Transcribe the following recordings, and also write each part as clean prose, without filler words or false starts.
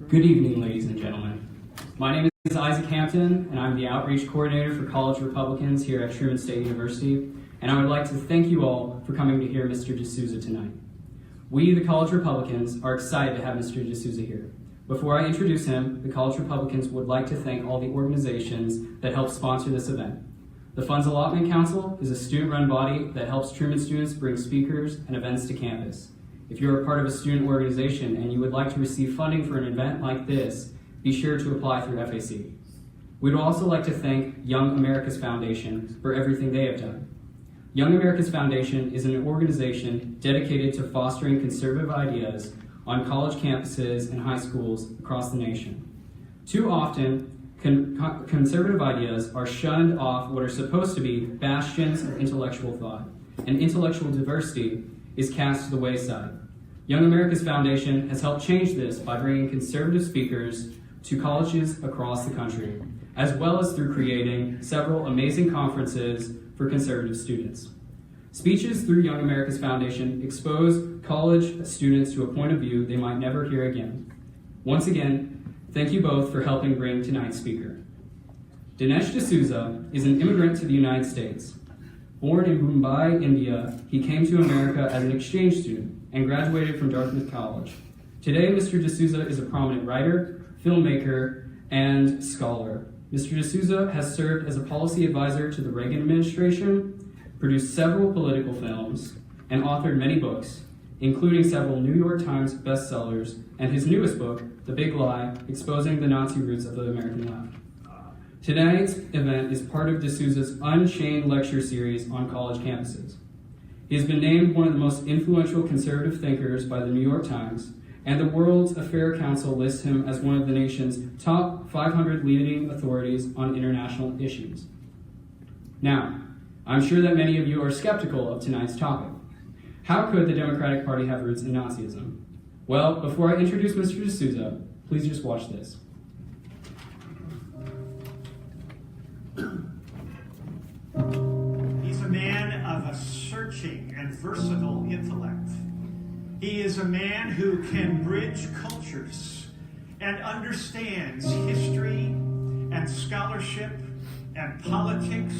Good evening, ladies and gentlemen. My name is Isaac Hampton, and I'm the Outreach Coordinator for College Republicans here at Truman State University, and I would like to thank you all for coming to hear Mr. D'Souza tonight. We, the College Republicans, are excited to have Mr. D'Souza here. Before I introduce him, the College Republicans would like to thank all the organizations that help sponsor this event. The Funds Allotment Council is a student-run body that helps Truman students bring speakers and events to campus. If you're a part of a student organization and you would like to receive funding for an event like this, be sure to apply through FAC. We'd also like to thank Young America's Foundation for everything they have done. Young America's Foundation is an organization dedicated to fostering conservative ideas on college campuses and high schools across the nation. Too often, conservative ideas are shunned off what are supposed to be bastions of intellectual thought, and intellectual diversity is cast to the wayside. Young America's Foundation has helped change this by bringing conservative speakers to colleges across the country, as well as through creating several amazing conferences for conservative students. Speeches through Young America's Foundation expose college students to a point of view they might never hear again. Once again, thank you both for helping bring tonight's speaker. Dinesh D'Souza is an immigrant to the United States. Born in Mumbai, India, he came to America as an exchange student and graduated from Dartmouth College. Today, Mr. D'Souza is a prominent writer, filmmaker, and scholar. Mr. D'Souza has served as a policy advisor to the Reagan administration, produced several political films, and authored many books, including several New York Times bestsellers and his newest book, The Big Lie, Exposing the Nazi Roots of the American Left. Tonight's event is part of D'Souza's Unchained lecture series on college campuses. He has been named one of the most influential conservative thinkers by the New York Times, and the World's Affairs Council lists him as one of the nation's top 500 leading authorities on international issues. Now, I'm sure that many of you are skeptical of tonight's topic. How could the Democratic Party have roots in Nazism? Well, before I introduce Mr. D'Souza, please just watch this. He's a man of a searching and versatile intellect. He is a man who can bridge cultures and understands history and scholarship and politics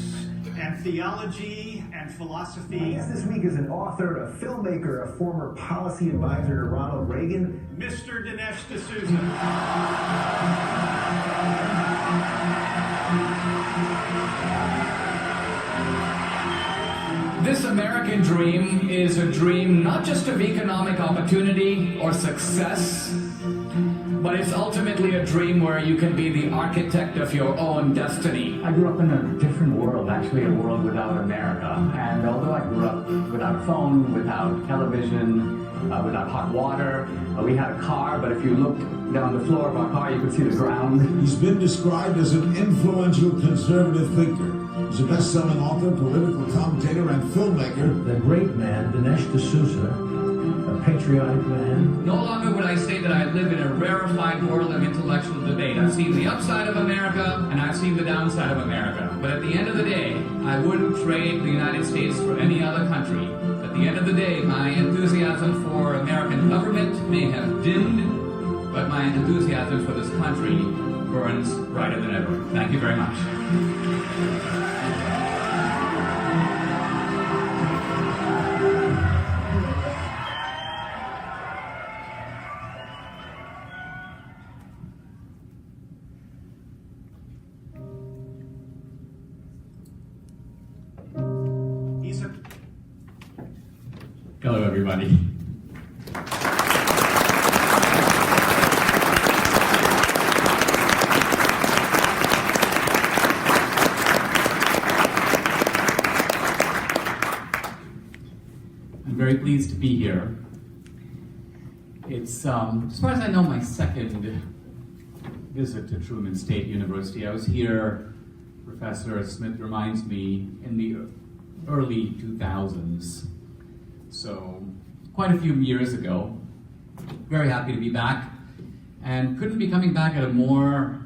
and theology and philosophy. My guest this week is an author, a filmmaker, a former policy advisor to Ronald Reagan. Mr. Dinesh D'Souza. This American dream is a dream not just of economic opportunity or success, but it's ultimately a dream where you can be the architect of your own destiny. I grew up in a different world, actually a world without America. And although I grew up without a phone, without television, without hot water, we had a car, but if you looked down the floor of our car, you could see the ground. He's been described as an influential conservative thinker. He's a best-selling author, political commentator, and filmmaker. The great man, Dinesh D'Souza, a patriotic man. No longer would I say that I live in a rarefied world of intellectual debate. I've seen the upside of America, and I've seen the downside of America. But at the end of the day, I wouldn't trade the United States for any other country. At the end of the day, my enthusiasm for American government may have dimmed, but my enthusiasm for this country burns brighter than ever. Thank you very much. Hello, everybody. I'm very pleased to be here. It's, as far as I know, my second visit to Truman State University. I was here, Professor Smith reminds me, in the early 2000s. So, quite a few years ago. Very happy to be back, and couldn't be coming back at a more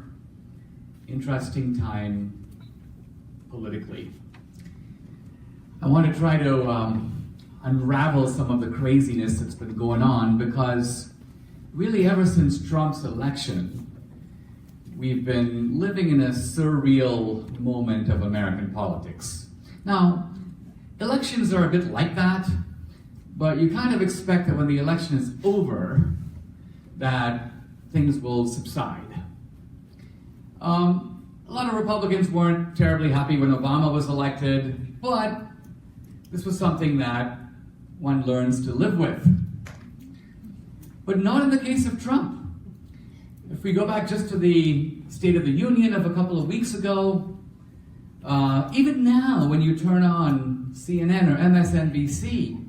interesting time politically. I want to try to unravel some of the craziness that's been going on, because really ever since Trump's election, we've been living in a surreal moment of American politics. Now, elections are a bit like that, but you kind of expect that when the election is over, that things will subside. A lot of Republicans weren't terribly happy when Obama was elected, but this was something that one learns to live with. But not in the case of Trump. If we go back just to the State of the Union of a couple of weeks ago, even now when you turn on CNN or MSNBC,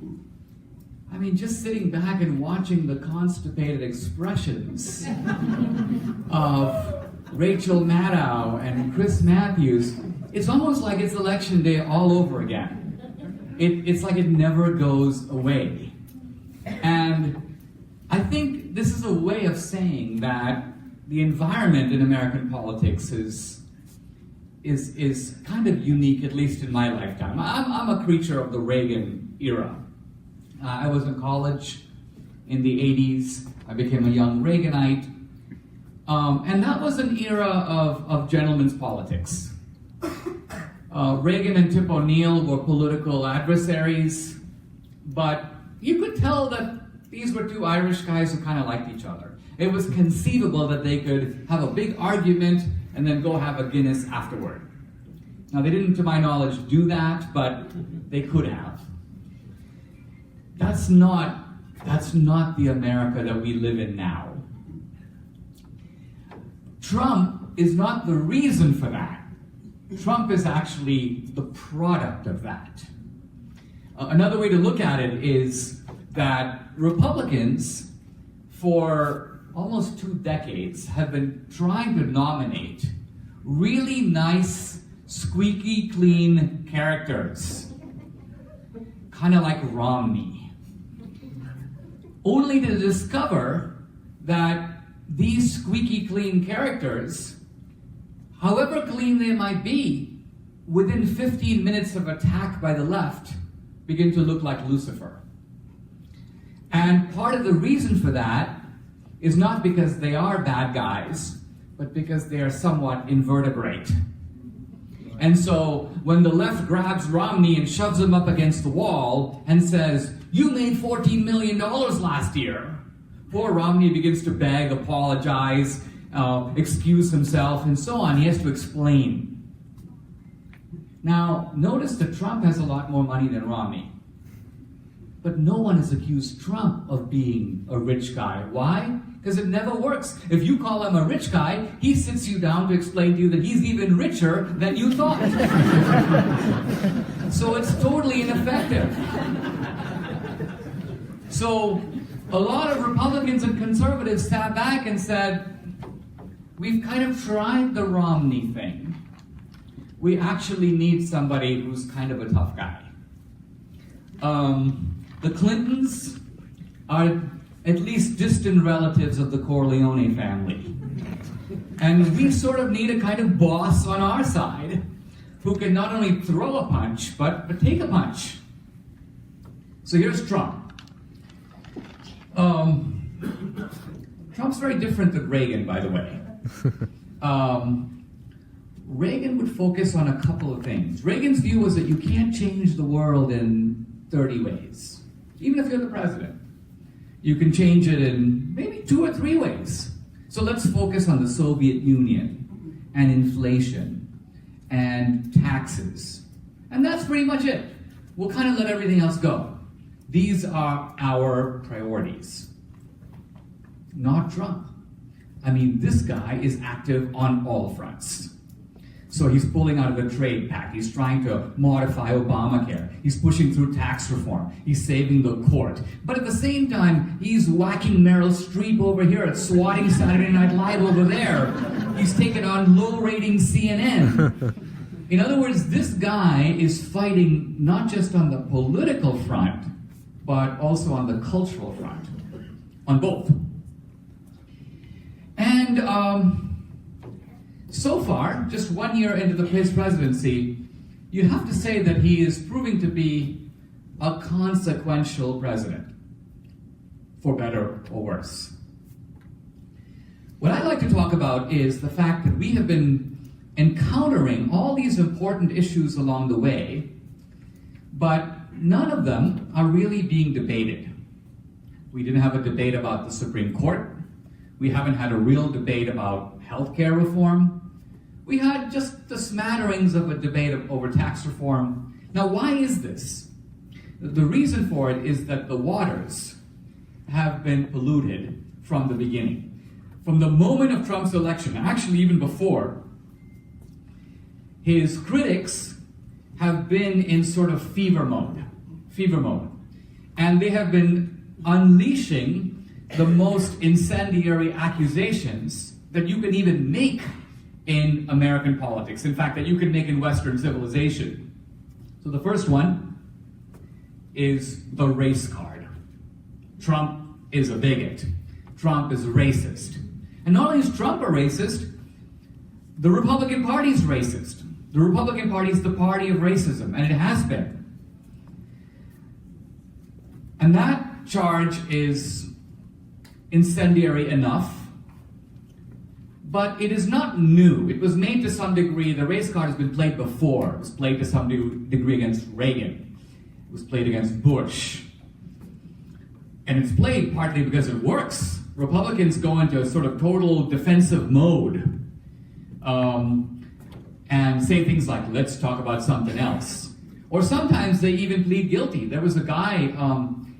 I mean, just sitting back and watching the constipated expressions of Rachel Maddow and Chris Matthews, it's almost like it's election day all over again. It's like it never goes away. And I think this is a way of saying that the environment in American politics is kind of unique, at least in my lifetime. I'm a creature of the Reagan era. I was in college in the 80s. I became a young Reaganite. And that was an era of gentlemen's politics. Reagan and Tip O'Neill were political adversaries, but you could tell that these were two Irish guys who kind of liked each other. It was conceivable that they could have a big argument and then go have a Guinness afterward. Now, they didn't, to my knowledge, do that, but they could have. That's not the America that we live in now. Trump is not the reason for that. Trump is actually the product of that. Another way to look at it is that Republicans, for almost 2 decades, have been trying to nominate really nice, squeaky clean characters, kind of like Romney, only to discover that these squeaky clean characters, however clean they might be, within 15 minutes of attack by the left, begin to look like Lucifer. And part of the reason for that is not because they are bad guys, but because they are somewhat invertebrate. And so when the left grabs Romney and shoves him up against the wall and says, "You made $14 million last year," poor Romney begins to beg, apologize, excuse himself, and so on. He has to explain. Now, notice that Trump has a lot more money than Romney. But no one has accused Trump of being a rich guy. Why? Because it never works. If you call him a rich guy, he sits you down to explain to you that he's even richer than you thought. So it's totally ineffective. So a lot of Republicans and conservatives sat back and said, we've kind of tried the Romney thing. We actually need somebody who's kind of a tough guy. The Clintons are at least distant relatives of the Corleone family. And we sort of need a kind of boss on our side who can not only throw a punch, but take a punch. So here's Trump. Trump's very different than Reagan, by the way. Reagan would focus on a couple of things. Reagan's view was that you can't change the world in 30 ways, even if you're the president. You can change it in maybe 2 or 3 ways. So let's focus on the Soviet Union and inflation and taxes. And that's pretty much it. We'll kind of let everything else go. These are our priorities. Not Trump. I mean, this guy is active on all fronts. So he's pulling out of the trade pact. He's trying to modify Obamacare. He's pushing through tax reform. He's saving the court. But at the same time, he's whacking Meryl Streep over here and swatting Saturday Night Live over there. He's taken on low-rating CNN. In other words, this guy is fighting not just on the political front, but also on the cultural front. On both. And so far, just 1 year into his presidency, you'd have to say that he is proving to be a consequential president, for better or worse. talk about is the fact that we have been encountering all these important issues along the way, but none of them are really being debated. We didn't have a debate about the Supreme Court. We haven't had a real debate about healthcare reform. We had just the smatterings of a debate over tax reform. Now, why is this? The reason for it is that the waters have been polluted from the beginning. From the moment of Trump's election, actually even before, his critics have been in sort of fever mode. And they have been unleashing the most incendiary accusations that you can even make in American politics. In fact, that you can make in Western civilization. So the first one is the race card. Trump is a bigot. Trump is racist. And not only is Trump a racist, the Republican Party is racist. The Republican Party is the party of racism, and it has been. And that charge is incendiary enough, but it is not new. It was made to some degree. The race card has been played before. It was played to some degree against Reagan. It was played against Bush. And it's played partly because it works. Republicans go into a sort of total defensive mode and say things like, let's talk about something else. Or sometimes they even plead guilty. There was a guy,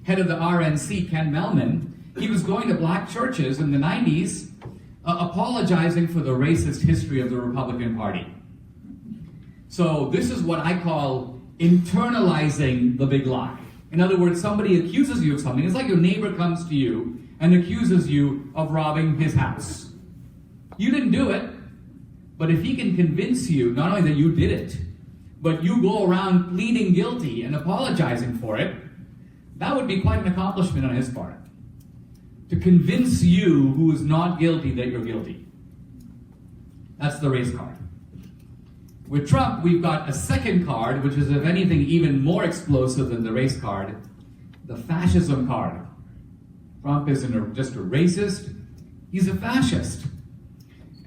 head of the RNC, Ken Melman. He was going to black churches in the 90s, apologizing for the racist history of the Republican Party. So this is what I call internalizing the big lie. In other words, somebody accuses you of something. It's like your neighbor comes to you and accuses you of robbing his house. You didn't do it, but if he can convince you not only that you did it, but you go around pleading guilty and apologizing for it, that would be quite an accomplishment on his part. To convince you who is not guilty that you're guilty. That's the race card. With Trump, we've got a second card, which is, if anything, even more explosive than the race card, the fascism card. Trump isn't just a racist, he's a fascist.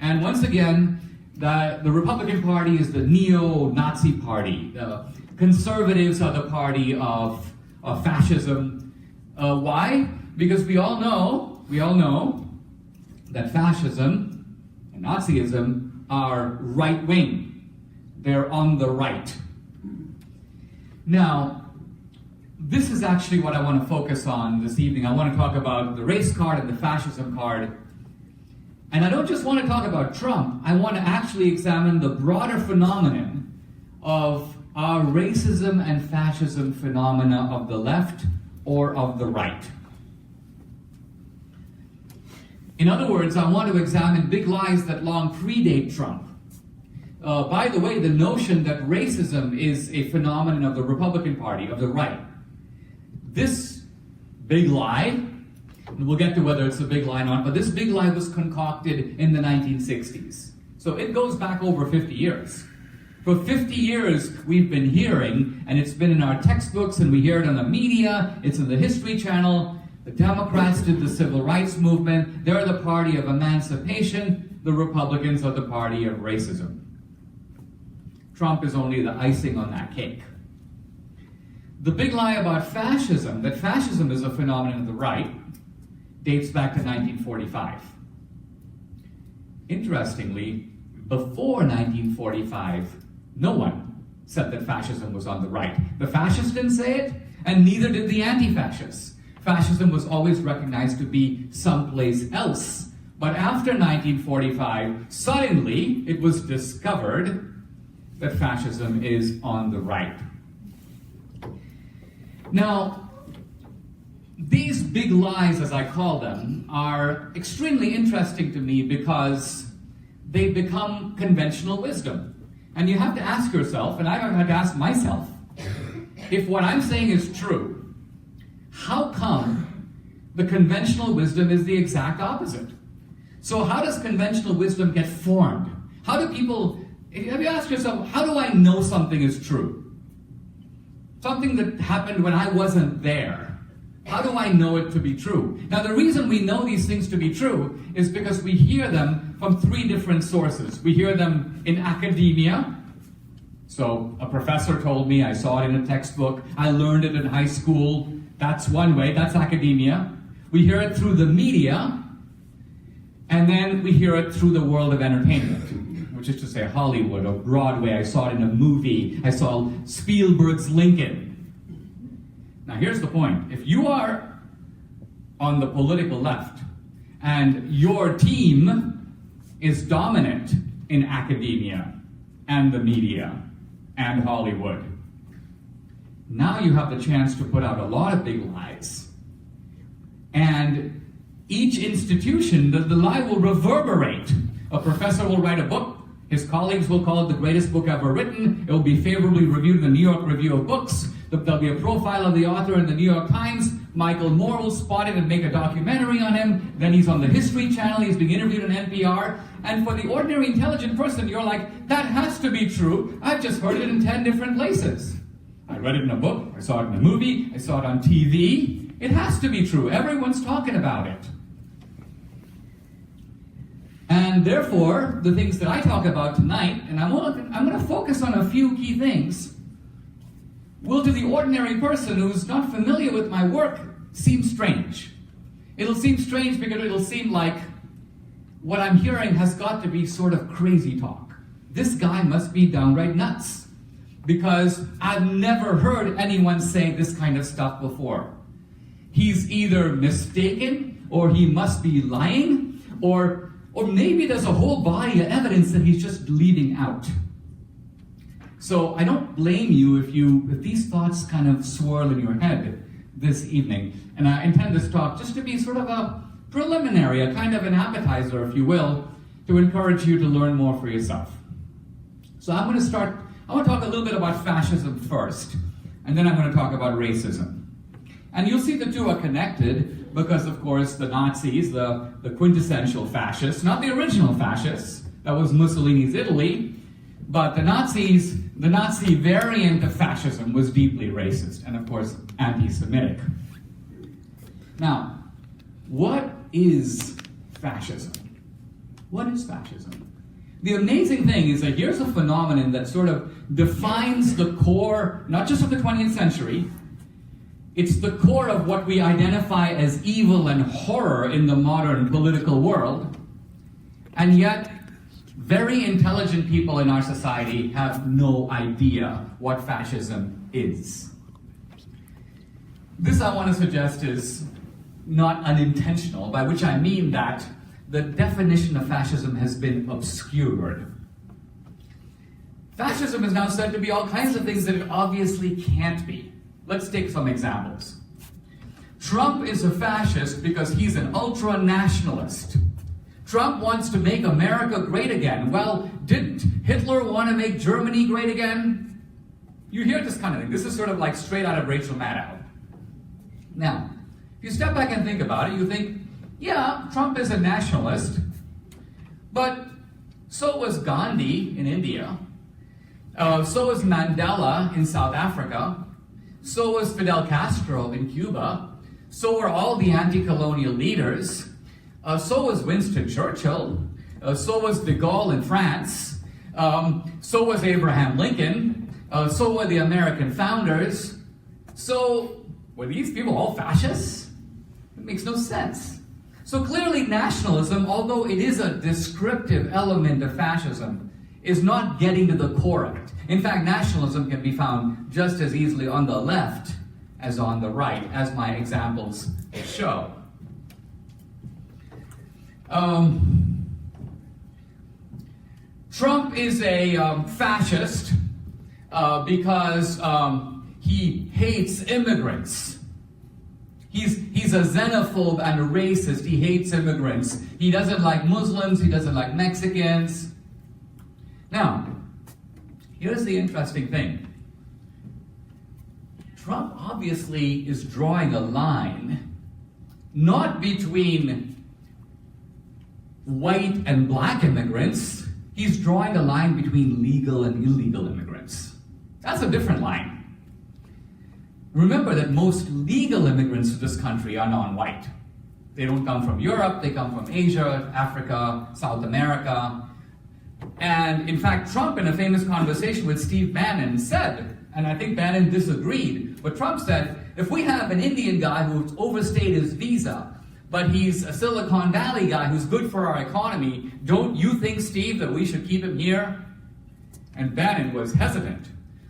And once again, the Republican Party is the neo-Nazi party. The conservatives are the party of fascism. Why? Because we all know that fascism and Nazism are right-wing. They're on the right. Now, this is actually what I want to focus on this evening. I want to talk about the race card and the fascism card. And I don't just want to talk about Trump. I want to actually examine the broader phenomenon of our racism and fascism phenomena of the left or of the right. In other words, I want to examine big lies that long predate Trump. By the way, the notion that racism is a phenomenon of the Republican Party, of the right. This big lie, and we'll get to whether it's a big lie or not, but this big lie was concocted in the 1960s. So it goes back over 50 years. For 50 years, we've been hearing, and it's been in our textbooks, and we hear it on the media, it's in the History Channel. The Democrats did the civil rights movement. They're the party of emancipation. The Republicans are the party of racism. Trump is only the icing on that cake. The big lie about fascism, that fascism is a phenomenon of the right, dates back to 1945. Interestingly, before 1945, no one said that fascism was on the right. The fascists didn't say it, and neither did the anti-fascists. Fascism was always recognized to be someplace else. But after 1945, suddenly it was discovered that fascism is on the right. Now, these big lies, as I call them, are extremely interesting to me because they become conventional wisdom. And you have to ask yourself, and I've had to ask myself, if what I'm saying is true, how come the conventional wisdom is the exact opposite? So how does conventional wisdom get formed? How do people, have you asked yourself, how do I know something is true? Something that happened when I wasn't there. How do I know it to be true? Now, the reason we know these things to be true is because we hear them from three different sources. We hear them in academia. So a professor told me, I saw it in a textbook, I learned it in high school. That's one way, that's academia. We hear it through the media, and then we hear it through the world of entertainment, which is to say Hollywood or Broadway. I saw it in a movie. I saw Spielberg's Lincoln. Now here's the point. If you are on the political left and your team is dominant in academia and the media and Hollywood, now you have the chance to put out a lot of big lies. And each institution, the lie will reverberate. A professor will write a book. His colleagues will call it the greatest book ever written. It will be favorably reviewed in the New York Review of Books. There'll be a profile of the author in the New York Times. Michael Moore will spot it and make a documentary on him. Then he's on the History Channel. He's being interviewed on NPR. And for the ordinary intelligent person, you're like, that has to be true. I've just heard it in 10 different places. I read it in a book. I saw it in a movie. I saw it on TV. It has to be true. Everyone's talking about it. And therefore, the things that I talk about tonight, and I'm going to focus on a few key things, will to the ordinary person who's not familiar with my work seem strange. It'll seem strange because it'll seem like what I'm hearing has got to be sort of crazy talk. This guy must be downright nuts, because I've never heard anyone say this kind of stuff before. He's either mistaken, or he must be lying, or maybe there's a whole body of evidence that he's just leaving out. So I don't blame you if these thoughts kind of swirl in your head this evening. And I intend this talk just to be sort of a preliminary, a kind of an appetizer, if you will, to encourage you to learn more for yourself. So I want to talk a little bit about fascism first, and then I'm going to talk about racism. And you'll see the two are connected because, of course, the Nazis, the quintessential fascists, not the original fascists, that was Mussolini's Italy, but the Nazi variant of fascism was deeply racist and, of course, anti-Semitic. Now, what is fascism? What is fascism? The amazing thing is that here's a phenomenon that sort of defines the core, not just of the 20th century, it's the core of what we identify as evil and horror in the modern political world, and yet very intelligent people in our society have no idea what fascism is. This, I want to suggest, is not unintentional, by which I mean that the definition of fascism has been obscured. Fascism is now said to be all kinds of things that it obviously can't be. Let's take some examples. Trump is a fascist because he's an ultra-nationalist. Trump wants to make America great again. Well, didn't Hitler want to make Germany great again? You hear this kind of thing. This is sort of like straight out of Rachel Maddow. Now, if you step back and think about it, you think, yeah, Trump is a nationalist, but so was Gandhi in India, so was Mandela in South Africa, so was Fidel Castro in Cuba, so were all the anti-colonial leaders, so was Winston Churchill, so was de Gaulle in France, so was Abraham Lincoln, so were the American founders. So were these people all fascists? It makes no sense. So clearly nationalism, although it is a descriptive element of fascism, is not getting to the core of it. In fact, nationalism can be found just as easily on the left as on the right, as my examples show. Trump is a fascist because he hates immigrants. He's a xenophobe and a racist. He hates immigrants. He doesn't like Muslims. He doesn't like Mexicans. Now, here's the interesting thing. Trump obviously is drawing a line not between white and black immigrants. He's drawing a line between legal and illegal immigrants. That's a different line. Remember that most legal immigrants to this country are non-white. They don't come from Europe, they come from Asia, Africa, South America. And in fact, Trump, in a famous conversation with Steve Bannon, said, and I think Bannon disagreed, but Trump said, if we have an Indian guy who's overstayed his visa, but he's a Silicon Valley guy who's good for our economy, don't you think, Steve, that we should keep him here? And Bannon was hesitant.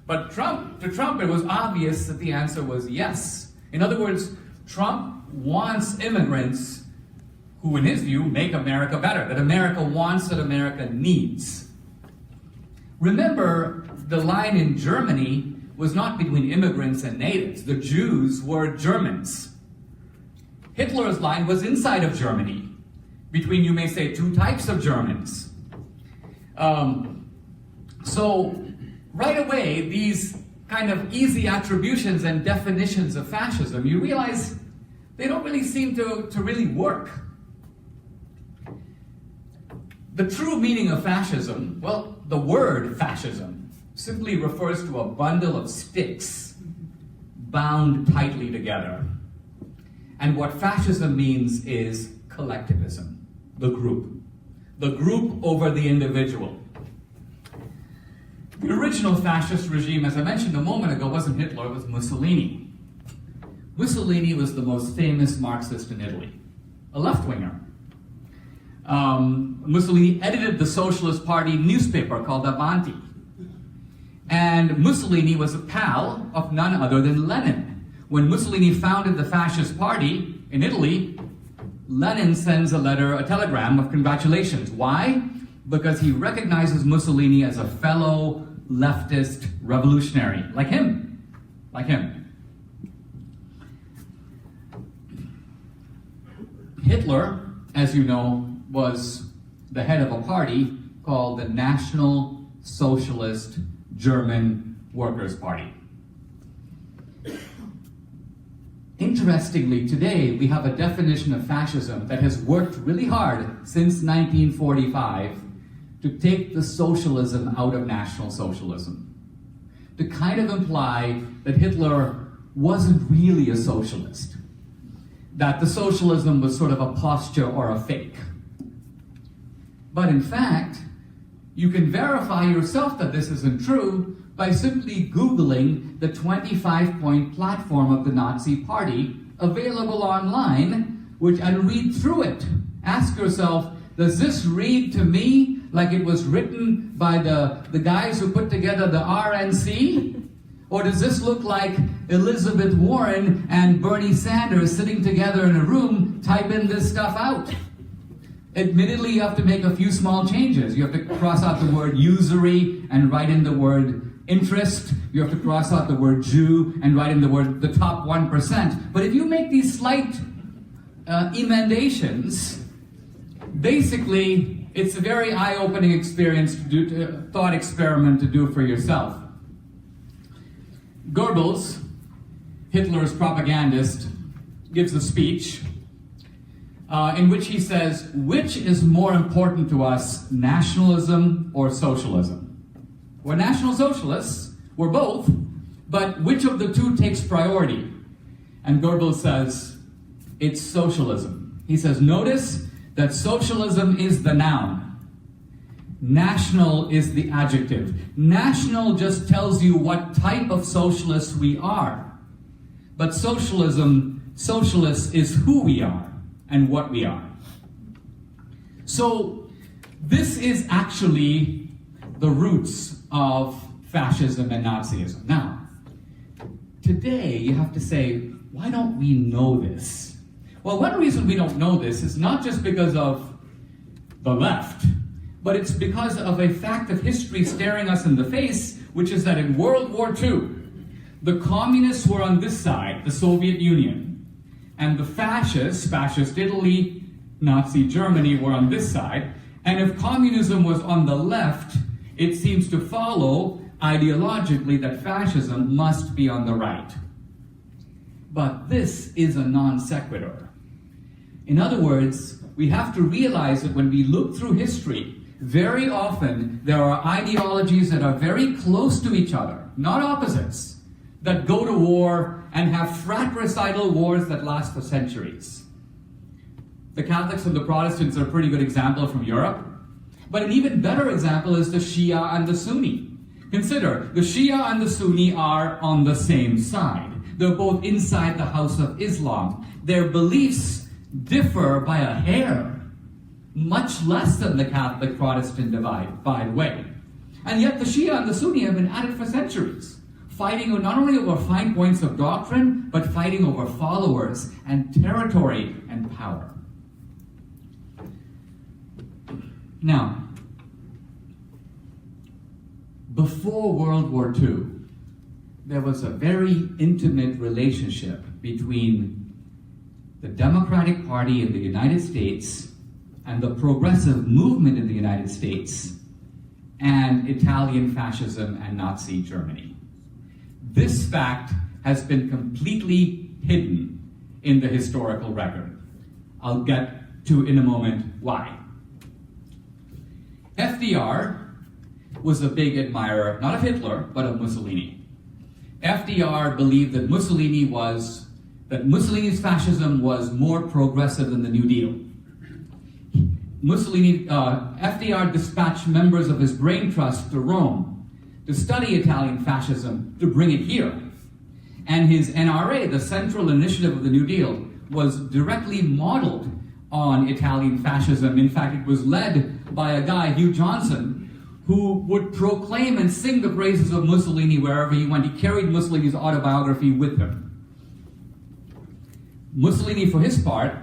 But to Trump, it was obvious that the answer was yes. In other words, Trump wants immigrants who, in his view, make America better, that America wants, that America needs. Remember, the line in Germany was not between immigrants and natives. The Jews were Germans. Hitler's line was inside of Germany, between, you may say, two types of Germans. So, right away, these kind of easy attributions and definitions of fascism, you realize they don't really seem to really work. The true meaning of fascism, well, the word fascism simply refers to a bundle of sticks bound tightly together. And what fascism means is collectivism, the group over the individual. The original fascist regime, as I mentioned a moment ago, wasn't Hitler, it was Mussolini. Mussolini was the most famous Marxist in Italy, a left-winger. Mussolini edited the Socialist Party newspaper called Avanti. And Mussolini was a pal of none other than Lenin. When Mussolini founded the fascist party in Italy, Lenin sends a telegram of congratulations. Why? Because he recognizes Mussolini as a fellow leftist revolutionary, like him. Hitler, as you know, was the head of a party called the National Socialist German Workers' Party. Interestingly, today we have a definition of fascism that has worked really hard since 1945 to take the socialism out of National Socialism, to kind of imply that Hitler wasn't really a socialist, that the socialism was sort of a posture or a fake. But in fact, you can verify yourself that this isn't true by simply Googling the 25-point platform of the Nazi Party available online, and read through it. Ask yourself, does this read to me like it was written by the guys who put together the RNC? Or does this look like Elizabeth Warren and Bernie Sanders sitting together in a room typing this stuff out? Admittedly, you have to make a few small changes. You have to cross out the word usury and write in the word interest. You have to cross out the word Jew and write in the top 1%. But if you make these slight emendations, basically, it's a very eye-opening experience thought experiment to do for yourself. Goebbels, Hitler's propagandist, gives a speech in which he says, which is more important to us, nationalism or socialism? We're National Socialists, we're both, but which of the two takes priority? And Goebbels says, it's socialism. He says, notice that socialism is the noun. National is the adjective. National just tells you what type of socialists we are. But socialist is who we are and what we are. So this is actually the roots of fascism and Nazism. Now, today you have to say, why don't we know this? Well, one reason we don't know this is not just because of the left, but it's because of a fact of history staring us in the face, which is that in World War II, the communists were on this side, the Soviet Union, and the fascists, fascist Italy, Nazi Germany, were on this side, and if communism was on the left, it seems to follow ideologically that fascism must be on the right. But this is a non sequitur. In other words, we have to realize that when we look through history, very often there are ideologies that are very close to each other, not opposites, that go to war and have fratricidal wars that last for centuries. The Catholics and the Protestants are a pretty good example from Europe, but an even better example is the Shia and the Sunni. Consider, the Shia and the Sunni are on the same side. They're both inside the House of Islam. Their beliefs differ by a hair, much less than the Catholic-Protestant divide, by the way. And yet the Shia and the Sunni have been at it for centuries, fighting not only over fine points of doctrine, but fighting over followers and territory and power. Now, before World War II, there was a very intimate relationship between the Democratic Party in the United States and the progressive movement in the United States and Italian fascism and Nazi Germany. This fact has been completely hidden in the historical record. I'll get to in a moment why. FDR was a big admirer, not of Hitler, but of Mussolini. FDR believed that Mussolini's fascism was more progressive than the New Deal. FDR dispatched members of his brain trust to Rome to study Italian fascism, to bring it here. And his NRA, the Central Initiative of the New Deal, was directly modeled on Italian fascism. In fact, it was led by a guy, Hugh Johnson, who would proclaim and sing the praises of Mussolini wherever he went. He carried Mussolini's autobiography with him. Mussolini, for his part,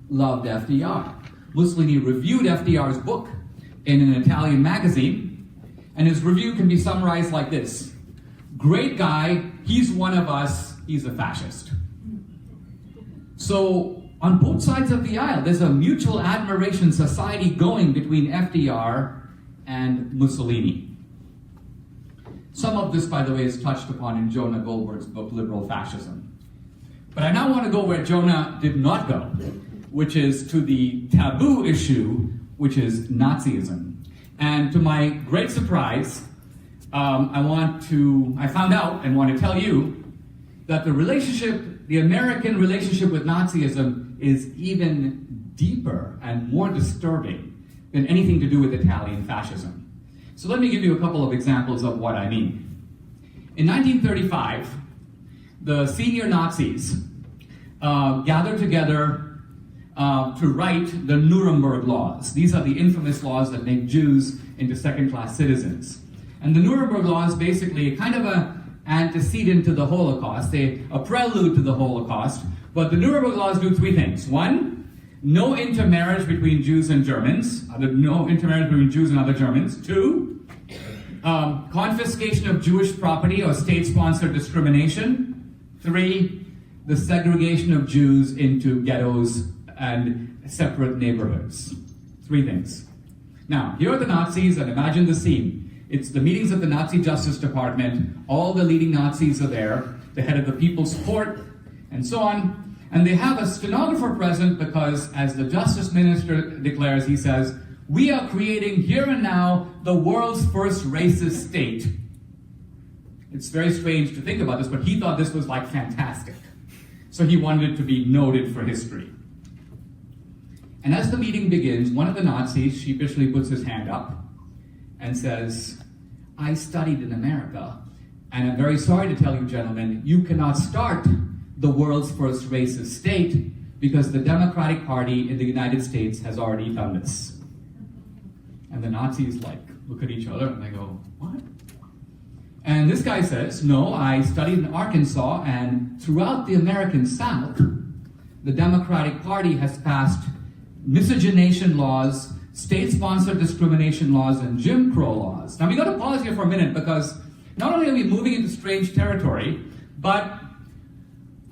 loved FDR. Mussolini reviewed FDR's book in an Italian magazine, and his review can be summarized like this: great guy, he's one of us, he's a fascist. So, on both sides of the aisle, there's a mutual admiration society going between FDR and Mussolini. Some of this, by the way, is touched upon in Jonah Goldberg's book, Liberal Fascism. But I now want to go where Jonah did not go, which is to the taboo issue, which is Nazism. And to my great surprise, I found out and want to tell you that the American relationship with Nazism is even deeper and more disturbing than anything to do with Italian fascism. So let me give you a couple of examples of what I mean. In 1935, the senior Nazis gathered together to write the Nuremberg laws. These are the infamous laws that make Jews into second-class citizens. And the Nuremberg laws basically kind of an antecedent to the Holocaust, a prelude to the Holocaust. But the Nuremberg laws do three things. One, no intermarriage between Jews and Germans. No intermarriage between Jews and other Germans. Two, confiscation of Jewish property or state-sponsored discrimination. Three, the segregation of Jews into ghettos and separate neighborhoods. Three things. Now, here are the Nazis, and imagine the scene. It's the meetings of the Nazi Justice Department. All the leading Nazis are there, the head of the People's Court, and so on. And they have a stenographer present because, as the Justice Minister declares, he says, "We are creating here and now the world's first racist state." It's very strange to think about this, but he thought this was like fantastic. So he wanted it to be noted for history. And as the meeting begins, one of the Nazis sheepishly puts his hand up and says, "I studied in America, and I'm very sorry to tell you, gentlemen, you cannot start the world's first racist state because the Democratic Party in the United States has already done this." And the Nazis look at each other and they go, "What?" And this guy says, "No, I studied in Arkansas, and throughout the American South, the Democratic Party has passed miscegenation laws, state-sponsored discrimination laws, and Jim Crow laws." Now we got to pause here for a minute because not only are we moving into strange territory, but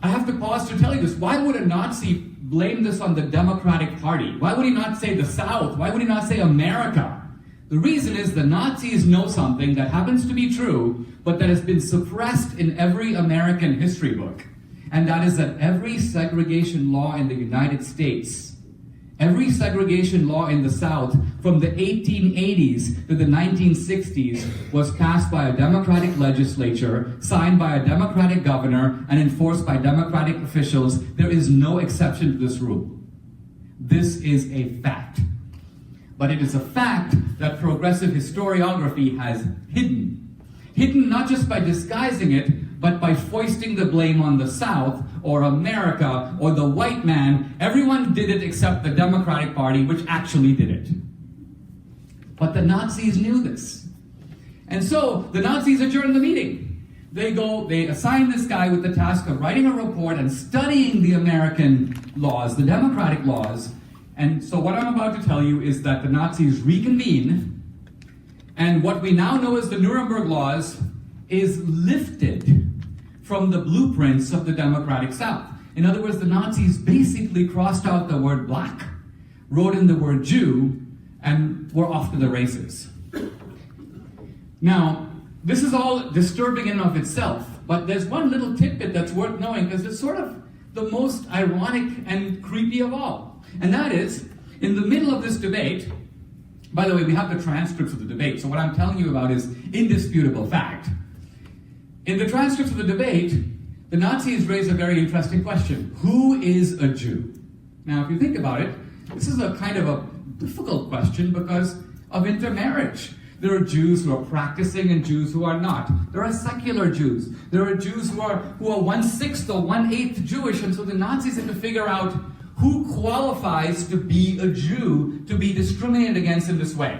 I have to pause to tell you this. Why would a Nazi blame this on the Democratic Party? Why would he not say the South? Why would he not say America? The reason is the Nazis know something that happens to be true, but that has been suppressed in every American history book. And that is that every segregation law in the United States Every segregation law in the South from the 1880s to the 1960s was passed by a Democratic legislature, signed by a Democratic governor, and enforced by Democratic officials. There is no exception to this rule. This is a fact. But it is a fact that progressive historiography has hidden. Hidden not just by disguising it, but by foisting the blame on the South, or America, or the white man. Everyone did it except the Democratic Party, which actually did it. But the Nazis knew this. And so, the Nazis adjourned the meeting. They assign this guy with the task of writing a report and studying the American laws, the democratic laws. And so what I'm about to tell you is that the Nazis reconvene, and what we now know as the Nuremberg Laws is lifted from the blueprints of the democratic South. In other words, the Nazis basically crossed out the word black, wrote in the word Jew, and were off to the races. Now, this is all disturbing in and of itself, but there's one little tidbit that's worth knowing because it's sort of the most ironic and creepy of all. And that is, in the middle of this debate, by the way, we have the transcripts of the debate, so what I'm telling you about is indisputable fact. In the transcripts of the debate, the Nazis raise a very interesting question. Who is a Jew? Now, if you think about it, this is a kind of a difficult question because of intermarriage. There are Jews who are practicing and Jews who are not. There are secular Jews. There are Jews who are 1/6 or 1/8 Jewish, and so the Nazis had to figure out who qualifies to be a Jew, to be discriminated against in this way.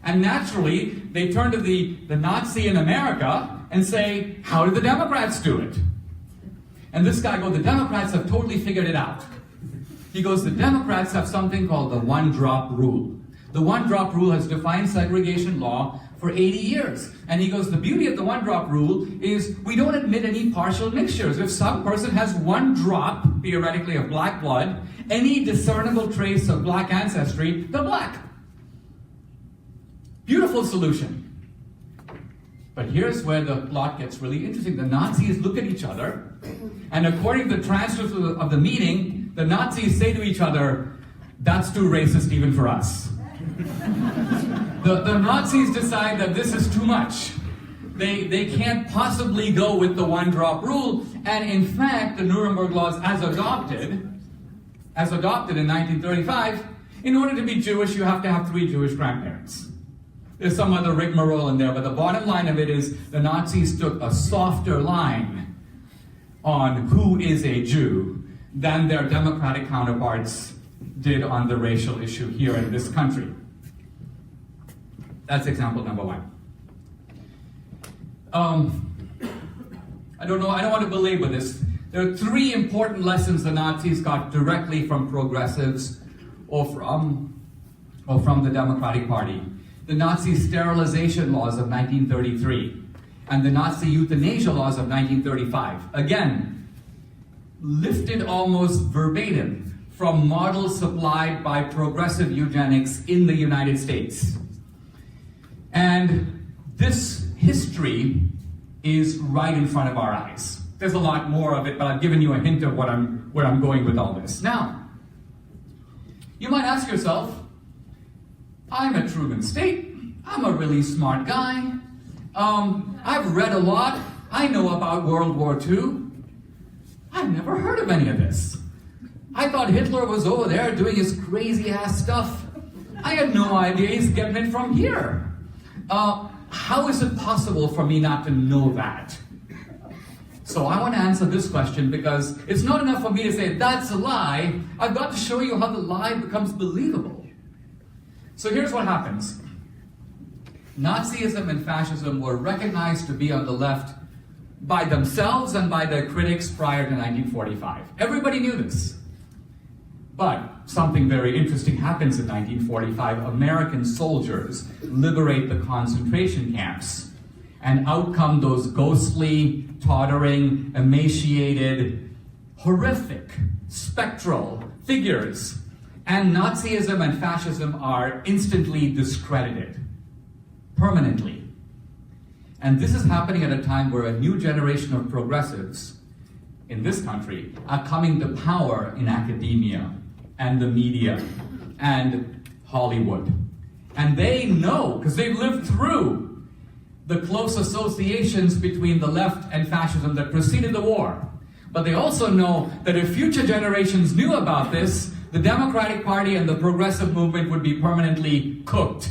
And naturally, they turn to the Nazi in America and say, how did the Democrats do it? And this guy goes, the Democrats have totally figured it out. He goes, the Democrats have something called the one-drop rule. The one-drop rule has defined segregation law for 80 years. And he goes, the beauty of the one-drop rule is we don't admit any partial mixtures. If some person has one drop, theoretically, of black blood, any discernible trace of black ancestry, they're black. Beautiful solution. But here's where the plot gets really interesting. The Nazis look at each other, and according to the transcripts of the meeting, the Nazis say to each other, that's too racist even for us. The Nazis decide that this is too much. They can't possibly go with the one-drop rule, and in fact, the Nuremberg Laws, as adopted in 1935, in order to be Jewish, you have to have 3 Jewish grandparents. There's some other rigmarole in there, but the bottom line of it is the Nazis took a softer line on who is a Jew than their democratic counterparts did on the racial issue here in this country. That's example number 1. I don't want to belabor this. There are 3 important lessons the Nazis got directly from progressives or from the Democratic Party. The Nazi sterilization laws of 1933 and the Nazi euthanasia laws of 1935. Again, lifted almost verbatim from models supplied by progressive eugenics in the United States. And this history is right in front of our eyes. There's a lot more of it, but I've given you a hint of where I'm going with all this. Now, you might ask yourself, I'm at Truman State. I'm a really smart guy. I've read a lot. I know about World War II. I've never heard of any of this. I thought Hitler was over there doing his crazy-ass stuff. I had no idea he's getting it from here. How is it possible for me not to know that? So I want to answer this question because it's not enough for me to say, that's a lie. I've got to show you how the lie becomes believable. So here's what happens. Nazism and fascism were recognized to be on the left by themselves and by their critics prior to 1945. Everybody knew this. But something very interesting happens in 1945. American soldiers liberate the concentration camps. And out come those ghostly, tottering, emaciated, horrific, spectral figures. And Nazism and fascism are instantly discredited, permanently. And this is happening at a time where a new generation of progressives in this country are coming to power in academia and the media and Hollywood. And they know, because they've lived through the close associations between the left and fascism that preceded the war. But they also know that if future generations knew about this, the Democratic Party and the progressive movement would be permanently cooked.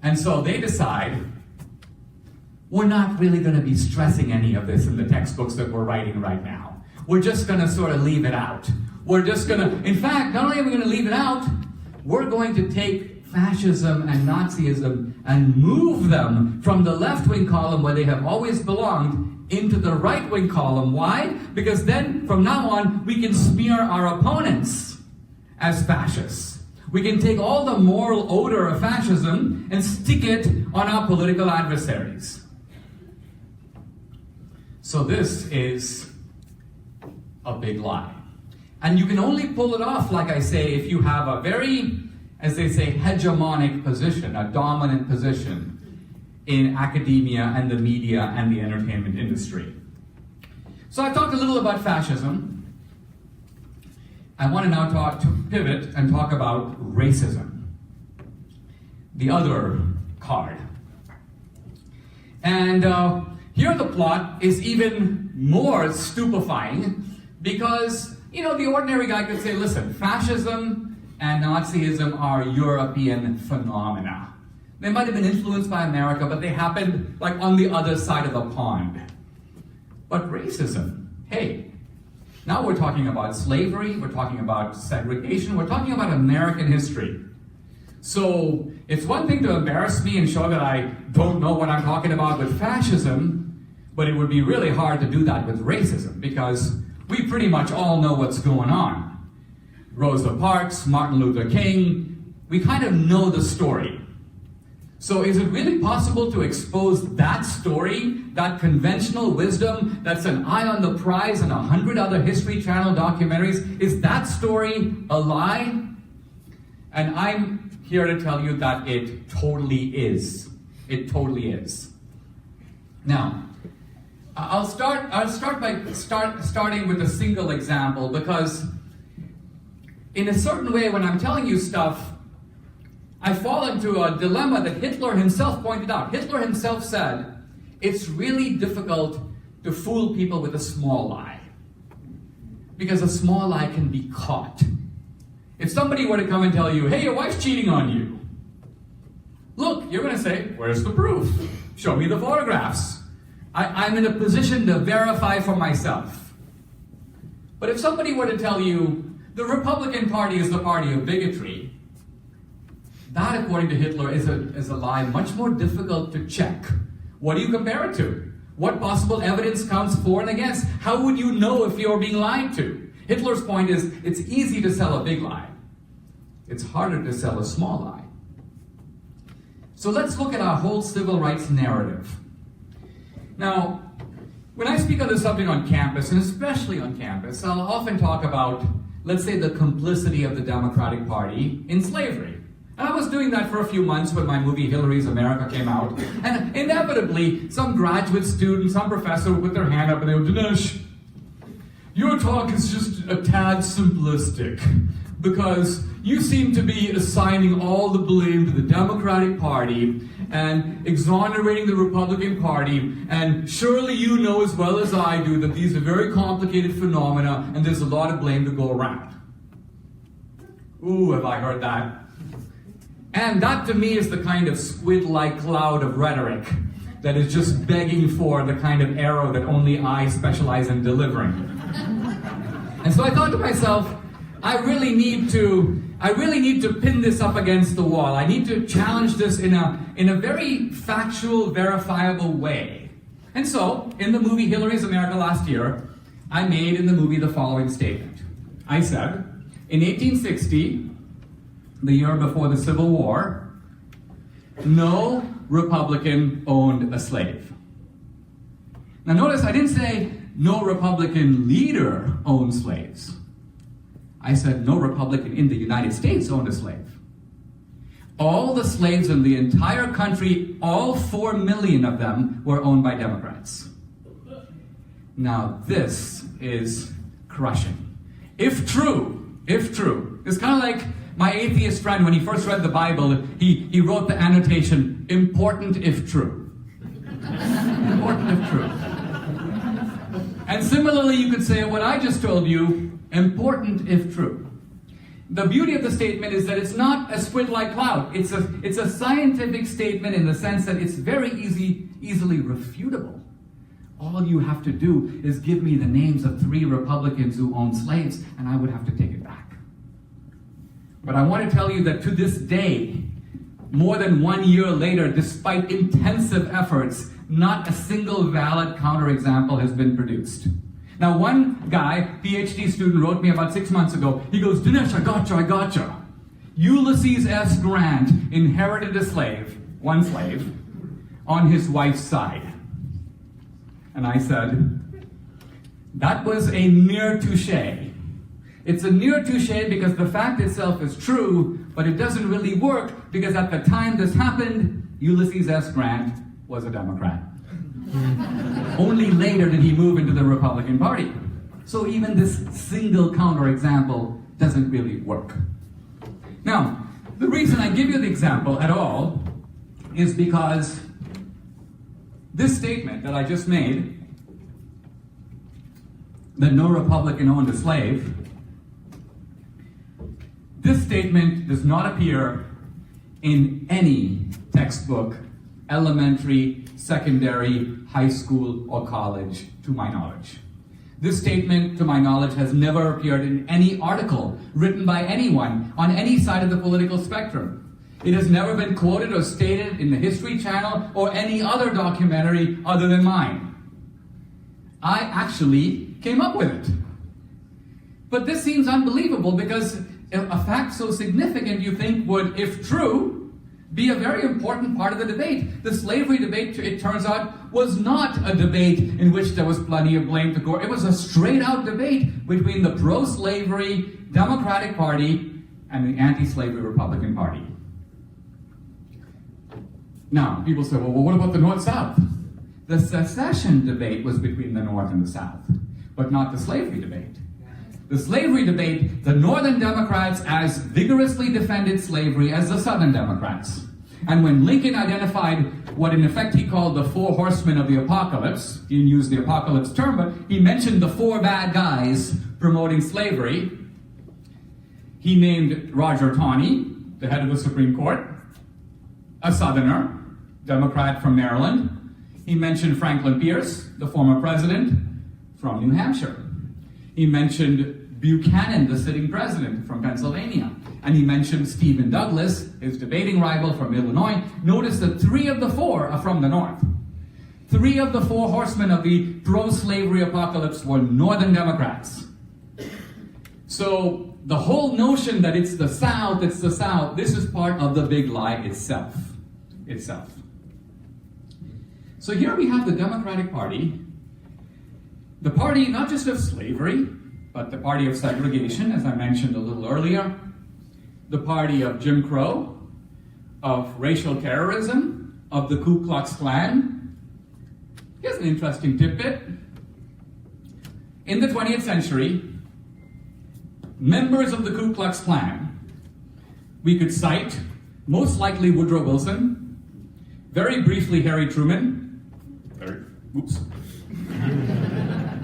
And so they decide, we're not really going to be stressing any of this in the textbooks that we're writing right now. We're just going to sort of leave it out. We're just going to, in fact, not only are we going to leave it out, we're going to take fascism and Nazism and move them from the left-wing column where they have always belonged into the right-wing column. Why? Because then, from now on, we can smear our opponents as fascists. We can take all the moral odor of fascism and stick it on our political adversaries. So this is a big lie. And you can only pull it off, like I say, if you have a very, as they say, hegemonic position, a dominant position in academia and the media and the entertainment industry. So I've talked a little about fascism. I want to now pivot and talk about racism, the other card. And here the plot is even more stupefying because, you know, the ordinary guy could say, listen, fascism and Nazism are European phenomena. They might have been influenced by America, but they happened like on the other side of the pond. But racism, hey, now we're talking about slavery, we're talking about segregation, we're talking about American history. So it's one thing to embarrass me and show that I don't know what I'm talking about with fascism, but it would be really hard to do that with racism because we pretty much all know what's going on. Rosa Parks, Martin Luther King, we kind of know the story. So is it really possible to expose that story, that conventional wisdom that's an eye on the prize in 100 other History Channel documentaries? Is that story a lie? And I'm here to tell you that it totally is. It totally is. Now, I'll start by starting with a single example because in a certain way when I'm telling you stuff, I fall into a dilemma that Hitler himself pointed out. Hitler himself said, it's really difficult to fool people with a small lie. Because a small lie can be caught. If somebody were to come and tell you, hey, your wife's cheating on you. Look, you're going to say, where's the proof? Show me the photographs. I'm in a position to verify for myself. But if somebody were to tell you, the Republican Party is the party of bigotry, that, according to Hitler, is a lie much more difficult to check. What do you compare it to? What possible evidence counts for and against? How would you know if you're being lied to? Hitler's point is, it's easy to sell a big lie. It's harder to sell a small lie. So let's look at our whole civil rights narrative. Now, when I speak on this subject on campus, and especially on campus, I'll often talk about, let's say, the complicity of the Democratic Party in slavery. And I was doing that for a few months when my movie Hillary's America came out. And inevitably, some graduate student, some professor would put their hand up and they would, Dinesh, your talk is just a tad simplistic because you seem to be assigning all the blame to the Democratic Party and exonerating the Republican Party, and surely you know as well as I do that these are very complicated phenomena and there's a lot of blame to go around. Ooh, have I heard that? And that to me is the kind of squid-like cloud of rhetoric that is just begging for the kind of arrow that only I specialize in delivering. And so I thought to myself, I really need to pin this up against the wall. I need to challenge this in a very factual, verifiable way. And so, in the movie Hillary's America last year, I made in the movie the following statement. I said, in 1860, the year before the Civil War, no Republican owned a slave. Now notice I didn't say no Republican leader owned slaves. I said no Republican in the United States owned a slave. All the slaves in the entire country, all 4 million of them, were owned by Democrats. Now this is crushing. If true, if true. It's kind of like my atheist friend, when he first read the Bible, he wrote the annotation, important if true. Important if true. And similarly, you could say what I just told you, important if true. The beauty of the statement is that it's not a squid like cloud. It's a scientific statement in the sense that it's very easily refutable. All you have to do is give me the names of 3 Republicans who owned slaves, and I would have to take it back. But I want to tell you that to this day, more than 1 year later, despite intensive efforts, not a single valid counterexample has been produced. Now, one guy, PhD student, wrote me about 6 months ago. He goes, Dinesh, I gotcha. Ulysses S. Grant inherited a slave, one slave, on his wife's side. And I said, that was a near touche. It's a near touche because the fact itself is true, but it doesn't really work because at the time this happened, Ulysses S. Grant was a Democrat. Only later did he move into the Republican Party. So even this single counterexample doesn't really work. Now, the reason I give you the example at all is because this statement that I just made, that no Republican owned a slave, this statement does not appear in any textbook, elementary, secondary, high school, or college, to my knowledge. This statement, to my knowledge, has never appeared in any article written by anyone on any side of the political spectrum. It has never been quoted or stated in the History Channel or any other documentary other than mine. I actually came up with it. But this seems unbelievable because a fact so significant, you think, would, if true, be a very important part of the debate. The slavery debate, it turns out, was not a debate in which there was plenty of blame to go. It was a straight-out debate between the pro-slavery Democratic Party and the anti-slavery Republican Party. Now, people say, well, what about the North-South? The secession debate was between the North and the South, but not the slavery debate. The slavery debate, the Northern Democrats as vigorously defended slavery as the Southern Democrats. And when Lincoln identified what in effect he called the 4 horsemen of the apocalypse, he didn't use the apocalypse term, but he mentioned the 4 bad guys promoting slavery. He named Roger Taney, the head of the Supreme Court, a Southerner, Democrat from Maryland. He mentioned Franklin Pierce, the former president from New Hampshire. He mentioned Buchanan, the sitting president from Pennsylvania. And he mentioned Stephen Douglas, his debating rival from Illinois. Notice that 3 of the 4 are from the North. 3 of the 4 horsemen of the pro-slavery apocalypse were Northern Democrats. So the whole notion that it's the South, this is part of the big lie itself. So here we have the Democratic Party, the party not just of slavery, but the party of segregation, as I mentioned a little earlier, the party of Jim Crow, of racial terrorism, of the Ku Klux Klan. Here's an interesting tidbit. In the 20th century, members of the Ku Klux Klan, we could cite most likely Woodrow Wilson, very briefly Harry Truman,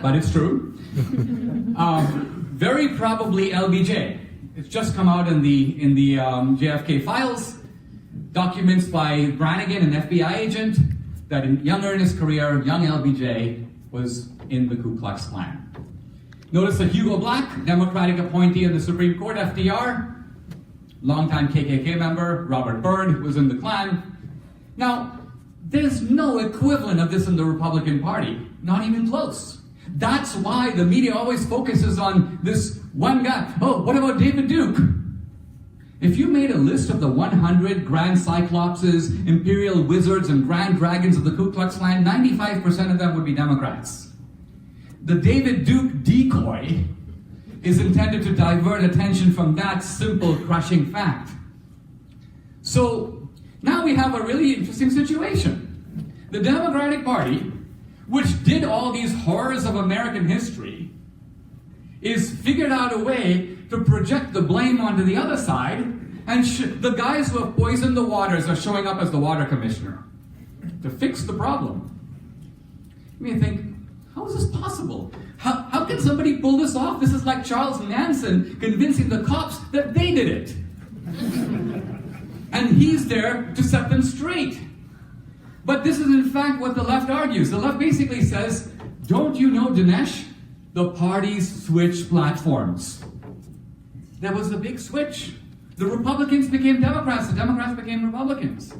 but it's true. Very probably LBJ. It's just come out in the JFK files, documents by Brannigan, an FBI agent, that younger in his career, young LBJ was in the Ku Klux Klan. Notice that Hugo Black, Democratic appointee of the Supreme Court, FDR, longtime KKK member, Robert Byrd was in the Klan. Now, there's no equivalent of this in the Republican Party, not even close. That's why the media always focuses on this one guy. Oh, what about David Duke? If you made a list of the 100 Grand Cyclopses, Imperial Wizards, and Grand Dragons of the Ku Klux Klan, 95% of them would be Democrats. The David Duke decoy is intended to divert attention from that simple, crushing fact. So now we have a really interesting situation. The Democratic Party, which did all these horrors of American history, is figured out a way to project the blame onto the other side, and the guys who have poisoned the waters are showing up as the water commissioner to fix the problem. I mean, think, how is this possible? How can somebody pull this off? This is like Charles Manson convincing the cops that they did it. And he's there to set them straight. But this is in fact what the left argues. The left basically says, don't you know, Dinesh? The parties switched platforms. There was a big switch. The Republicans became Democrats, the Democrats became Republicans.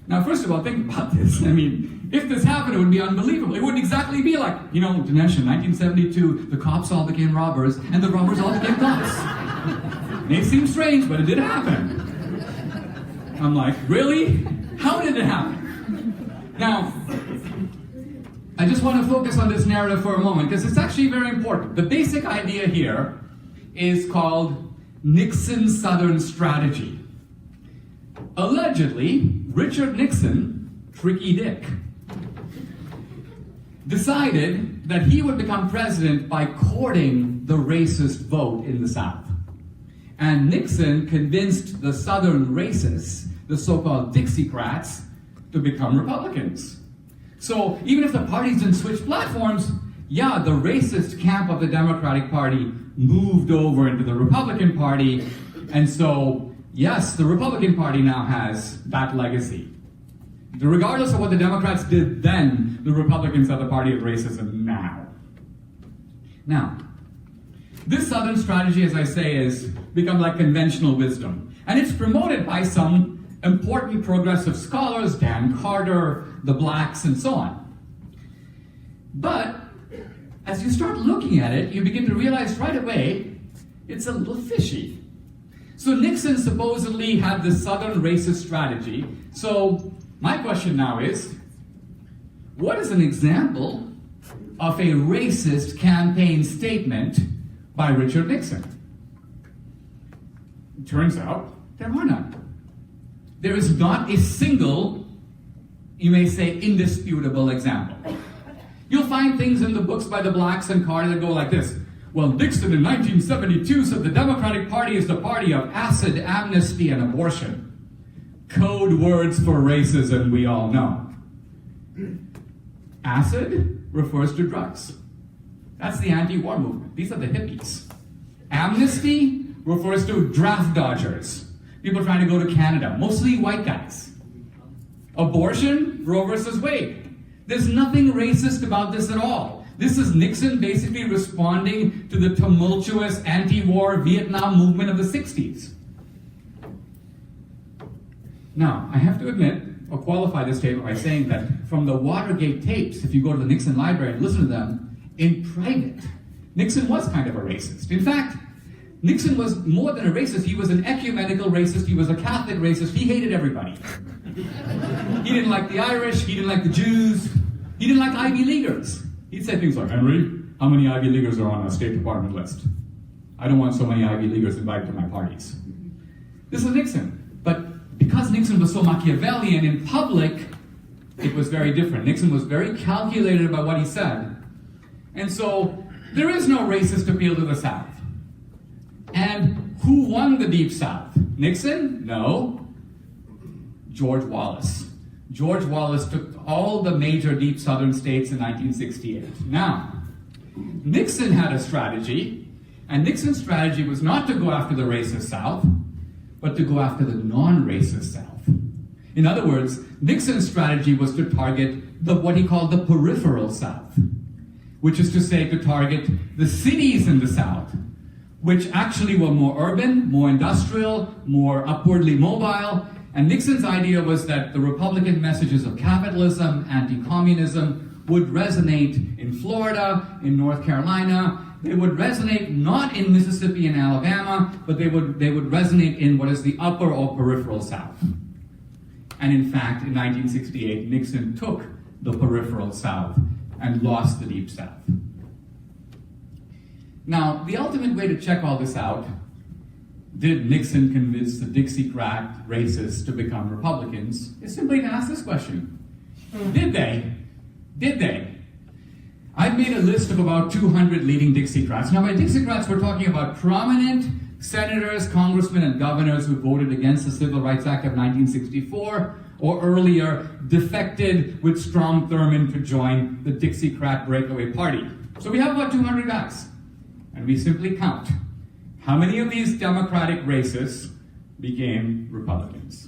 Now, first of all, think about this. I mean, if this happened, it would be unbelievable. It wouldn't exactly be like, you know, Dinesh, in 1972, the cops all became robbers, and the robbers all became cops. May seem strange, but it did happen. I'm like, really? How did it happen? Now, I just want to focus on this narrative for a moment, because it's actually very important. The basic idea here is called Nixon's Southern Strategy. Allegedly, Richard Nixon, Tricky Dick, decided that he would become president by courting the racist vote in the South. And Nixon convinced the Southern racists, the so-called Dixiecrats, to become Republicans. So even if the parties didn't switch platforms, yeah, the racist camp of the Democratic Party moved over into the Republican Party, and so yes, the Republican Party now has that legacy. Regardless of what the Democrats did then, the Republicans are the party of racism now. Now, this Southern strategy, as I say, has become like conventional wisdom. And it's promoted by some important progressive scholars, Dan Carter, the blacks, and so on. But as you start looking at it, you begin to realize right away, it's a little fishy. So Nixon supposedly had this Southern racist strategy. So my question now is, what is an example of a racist campaign statement by Richard Nixon? It turns out there are none. There is not a single, you may say, indisputable example. You'll find things in the books by the blacks and Carter that go like this. Well, Nixon in 1972 said the Democratic Party is the party of acid, amnesty, and abortion. Code words for racism we all know. Acid refers to drugs. That's the anti-war movement. These are the hippies. Amnesty refers to draft dodgers. People trying to go to Canada, mostly white guys. Abortion, Roe versus Wade. There's nothing racist about this at all. This is Nixon basically responding to the tumultuous anti-war Vietnam movement of the 60s. Now, I have to admit, or qualify this statement by saying that from the Watergate tapes, if you go to the Nixon library and listen to them, in private, Nixon was kind of a racist. In fact, Nixon was more than a racist, he was an ecumenical racist, he was a Catholic racist, he hated everybody. He didn't like the Irish, he didn't like the Jews, he didn't like Ivy Leaguers. He'd say things like, Henry, how many Ivy Leaguers are on a State Department list? I don't want so many Ivy Leaguers invited to my parties. This is Nixon. But because Nixon was so Machiavellian in public, it was very different. Nixon was very calculated about what he said. And so there is no racist appeal to the South. And who won the Deep South? Nixon? No. George Wallace. George Wallace took all the major deep southern states in 1968. Now, Nixon had a strategy, and Nixon's strategy was not to go after the racist South, but to go after the non-racist South. In other words, Nixon's strategy was to target what he called the peripheral South, which is to say to target the cities in the South, which actually were more urban, more industrial, more upwardly mobile. And Nixon's idea was that the Republican messages of capitalism, anti-communism, would resonate in Florida, in North Carolina. They would resonate not in Mississippi and Alabama, but they would resonate in what is the upper or peripheral South. And in fact, in 1968, Nixon took the peripheral South and lost the Deep South. Now, the ultimate way to check all this out, did Nixon convince the Dixiecrat racists to become Republicans, is simply to ask this question. Did they? Did they? I've made a list of about 200 leading Dixiecrats. Now, by Dixiecrats, we're talking about prominent senators, congressmen, and governors who voted against the Civil Rights Act of 1964 or earlier defected with Strom Thurmond to join the Dixiecrat breakaway party. So we have about 200 guys. And we simply count how many of these Democratic racists became Republicans.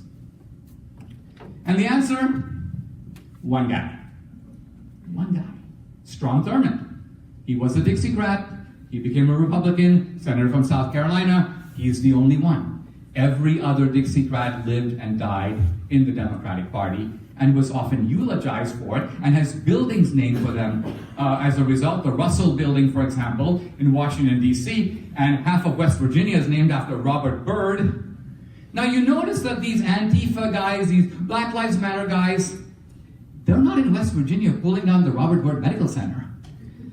And the answer, one guy. One guy. Strom Thurmond. He was a Dixiecrat. He became a Republican, senator from South Carolina. He's the only one. Every other Dixiecrat lived and died in the Democratic Party and was often eulogized for it and has buildings named for them as a result. The Russell Building, for example, in Washington, D.C., and half of West Virginia is named after Robert Byrd. Now you notice that these Antifa guys, these Black Lives Matter guys, they're not in West Virginia pulling down the Robert Byrd Medical Center.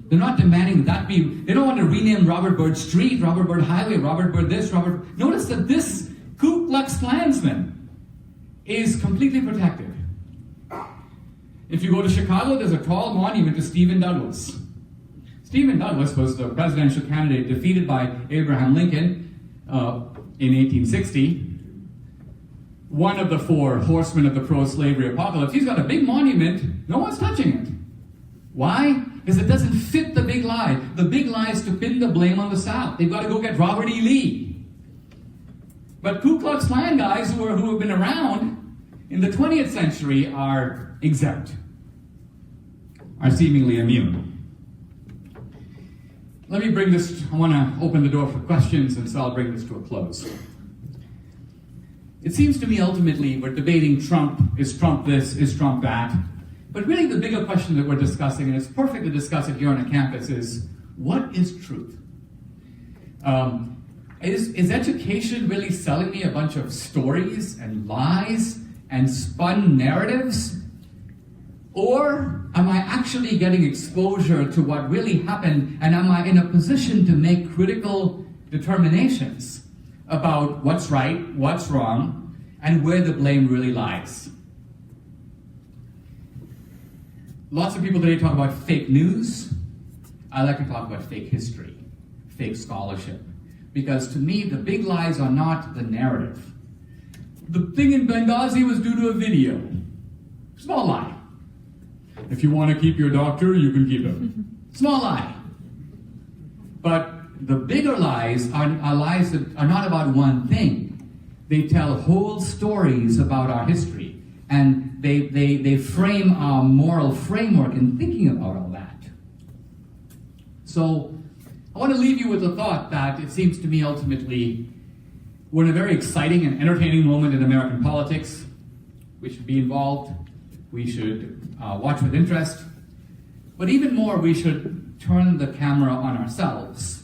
They're not demanding that be, they don't want to rename Robert Byrd Street, Robert Byrd Highway, Robert Byrd this, Notice that this Ku Klux Klansman is completely protected. If you go to Chicago, there's a tall monument to Stephen Douglas. Stephen Douglas was the presidential candidate defeated by Abraham Lincoln in 1860. One of the four horsemen of the pro-slavery apocalypse. He's got a big monument. No one's touching it. Why? Because it doesn't fit the big lie. The big lie is to pin the blame on the South. They've got to go get Robert E. Lee. But Ku Klux Klan guys who have been around in the 20th century are exempt, are seemingly immune. Let me bring this, I want to open the door for questions, and so I'll bring this to a close. It seems to me ultimately we're debating Trump, is Trump this, is Trump that? But really the bigger question that we're discussing, and it's perfect to discuss it here on a campus, is what is truth? Is education really selling me a bunch of stories and lies and spun narratives? Or am I actually getting exposure to what really happened, and am I in a position to make critical determinations about what's right, what's wrong, and where the blame really lies? Lots of people today talk about fake news. I like to talk about fake history, fake scholarship. Because to me, the big lies are not the narrative. The thing in Benghazi was due to a video. Small lie. If you want to keep your doctor, you can keep him. Small lie. But the bigger lies are lies that are not about one thing. They tell whole stories about our history. And they frame our moral framework in thinking about all that. So I want to leave you with the thought that it seems to me ultimately we're in a very exciting and entertaining moment in American politics. We should be involved. We should watch with interest. But even more, we should turn the camera on ourselves.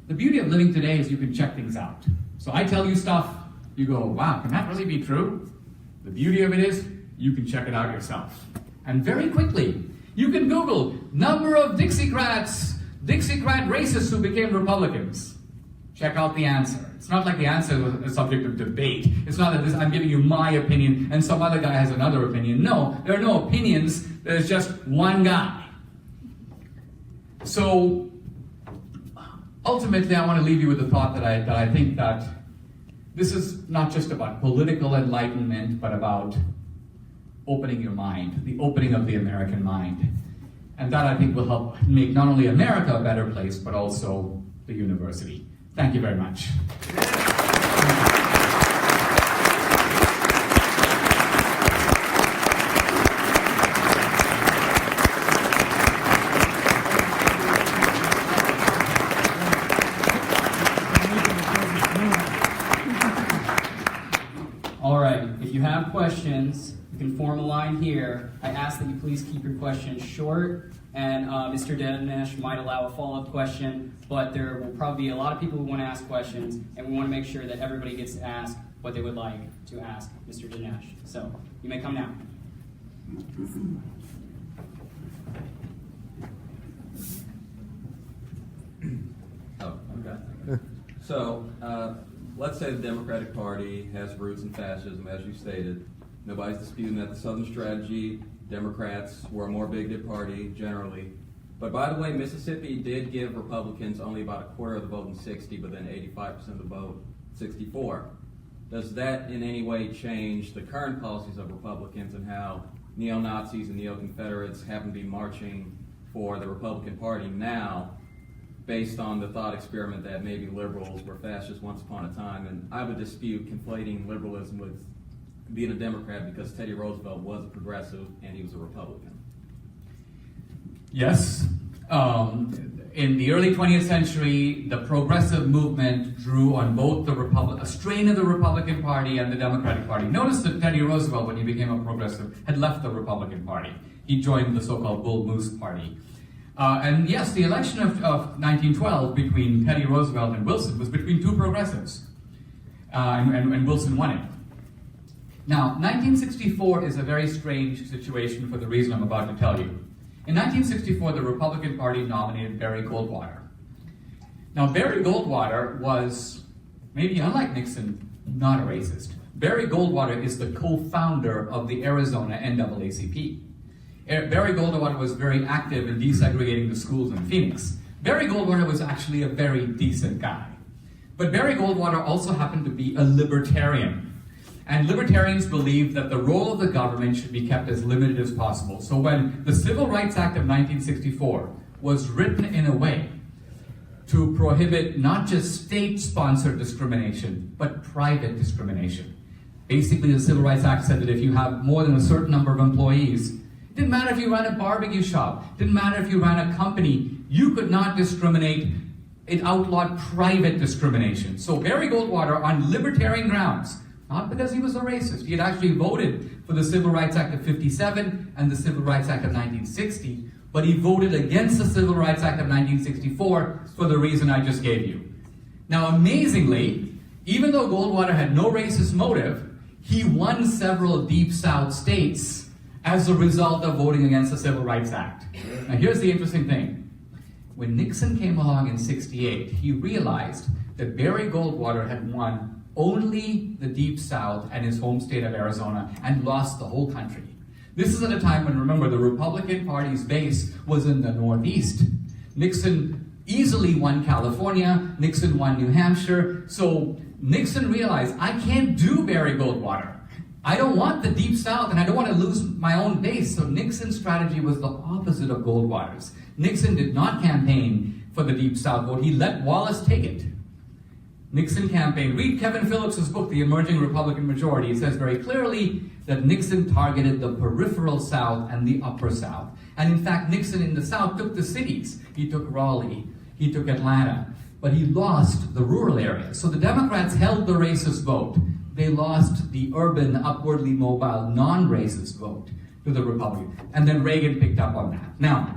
The beauty of living today is you can check things out. So I tell you stuff, you go, wow, can that really be true? The beauty of it is you can check it out yourself. And very quickly, you can Google number of Dixiecrats, Dixiecrat racists who became Republicans. Check out the answer. It's not like the answer was a subject of debate. It's not that I'm giving you my opinion and some other guy has another opinion. No, there are no opinions. There's just one guy. So, ultimately, I want to leave you with the thought that I think that this is not just about political enlightenment, but about opening your mind, the opening of the American mind. And that, I think, will help make not only America a better place, but also the university. Thank you very much. All right, if you have questions, you can form a line here. I ask that you please keep your questions short, and Mr. Dinesh might allow a follow-up question, but there will probably be a lot of people who want to ask questions, and we want to make sure that everybody gets to ask what they would like to ask Mr. Dinesh. So, you may come now. Oh, okay. So, let's say the Democratic Party has roots in fascism, as you stated. Nobody's disputing that the Southern strategy, Democrats were a more bigoted party, generally. But by the way, Mississippi did give Republicans only about a quarter of the vote in 60, but then 85% of the vote 64. Does that in any way change the current policies of Republicans and how neo-Nazis and neo-Confederates happen to be marching for the Republican Party now, based on the thought experiment that maybe liberals were fascists once upon a time? And I would dispute conflating liberalism with being a Democrat, because Teddy Roosevelt was a progressive and he was a Republican. Yes. In the early 20th century, the progressive movement drew on both a strain of the Republican Party and the Democratic Party. Notice that Teddy Roosevelt, when he became a progressive, had left the Republican Party. He joined the so-called Bull Moose Party. And yes, the election of 1912 between Teddy Roosevelt and Wilson was between two progressives. And Wilson won it. Now, 1964 is a very strange situation for the reason I'm about to tell you. In 1964, the Republican Party nominated Barry Goldwater. Now, Barry Goldwater was, maybe unlike Nixon, not a racist. Barry Goldwater is the co-founder of the Arizona NAACP. Barry Goldwater was very active in desegregating the schools in Phoenix. Barry Goldwater was actually a very decent guy. But Barry Goldwater also happened to be a libertarian. And libertarians believed that the role of the government should be kept as limited as possible. So when the Civil Rights Act of 1964 was written in a way to prohibit not just state-sponsored discrimination, but private discrimination. Basically, the Civil Rights Act said that if you have more than a certain number of employees, it didn't matter if you ran a barbecue shop, didn't matter if you ran a company, you could not discriminate. It outlawed private discrimination. So Barry Goldwater, on libertarian grounds, not because he was a racist. He had actually voted for the Civil Rights Act of 57 and the Civil Rights Act of 1960, but he voted against the Civil Rights Act of 1964 for the reason I just gave you. Now, amazingly, even though Goldwater had no racist motive, he won several Deep South states as a result of voting against the Civil Rights Act. Now, here's the interesting thing. When Nixon came along in 68, he realized that Barry Goldwater had won only the Deep South and his home state of Arizona, and lost the whole country. This is at a time when, remember, the Republican Party's base was in the Northeast. Nixon easily won California, Nixon won New Hampshire, so Nixon realized, I can't do Barry Goldwater. I don't want the Deep South, and I don't want to lose my own base, so Nixon's strategy was the opposite of Goldwater's. Nixon did not campaign for the Deep South vote, he let Wallace take it. Nixon campaign. Read Kevin Phillips's book, The Emerging Republican Majority. It says very clearly that Nixon targeted the peripheral South and the upper South. And in fact, Nixon in the South took the cities. He took Raleigh, he took Atlanta, but he lost the rural areas. So the Democrats held the racist vote. They lost the urban, upwardly mobile, non-racist vote to the Republicans. And then Reagan picked up on that. Now,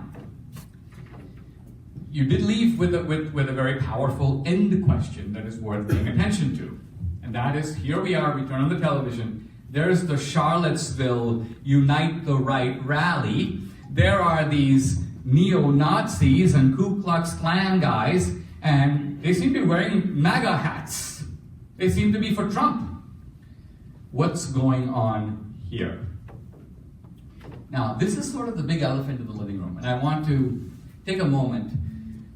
you did leave with a very powerful end question that is worth paying attention to. And that is, here we are, we turn on the television, there's the Charlottesville Unite the Right rally. There are these neo-Nazis and Ku Klux Klan guys, and they seem to be wearing MAGA hats. They seem to be for Trump. What's going on here? Now, this is sort of the big elephant in the living room, and I want to take a moment.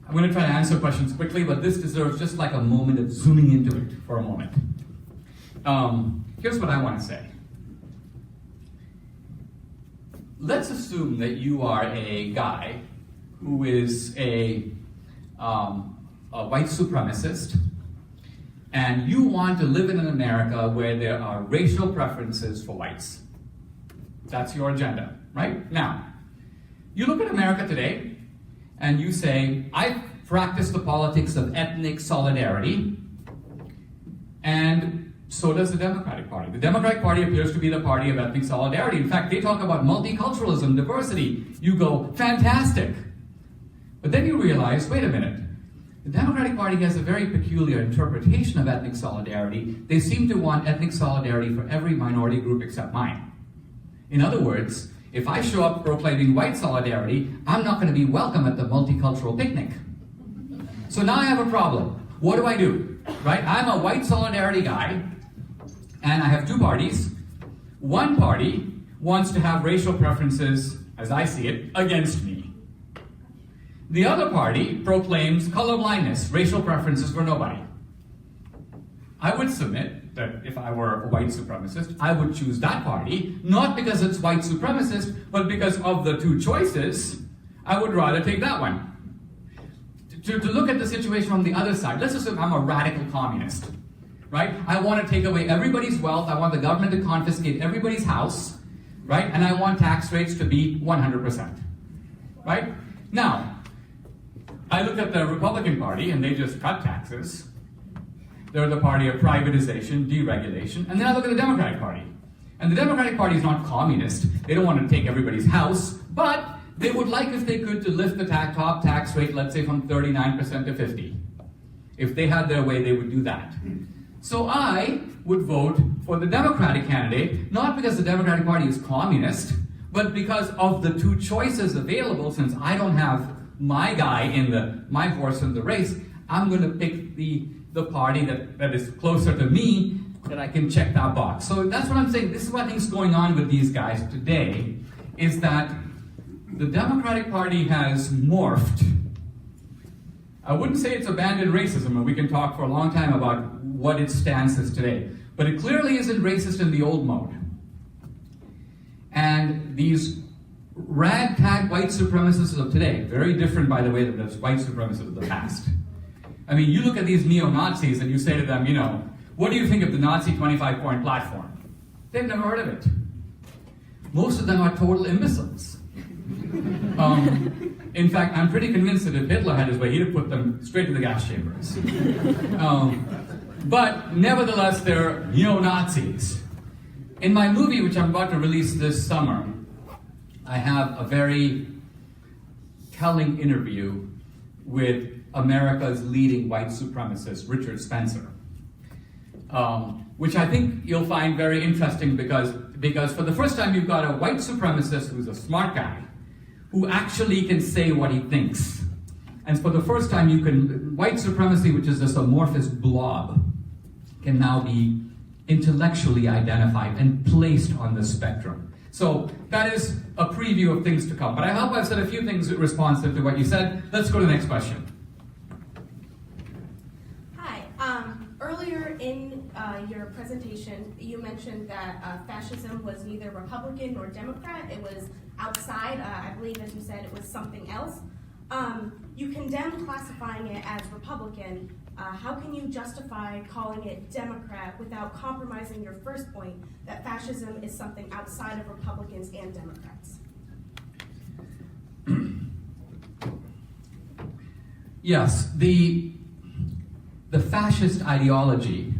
I'm going to try to answer questions quickly, but this deserves just like a moment of zooming into it for a moment. Here's what I want to say. Let's assume that you are a guy who is a white supremacist, and you want to live in an America where there are racial preferences for whites. That's your agenda, right? Now, you look at America today, and you say, I practice the politics of ethnic solidarity, and so does the Democratic Party. The Democratic Party appears to be the party of ethnic solidarity. In fact, they talk about multiculturalism, diversity. You go, fantastic. But then you realize, wait a minute, the Democratic Party has a very peculiar interpretation of ethnic solidarity. They seem to want ethnic solidarity for every minority group except mine. In other words, if I show up proclaiming white solidarity, I'm not going to be welcome at the multicultural picnic. So now I have a problem. What do I do? Right? I'm a white solidarity guy, and I have two parties. One party wants to have racial preferences, as I see it, against me. The other party proclaims colorblindness, racial preferences for nobody. I would submit that if I were a white supremacist, I would choose that party, not because it's white supremacist, but because of the two choices, I would rather take that one. To look at the situation from the other side, let's assume I'm a radical communist, right? I want to take away everybody's wealth, I want the government to confiscate everybody's house, right? And I want tax rates to be 100%, right? Now, I look at the Republican Party and they just cut taxes. They're the party of privatization, deregulation. And then I look at the Democratic Party. And the Democratic Party is not communist. They don't want to take everybody's house, but they would like, if they could, to lift the top tax rate, let's say from 39% to 50%. If they had their way, they would do that. So I would vote for the Democratic candidate, not because the Democratic Party is communist, but because of the two choices available. Since I don't have my guy in my horse in the race, I'm going to pick the party that is closer to me, that I can check that box. So that's what I'm saying. This is what I think is going on with these guys today, is that the Democratic Party has morphed. I wouldn't say it's abandoned racism, and we can talk for a long time about what its stance is today. But it clearly isn't racist in the old mode. And these ragtag white supremacists of today, very different, by the way, than those white supremacists of the past. I mean, you look at these neo-Nazis and you say to them, what do you think of the Nazi 25-point platform? They've never heard of it. Most of them are total imbeciles. In fact, I'm pretty convinced that if Hitler had his way, he'd have put them straight to the gas chambers. But nevertheless, they're neo-Nazis. In my movie, which I'm about to release this summer, I have a very telling interview with America's leading white supremacist, Richard Spencer, which I think you'll find very interesting because for the first time you've got a white supremacist who's a smart guy, who actually can say what he thinks. And for the first time white supremacy, which is this amorphous blob, can now be intellectually identified and placed on the spectrum. So that is a preview of things to come. But I hope I've said a few things responsive to what you said. Let's go to the next question. Hi. Earlier in your presentation, you mentioned that fascism was neither Republican nor Democrat. It was outside. I believe, as you said, it was something else. You condemned classifying it as Republican. How can you justify calling it Democrat without compromising your first point that fascism is something outside of Republicans and Democrats? Yes, the fascist ideology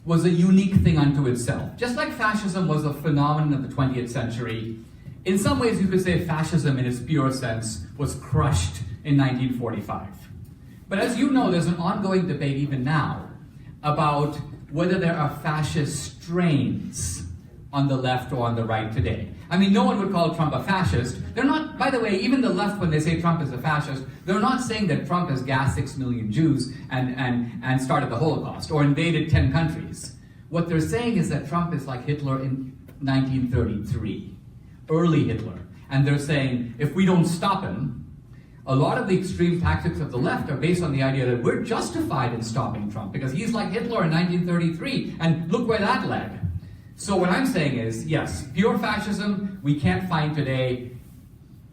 was a unique thing unto itself. Just like fascism was a phenomenon of the 20th century, in some ways you could say fascism in its pure sense was crushed in 1945. But as you know, there's an ongoing debate even now about whether there are fascist strains on the left or on the right today. I mean, no one would call Trump a fascist. They're not, by the way, even the left, when they say Trump is a fascist, they're not saying that Trump has gassed 6 million Jews and started the Holocaust or invaded 10 countries. What they're saying is that Trump is like Hitler in 1933, early Hitler. And they're saying, if we don't stop him, a lot of the extreme tactics of the left are based on the idea that we're justified in stopping Trump because he's like Hitler in 1933, and look where that led. So what I'm saying is, yes, pure fascism we can't find today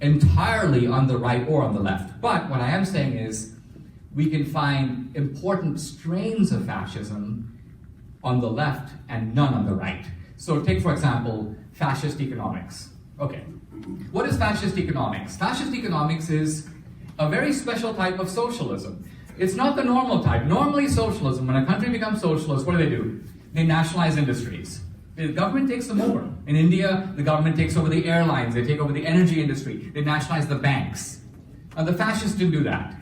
entirely on the right or on the left. But what I am saying is we can find important strains of fascism on the left and none on the right. So take, for example, fascist economics. Okay, what is fascist economics? Fascist economics is a very special type of socialism. It's not the normal type. Normally socialism, when a country becomes socialist, what do? They nationalize industries. The government takes them over. In India, the government takes over the airlines, they take over the energy industry, they nationalize the banks. And the fascists didn't do that.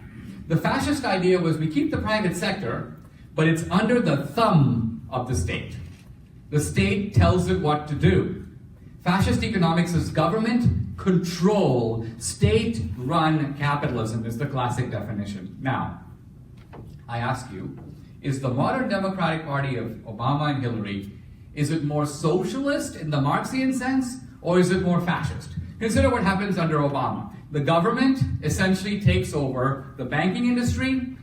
The fascist idea was we keep the private sector, but it's under the thumb of the state. The state tells it what to do. Fascist economics is government control, state-run capitalism is the classic definition. Now, I ask you, is the modern Democratic Party of Obama and Hillary, is it more socialist in the Marxian sense, or is it more fascist? Consider what happens under Obama. The government essentially takes over the banking industry,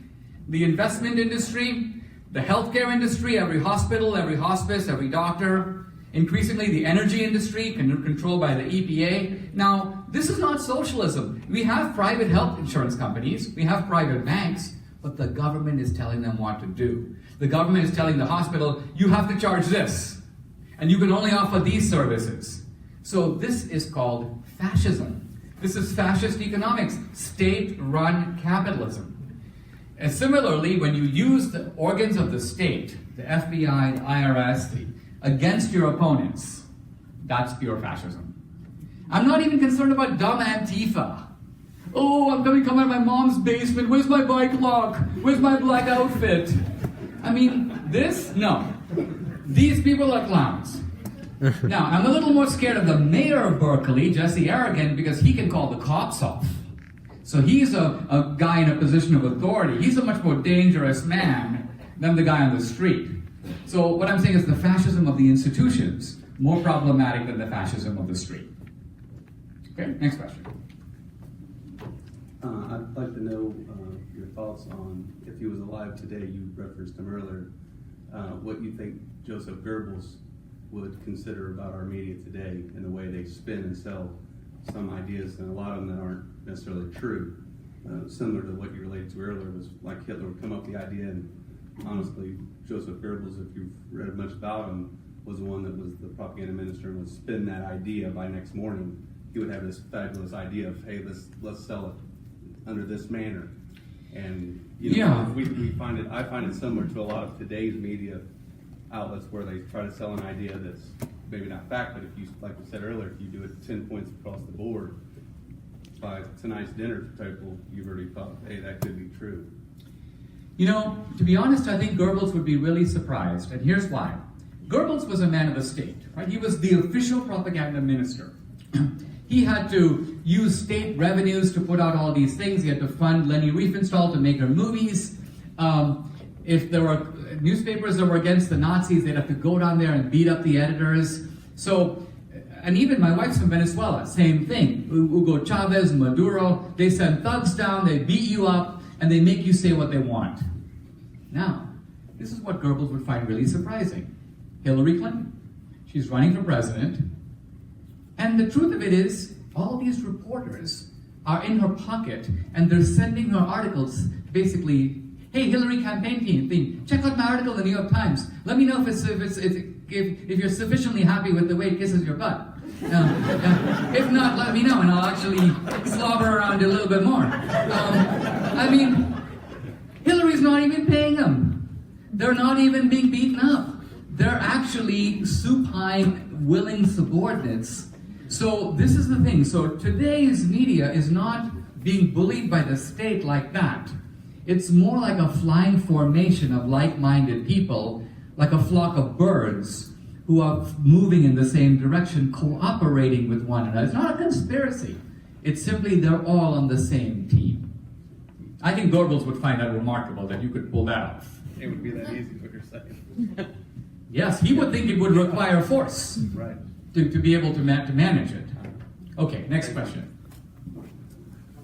the investment industry, the healthcare industry, every hospital, every hospice, every doctor, increasingly the energy industry, controlled by the EPA. Now, this is not socialism. We have private health insurance companies, we have private banks, but the government is telling them what to do. The government is telling the hospital, you have to charge this, and you can only offer these services. So this is called fascism. This is fascist economics, state-run capitalism. And similarly, when you use the organs of the state, the FBI, the IRS, against your opponents, that's pure fascism. I'm not even concerned about dumb Antifa. Oh, I'm going to come out of my mom's basement. Where's my bike lock? Where's my black outfit? I mean, this? No. These people are clowns. Now, I'm a little more scared of the mayor of Berkeley, Jesse Aragon, because he can call the cops off. So he's a guy in a position of authority. He's a much more dangerous man than the guy on the street. So what I'm saying is the fascism of the institutions, more problematic than the fascism of the street. Okay, next question. I'd like to know your thoughts on, if he was alive today, you referenced him earlier, what you think Joseph Goebbels would consider about our media today and the way they spin and sell some ideas, and a lot of them that aren't necessarily true. Similar to what you related to earlier, was like Hitler would come up with the idea, and honestly, Joseph Goebbels, if you've read much about him, was the one that was the propaganda minister and would spin that idea by next morning. He would have this fabulous idea of, hey, let's sell it under this manner. And you know, we find it, I find it similar to a lot of today's media outlets where they try to sell an idea that's maybe not fact, but if you, like we said earlier, if you do it 10 points across the board, by tonight's dinner table, you've already thought, hey, that could be true. You know, to be honest, I think Goebbels would be really surprised, and here's why. Goebbels was a man of the state, right? He was the official propaganda minister. He had to use state revenues to put out all these things. He had to fund Leni Riefenstahl to make her movies. If there were newspapers that were against the Nazis, they'd have to go down there and beat up the editors. So, and even my wife's from Venezuela, same thing. Hugo Chavez, Maduro, they send thugs down, they beat you up, and they make you say what they want. Now, this is what Goebbels would find really surprising. Hillary Clinton, she's running for president, and the truth of it is, all these reporters are in her pocket, and they're sending her articles, basically, hey, Hillary campaign team, check out my article in the New York Times. Let me know if you're sufficiently happy with the way it kisses your butt. If not, let me know, and I'll actually slobber around it a little bit more. I mean, Hillary's not even paying them. They're not even being beaten up. They're actually supine, willing subordinates. So this is the thing. So today's media is not being bullied by the state like that. It's more like a flying formation of like-minded people, like a flock of birds who are moving in the same direction, cooperating with one another. It's not a conspiracy. It's simply they're all on the same team. I think Goebbels would find that remarkable, that you could pull that off. It would be that easy, what you're saying. Yes, he would think it would require force Right. to be able to manage it. Okay, next question. I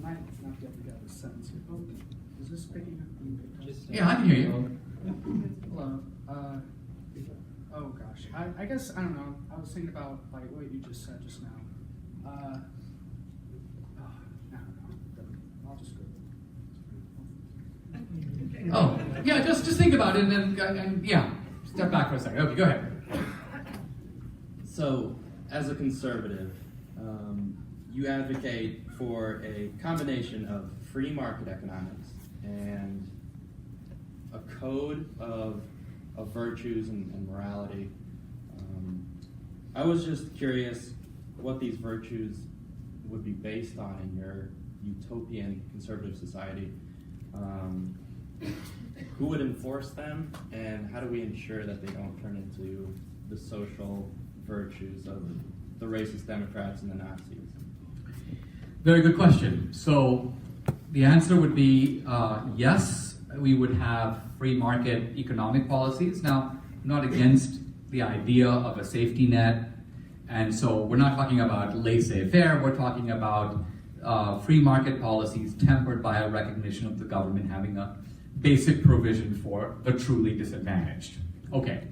might not get together a sentence here. Oh, is this picking up? Yeah, I can hear you. Hello. Oh gosh. I guess, I don't know. I was thinking about like what you just said just now. I don't know. I'll just go. Oh, yeah, just think about it and yeah, step back for a second. Okay, go ahead. So, as a conservative, you advocate for a combination of free market economics and a code of virtues and morality. I was just curious what these virtues would be based on in your utopian conservative society. Who would enforce them, and how do we ensure that they don't turn into the social virtues of the racist Democrats and the Nazis? Very good question. So the answer would be yes, we would have free market economic policies. Now, I'm not against the idea of a safety net And so we're not talking about laissez-faire, we're talking about free market policies tempered by a recognition of the government having a basic provision for the truly disadvantaged. Okay,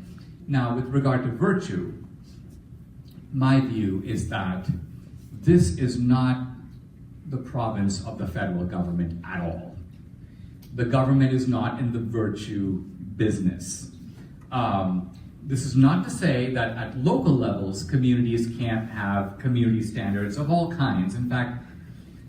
now with regard to virtue, my view is that this is not the province of the federal government at all. The government is not in the virtue business. This is not to say that at local levels, communities can't have community standards of all kinds. In fact,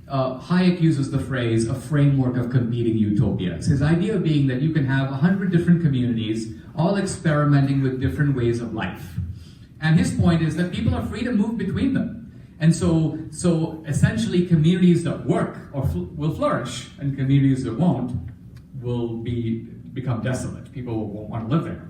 Hayek uses the phrase, a framework of competing utopias. His idea being that you can have 100 different communities, all experimenting with different ways of life. And his point is that people are free to move between them. And so essentially communities that work will flourish, and communities that won't will become desolate. People won't want to live there.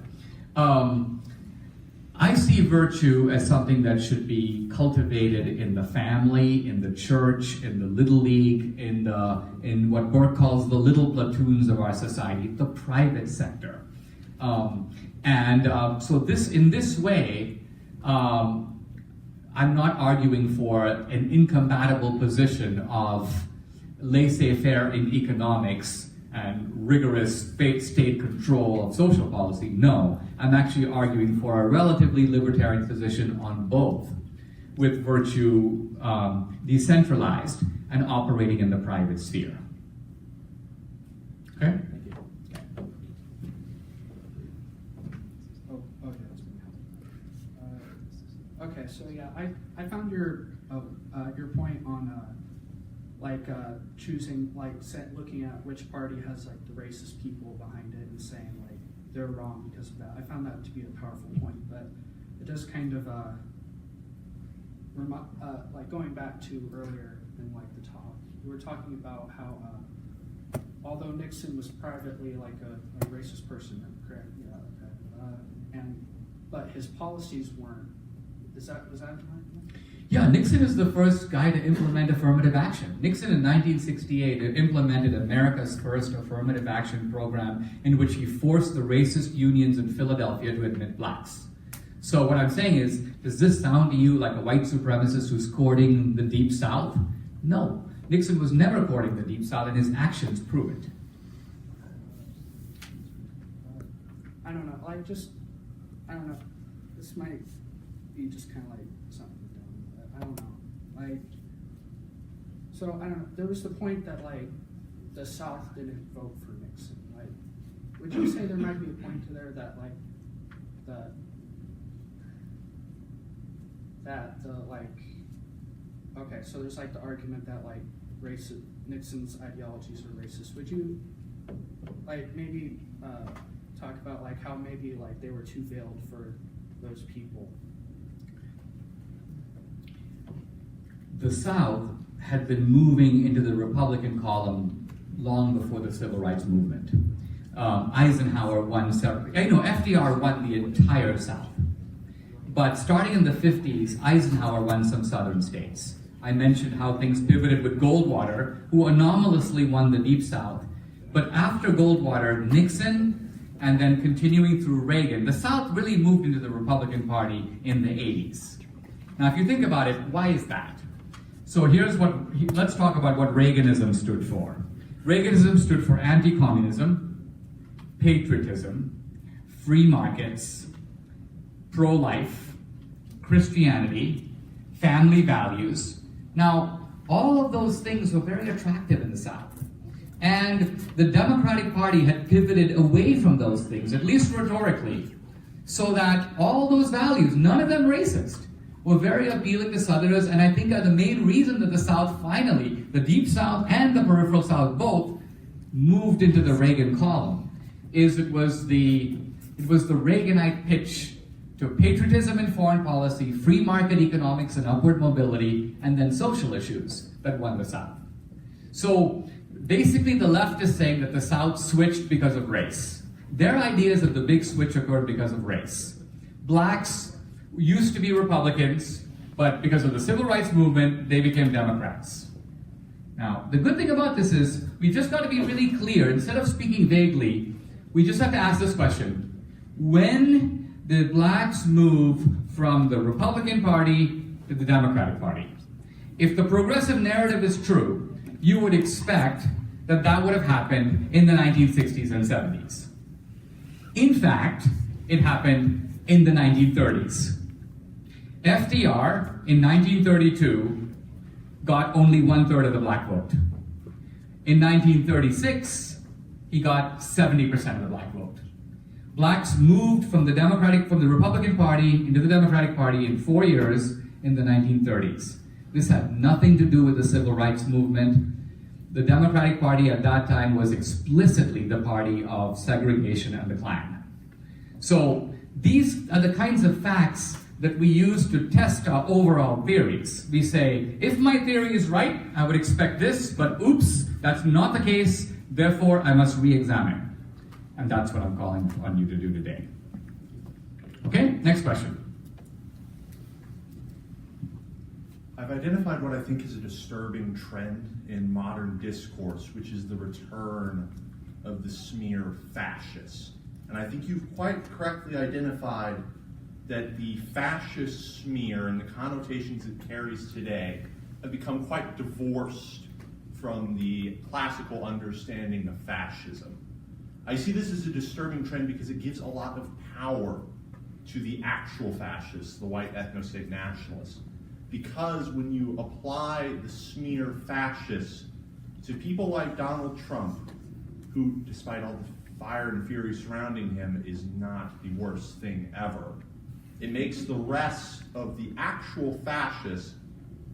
I see virtue as something that should be cultivated in the family, in the church, in the little league, in what Burke calls the little platoons of our society, the private sector. So in this way, I'm not arguing for an incompatible position of laissez-faire in economics and rigorous state control of social policy. No, I'm actually arguing for a relatively libertarian position on both, with virtue decentralized and operating in the private sphere. Okay? Okay, so yeah, I found your point on choosing, looking at which party has like the racist people behind it and saying like they're wrong because of that. I found that to be a powerful point, but it does kind of like going back to earlier in like the talk, we were talking about how although Nixon was privately like a racist person, correct? Yeah, okay. But his policies weren't. Was that right? Yeah, Nixon is the first guy to implement affirmative action. Nixon in 1968 implemented America's first affirmative action program in which he forced the racist unions in Philadelphia to admit blacks. So what I'm saying is, does this sound to you like a white supremacist who's courting the Deep South? No. Nixon was never courting the Deep South, and his actions prove it. I don't know. I don't know. This might be just kind of like something dumb. I don't know. So I don't know. There was the point that like the South didn't vote for Nixon. Like, would you say there might be a point to there that like okay, so there's like the argument that like Nixon's ideologies are racist. Would you like maybe talk about like how maybe like they were too veiled for those people? The South had been moving into the Republican column long before the Civil Rights Movement. Eisenhower won several, FDR won the entire South. But starting in the 50s, Eisenhower won some southern states. I mentioned how things pivoted with Goldwater, who anomalously won the Deep South. But after Goldwater, Nixon, and then continuing through Reagan, the South really moved into the Republican Party in the 80s. Now, if you think about it, why is that? So let's talk about what Reaganism stood for. Reaganism stood for anti-communism, patriotism, free markets, pro-life, Christianity, family values. Now, all of those things were very attractive in the South. And the Democratic Party had pivoted away from those things, at least rhetorically, so that all those values, none of them racist, were very appealing to Southerners, and I think the main reason that the South finally, the Deep South and the Peripheral South both, moved into the Reagan column, is it was the Reaganite pitch to patriotism in foreign policy, free market economics and upward mobility, and then social issues that won the South. So basically the left is saying that the South switched because of race. Their idea is that the big switch occurred because of race. Blacks used to be Republicans, but because of the Civil Rights Movement, they became Democrats. Now, the good thing about this is we just got to be really clear. Instead of speaking vaguely, we just have to ask this question. When the blacks move from the Republican Party to the Democratic Party. If the progressive narrative is true, you would expect that that would have happened in the 1960s and 70s. In fact, it happened in the 1930s. FDR, in 1932, got only 1/3 of the black vote. In 1936, he got 70% of the black vote. Blacks moved from the Republican Party into the Democratic Party in 4 years in the 1930s. This had nothing to do with the civil rights movement. The Democratic Party at that time was explicitly the party of segregation and the Klan. So these are the kinds of facts that we use to test our overall theories. We say, if my theory is right, I would expect this, but oops, that's not the case, therefore I must re-examine. And that's what I'm calling on you to do today. Okay, next question. I've identified what I think is a disturbing trend in modern discourse, which is the return of the smear fascist. And I think you've quite correctly identified that the fascist smear and the connotations it carries today have become quite divorced from the classical understanding of fascism. I see this as a disturbing trend because it gives a lot of power to the actual fascists, the white ethno-state nationalists. Because when you apply the smear fascist to people like Donald Trump, who, despite all the fire and fury surrounding him, is not the worst thing ever, it makes the rest of the actual fascists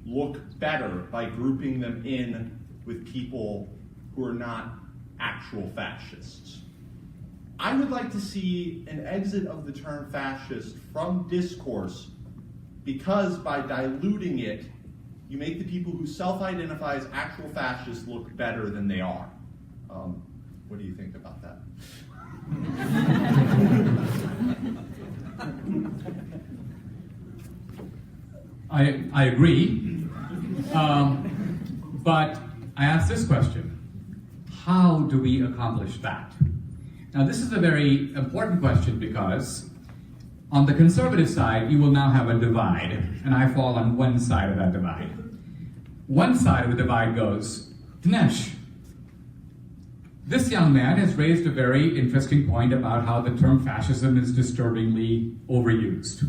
look better by grouping them in with people who are not actual fascists. I would like to see an exit of the term fascist from discourse, because by diluting it, you make the people who self-identify as actual fascists look better than they are. What do you think about that? I agree, but I ask this question: how do we accomplish that? Now, this is a very important question because on the conservative side, you will now have a divide, and I fall on one side of that divide. One side of the divide goes, Dinesh, this young man has raised a very interesting point about how the term fascism is disturbingly overused.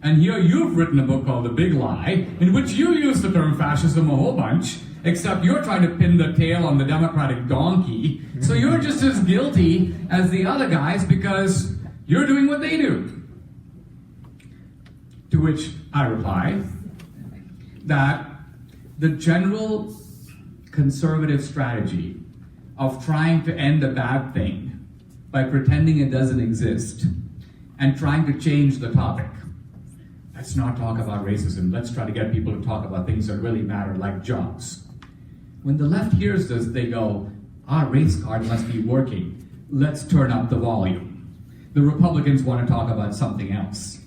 And here you've written a book called The Big Lie, in which you use the term fascism a whole bunch, except you're trying to pin the tail on the Democratic donkey, so you're just as guilty as the other guys because you're doing what they do. To which I reply that the general conservative strategy of trying to end a bad thing by pretending it doesn't exist and trying to change the topic. Let's not talk about racism. Let's try to get people to talk about things that really matter, like jobs. When the left hears this, they go, our race card must be working. Let's turn up the volume. The Republicans want to talk about something else.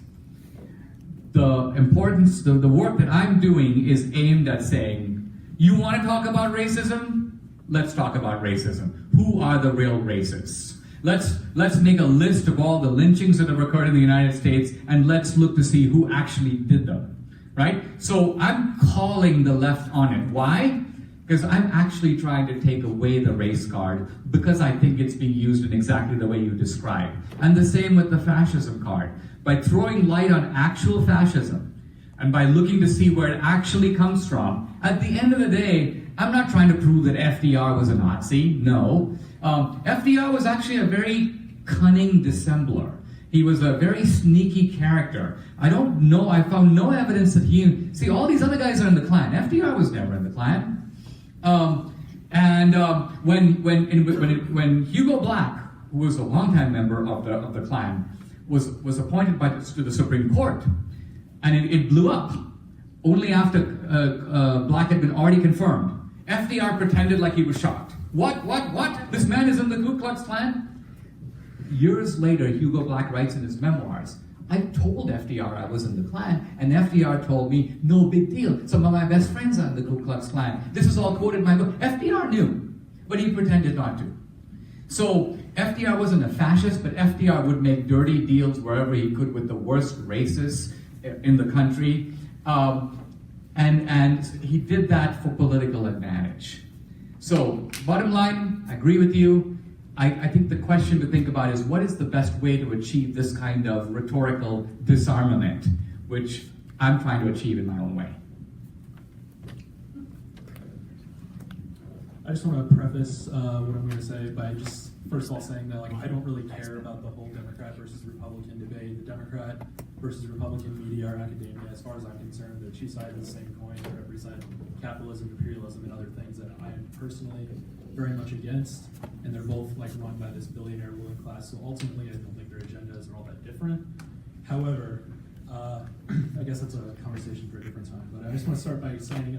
The importance, the work that I'm doing is aimed at saying, you want to talk about racism? Let's talk about racism. Who are the real racists? Let's make a list of all the lynchings that have occurred in the United States, and let's look to see who actually did them, right? So I'm calling the left on it. Why? Because I'm actually trying to take away the race card because I think it's being used in exactly the way you described. And the same with the fascism card. By throwing light on actual fascism and by looking to see where it actually comes from, at the end of the day, I'm not trying to prove that FDR was a Nazi. No. FDR was actually a very cunning dissembler. He was a very sneaky character. I found no evidence that see, all these other guys are in the Klan. FDR was never in the Klan. When Hugo Black, who was a longtime member of the Klan, was appointed to the Supreme Court, and it blew up only after Black had been already confirmed. FDR pretended like he was shocked. What? This man is in the Ku Klux Klan? Years later, Hugo Black writes in his memoirs, I told FDR I was in the Klan, and FDR told me, no big deal. Some of my best friends are in the Ku Klux Klan. This is all quoted in my book. FDR knew, but he pretended not to. So FDR wasn't a fascist, but FDR would make dirty deals wherever he could with the worst racists in the country. And he did that for political advantage. So, bottom line, I agree with you. I think the question to think about is what is the best way to achieve this kind of rhetorical disarmament, which I'm trying to achieve in my own way. I just want to preface what I'm going to say by just first of all saying that I don't really care about the whole Democrat versus Republican debate. The Democrat versus Republican media or academia, as far as I'm concerned, the two sides of the same coin that represent capitalism, imperialism, and other things that I am personally very much against, and they're both run by this billionaire ruling class. So ultimately, I don't think their agendas are all that different. However, I guess that's a conversation for a different time. But I just want to start by saying,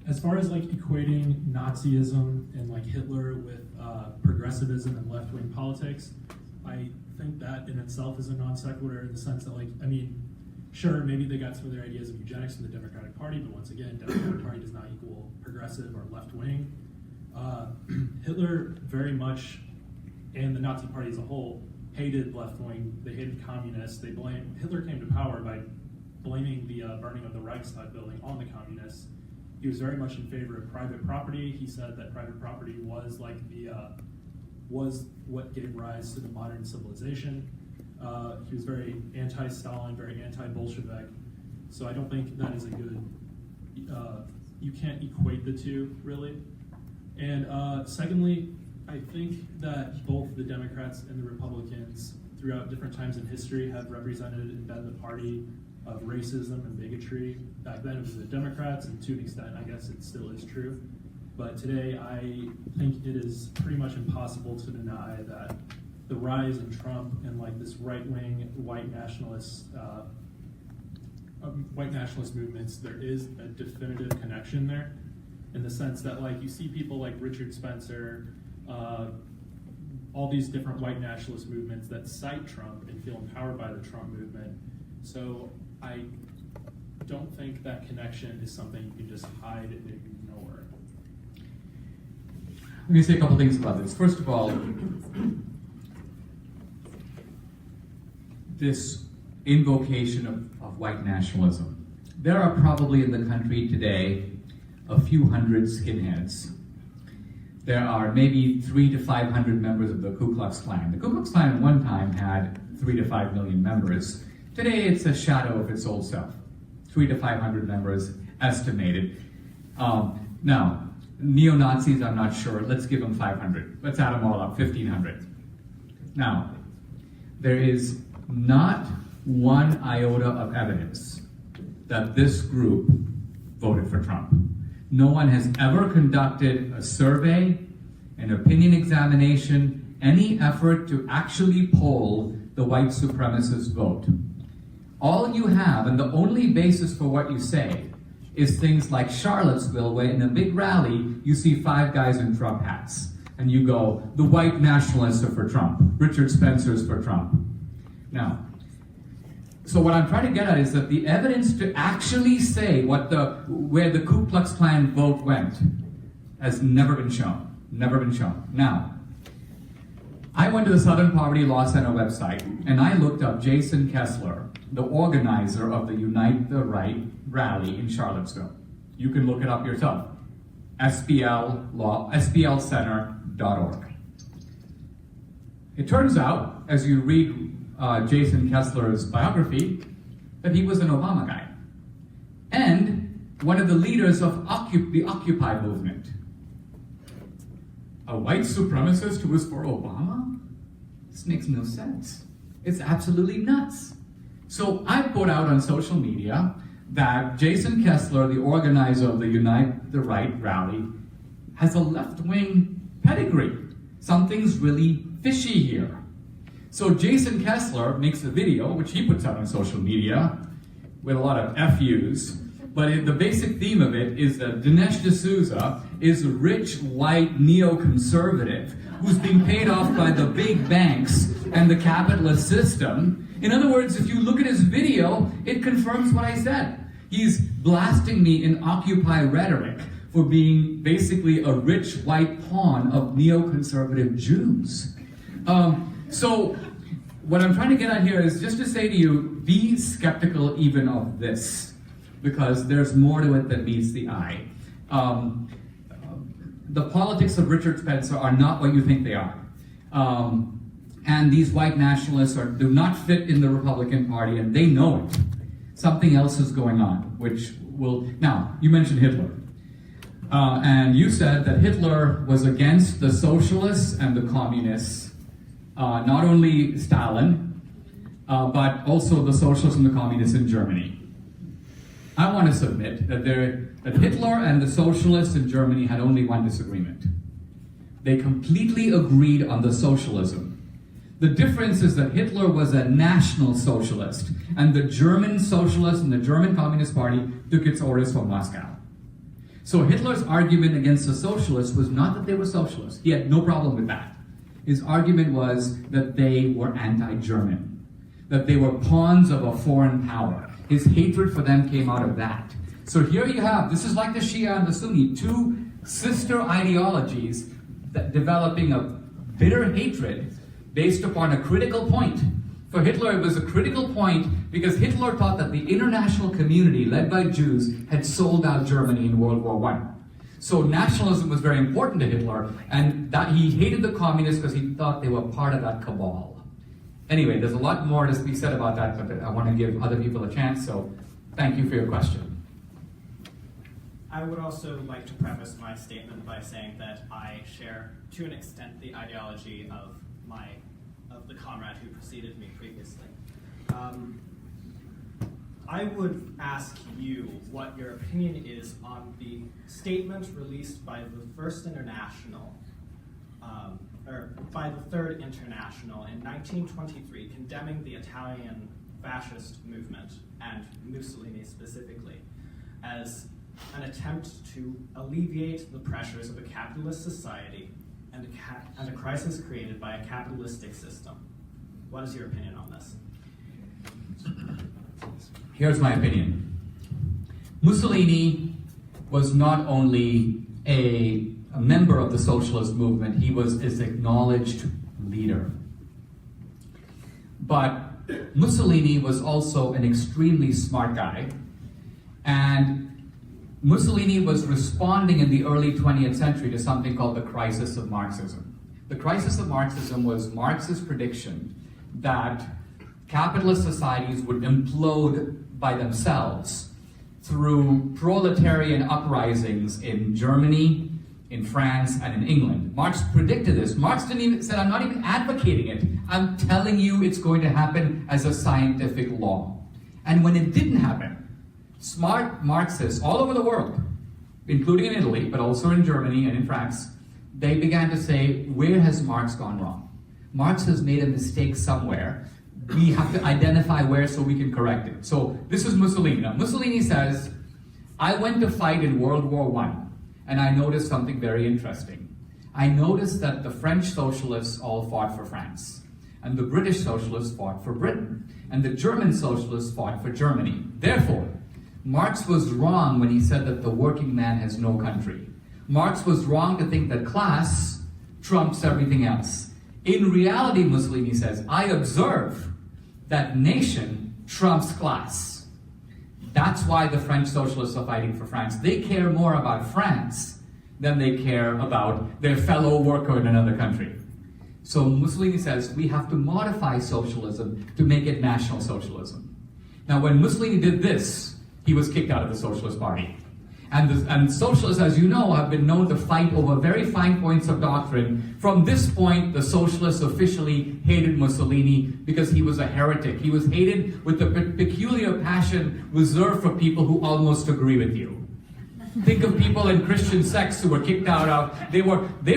as far as equating Nazism and Hitler with progressivism and left-wing politics, I think that in itself is a non sequitur in the sense that, sure, maybe they got some of their ideas of eugenics from the Democratic Party, but once again, Democratic Party does not equal progressive or left-wing. Hitler very much, and the Nazi Party as a whole, hated left-wing. They hated communists. Hitler came to power by blaming the burning of the Reichstag building on the communists. He was very much in favor of private property. He said that private property was was what gave rise to the modern civilization. He was very anti-Stalin, very anti-Bolshevik. So I don't think that is a good, you can't equate the two, really. And secondly, I think that both the Democrats and the Republicans throughout different times in history have represented and been the party of racism and bigotry. Back then it was the Democrats, and to an extent, I guess it still is true. But today, I think it is pretty much impossible to deny that the rise in Trump and this right-wing white nationalist movements, there is a definitive connection there, in the sense that you see people like Richard Spencer, all these different white nationalist movements that cite Trump and feel empowered by the Trump movement. So I don't think that connection is something you can just hide and ignore. Let me say a couple things about this. First of all, this invocation of white nationalism. There are probably in the country today a few hundred skinheads. There are maybe 300 to 500 members of the Ku Klux Klan. The Ku Klux Klan at one time had 3 to 5 million members. Today it's a shadow of its old self. 300 to 500 members estimated. Now, neo-Nazis, I'm not sure. Let's give them 500. Let's add them all up, 1,500. Now, there is not one iota of evidence that this group voted for Trump. No one has ever conducted a survey, an opinion examination, any effort to actually poll the white supremacist vote. All you have, and the only basis for what you say, is things like Charlottesville, where in a big rally, you see 5 guys in Trump hats. And you go, the white nationalists are for Trump. Richard Spencer's for Trump. Now, so what I'm trying to get at is that the evidence to actually say where the Ku Klux Klan vote went has never been shown. Never been shown. Now, I went to the Southern Poverty Law Center website, and I looked up Jason Kessler, the organizer of the Unite the Right rally in Charlottesville. You can look it up yourself. SPLcenter.org. It turns out, as you read Jason Kessler's biography, that he was an Obama guy and one of the leaders of the Occupy movement. A white supremacist who was for Obama? This makes no sense. It's absolutely nuts. So I put out on social media that Jason Kessler, the organizer of the Unite the Right rally, has a left-wing pedigree. Something's really fishy here. So Jason Kessler makes a video, which he puts out on social media, with a lot of FUs, but the basic theme of it is that Dinesh D'Souza is a rich, white, neoconservative who's being paid off by the big banks and the capitalist system. In other words, if you look at his video, it confirms what I said. He's blasting me in Occupy rhetoric for being basically a rich white pawn of neoconservative Jews. So what I'm trying to get at here is just to say to you, be skeptical even of this, because there's more to it than meets the eye. The politics of Richard Spencer are not what you think they are. And these white nationalists do not fit in the Republican Party, and they know it. Something else is going on, which will... Now, you mentioned Hitler. And you said that Hitler was against the socialists and the communists, not only Stalin, but also the socialists and the communists in Germany. I want to submit that Hitler and the socialists in Germany had only one disagreement. They completely agreed on the socialism. The difference is that Hitler was a national socialist, and the German socialists and the German Communist Party took its orders from Moscow. So Hitler's argument against the socialists was not that they were socialists. He had no problem with that. His argument was that they were anti-German, that they were pawns of a foreign power. His hatred for them came out of that. So here you have, this is like the Shia and the Sunni, two sister ideologies that developing a bitter hatred based upon a critical point. For Hitler, it was a critical point because Hitler thought that the international community led by Jews had sold out Germany in World War I. So nationalism was very important to Hitler, and that he hated the communists because he thought they were part of that cabal. Anyway, there's a lot more to be said about that, but I want to give other people a chance, so thank you for your question. I would also like to preface my statement by saying that I share, to an extent, the ideology of the comrade who preceded me previously. I would ask you what your opinion is on the statement released by the First International, or by the Third International in 1923, condemning the Italian fascist movement, and Mussolini specifically, as an attempt to alleviate the pressures of a capitalist society and a crisis created by a capitalistic system. What is your opinion on this? Here's my opinion. Mussolini was not only a member of the socialist movement, he was its acknowledged leader. But Mussolini was also an extremely smart guy, and Mussolini was responding in the early 20th century to something called the crisis of Marxism. The crisis of Marxism was Marx's prediction that capitalist societies would implode by themselves through proletarian uprisings in Germany, in France, and in England. Marx predicted this. Marx said, I'm not even advocating it. I'm telling you it's going to happen as a scientific law. And when it didn't happen, smart Marxists all over the world, including in Italy, but also in Germany and in France, they began to say, where has Marx gone wrong? Marx has made a mistake somewhere. We have to identify where so we can correct it. So this is Mussolini. Now, Mussolini says, I went to fight in World War I, and I noticed something very interesting. I noticed that the French socialists all fought for France, and the British socialists fought for Britain, and the German socialists fought for Germany. Therefore, Marx was wrong when he said that the working man has no country. Marx was wrong to think that class trumps everything else. In reality, Mussolini says, I observe that nation trumps class. That's why the French socialists are fighting for France. They care more about France than they care about their fellow worker in another country. So Mussolini says we have to modify socialism to make it national socialism. Now, when Mussolini did this, he was kicked out of the Socialist Party. And socialists, as you know, have been known to fight over very fine points of doctrine. From this point, the socialists officially hated Mussolini because he was a heretic. He was hated with the peculiar passion reserved for people who almost agree with you. Think of people in Christian sects who were kicked out of. They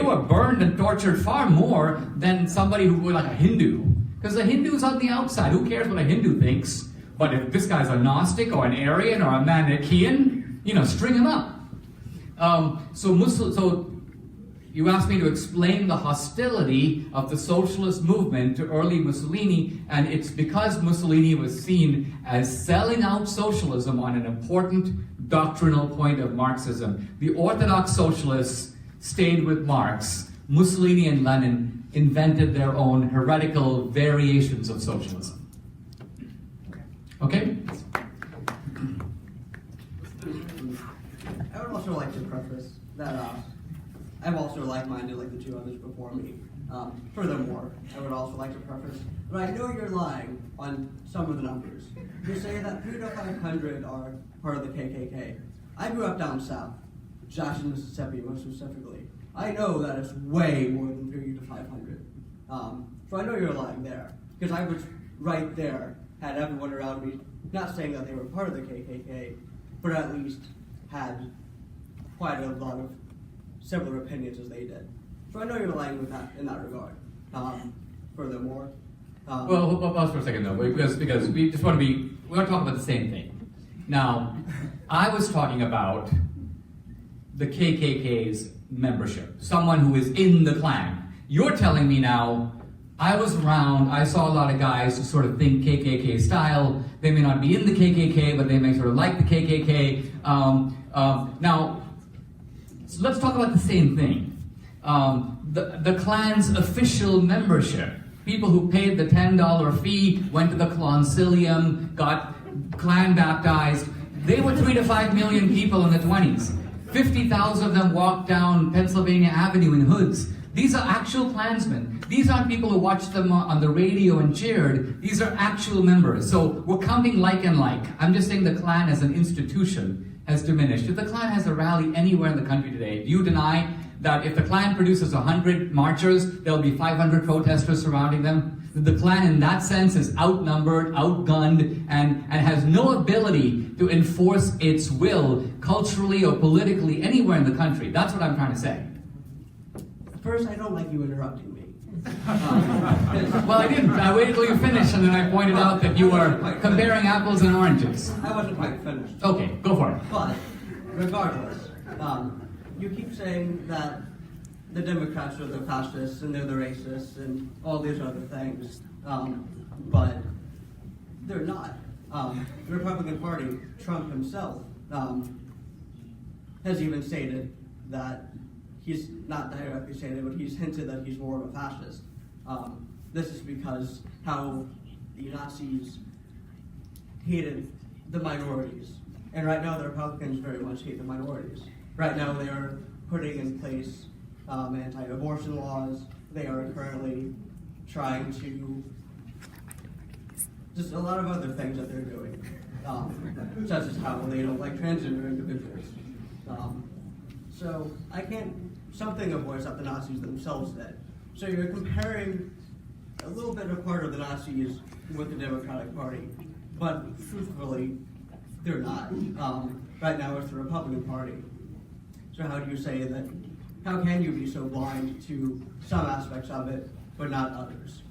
were burned and tortured far more than somebody who was like a Hindu. Because the Hindu's on the outside. Who cares what a Hindu thinks? But if this guy's a Gnostic or an Arian or a Manichaean, string him up. So You asked me to explain the hostility of the socialist movement to early Mussolini, and it's because Mussolini was seen as selling out socialism on an important doctrinal point of Marxism. The orthodox socialists stayed with Marx. Mussolini and Lenin invented their own heretical variations of socialism. Okay? I would also like to preface that I'm also like-minded like the two others before me. Furthermore, I would also like to preface that I know you're lying on some of the numbers. You say that 3 to 500 are part of the KKK. I grew up down south, Jackson, Mississippi, most specifically. I know that it's way more than 3 to 500. So I know you're lying there, because I was right there, had everyone around me, not saying that they were part of the KKK, but at least had quite a lot of similar opinions as they did. So I know you're lying with that in that regard. Furthermore, well, pause for a second though, because we just want to be, we're going to talk about the same thing. Now, I was talking about the KKK's membership, someone who is in the Klan. You're telling me now, I was around, I saw a lot of guys who sort of think KKK style. They may not be in the KKK, but they may sort of like the KKK. Now, so let's talk about the same thing. The Klan's official membership, people who paid the $10 fee, went to the Concilium, got Klan baptized, they were 3 to 5 million people in the 20s. 50,000 of them walked down Pennsylvania Avenue in hoods. These are actual Klansmen. These aren't people who watched them on the radio and cheered. These are actual members. So we're counting like and like. I'm just saying the Klan as an institution has diminished. If the Klan has a rally anywhere in the country today, do you deny that if the Klan produces 100 marchers, there'll be 500 protesters surrounding them? The Klan in that sense is outnumbered, outgunned, and has no ability to enforce its will culturally or politically anywhere in the country. That's what I'm trying to say. First, I don't like you interrupting me. Well, I didn't. I waited till you finished, and then I pointed out that you were comparing apples and oranges. I wasn't quite finished. Okay, go for it. But, regardless, you keep saying that the Democrats are the fascists and they're the racists and all these other things, but they're not. The Republican Party, Trump himself, has even stated that he's not directly stated, but he's hinted that he's more of a fascist. This is because how the Nazis hated the minorities. And right now the Republicans very much hate the minorities. Right now they are putting in place anti-abortion laws. They are currently trying to, just a lot of other things that they're doing, such as how they don't like transgender individuals. So I can't, something of voice that the Nazis themselves did. So you're comparing a little bit of part of the Nazis with the Democratic Party, but truthfully, they're not. Right now it's the Republican Party. So how do you say that, how can you be so blind to some aspects of it, but not others?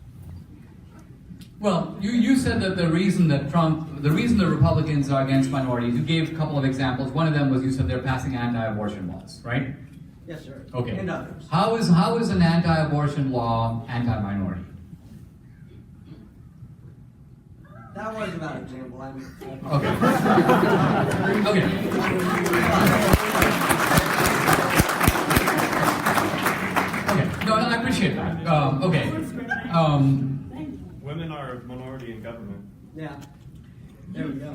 Well, you said that the reason that the reason the Republicans are against minorities, you gave a couple of examples. One of them was you said they're passing anti-abortion laws, right? Yes, sir. Okay. And others. How is an anti-abortion law anti-minority? That was a bad example. Okay. Okay. No, I appreciate that. Okay. Women are a minority in government. Yeah. There we go.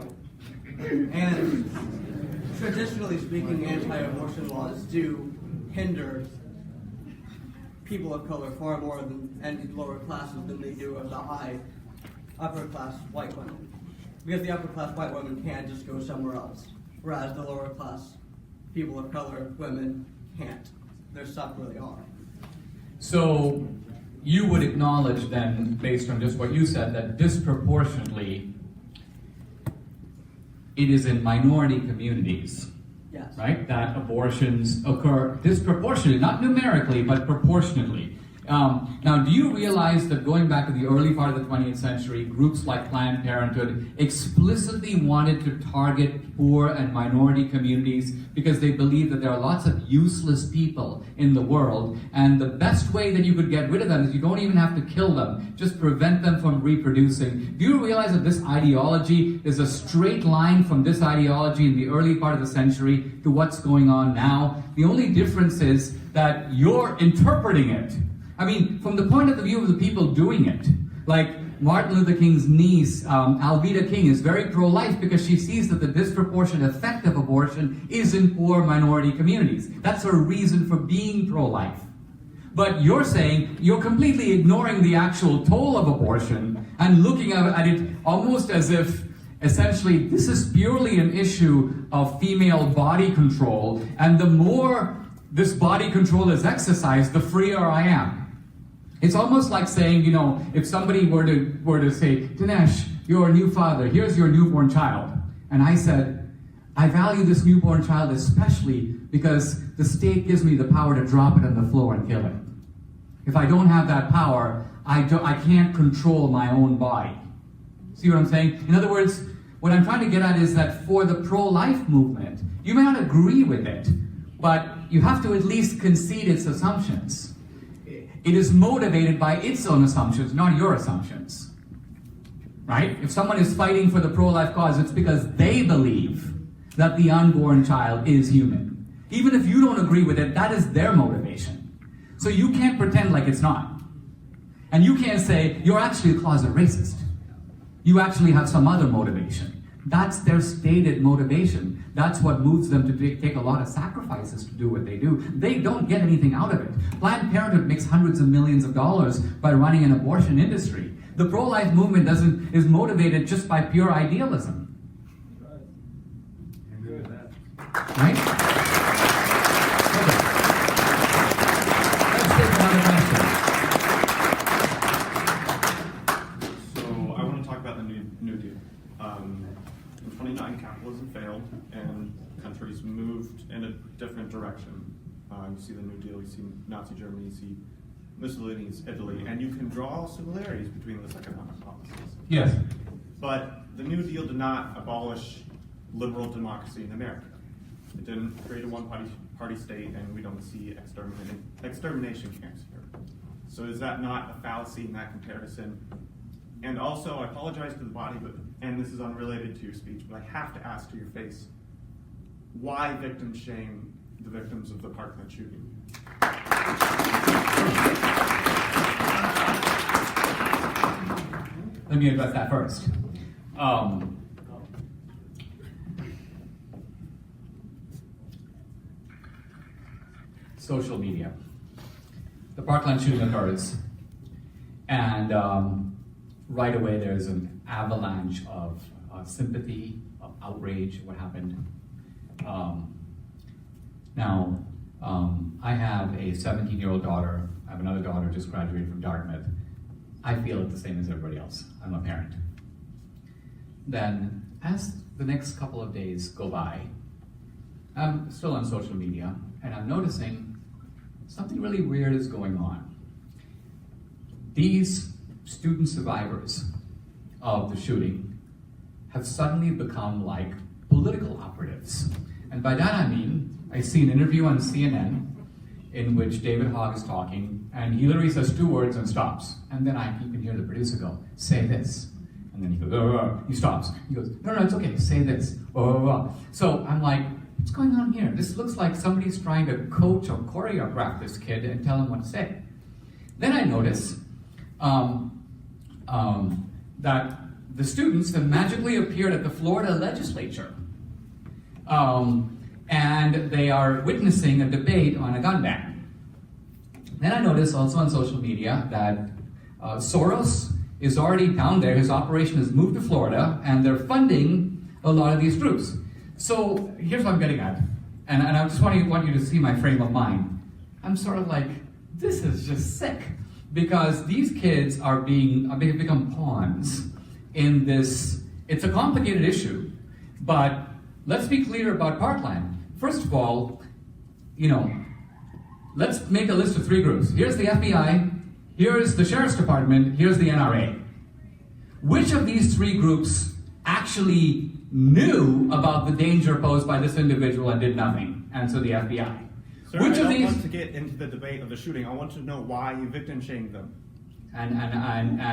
And traditionally speaking, anti-abortion laws do hinder people of color far more than and lower classes than they do of the high upper class white women. Because the upper class white women can't just go somewhere else. Whereas the lower class people of color, women, can't. They're stuck where they are. So you would acknowledge then, based on just what you said, that disproportionately it is in minority communities, yes, right, that abortions occur disproportionately, not numerically, but proportionately. Now, do you realize that going back to the early part of the 20th century, groups like Planned Parenthood explicitly wanted to target poor and minority communities because they believed that there are lots of useless people in the world, and the best way that you could get rid of them is you don't even have to kill them, just prevent them from reproducing. Do you realize that this ideology is a straight line from this ideology in the early part of the century to what's going on now? The only difference is that you're interpreting it. I mean, from the point of view of the people doing it, like Martin Luther King's niece, Alveda King, is very pro-life because she sees that the disproportionate effect of abortion is in poor minority communities. That's her reason for being pro-life. But you're saying you're completely ignoring the actual toll of abortion and looking at it almost as if, essentially, this is purely an issue of female body control, and the more this body control is exercised, the freer I am. It's almost like saying, you know, if somebody were to say, Dinesh, you're a new father, here's your newborn child. And I said, I value this newborn child especially because the state gives me the power to drop it on the floor and kill it. If I don't have that power, I can't control my own body. See what I'm saying? In other words, what I'm trying to get at is that for the pro-life movement, you may not agree with it, but you have to at least concede its assumptions. It is motivated by its own assumptions, not your assumptions. Right? If someone is fighting for the pro-life cause, it's because they believe that the unborn child is human. Even if you don't agree with it, that is their motivation. So you can't pretend like it's not. And you can't say, you're actually a closet racist. You actually have some other motivation. That's their stated motivation. That's what moves them to take a lot of sacrifices to do what they do. They don't get anything out of it. Planned Parenthood makes hundreds of millions of dollars by running an abortion industry. The pro-life movement is motivated just by pure idealism. I agree with that. Right? Okay. Let's take another question. So I want to talk about the New Deal. In 29, capitalism failed, and countries moved in a different direction. You see the New Deal, you see Nazi Germany, you see Mussolini's Italy, and you can draw similarities between those economic policies. Yes. But the New Deal did not abolish liberal democracy in America. It didn't create a one-party state, and we don't see extermination camps here. So is that not a fallacy in that comparison? And also, I apologize to the body, and this is unrelated to your speech, but I have to ask to your face, why victim shame the victims of the Parkland shooting? Let me address that first. Social media. The Parkland shooting occurs, and right away there's an avalanche of sympathy, of outrage, what happened. Now, I have a 17-year-old daughter. I have another daughter just graduated from Dartmouth. I feel it the same as everybody else. I'm a parent. Then, as the next couple of days go by, I'm still on social media, and I'm noticing something really weird is going on. These student survivors of the shooting have suddenly become like political operatives. And by that I mean, I see an interview on CNN in which David Hogg is talking, and he literally says 2 words and stops. And then you can hear the producer go, say this. And then he goes, oh. He stops. He goes, no, it's okay, say this. Oh. So I'm like, what's going on here? This looks like somebody's trying to coach or choreograph this kid and tell him what to say. Then I notice that the students have magically appeared at the Florida legislature. And they are witnessing a debate on a gun ban. Then I notice also on social media that Soros is already down there. His operation has moved to Florida, and they're funding a lot of these groups. So here's what I'm getting at, and I just want you to see my frame of mind. I'm sort of like, this is just sick, because these kids are become pawns in this. It's a complicated issue, but let's be clear about Parkland. First of all, let's make a list of 3 groups. Here's the FBI, here's the Sheriff's Department, here's the NRA. Which of these three groups actually knew about the danger posed by this individual and did nothing? Answer the FBI. Sir, I don't want to get into the debate of the shooting. I want to know why you victim shamed them. And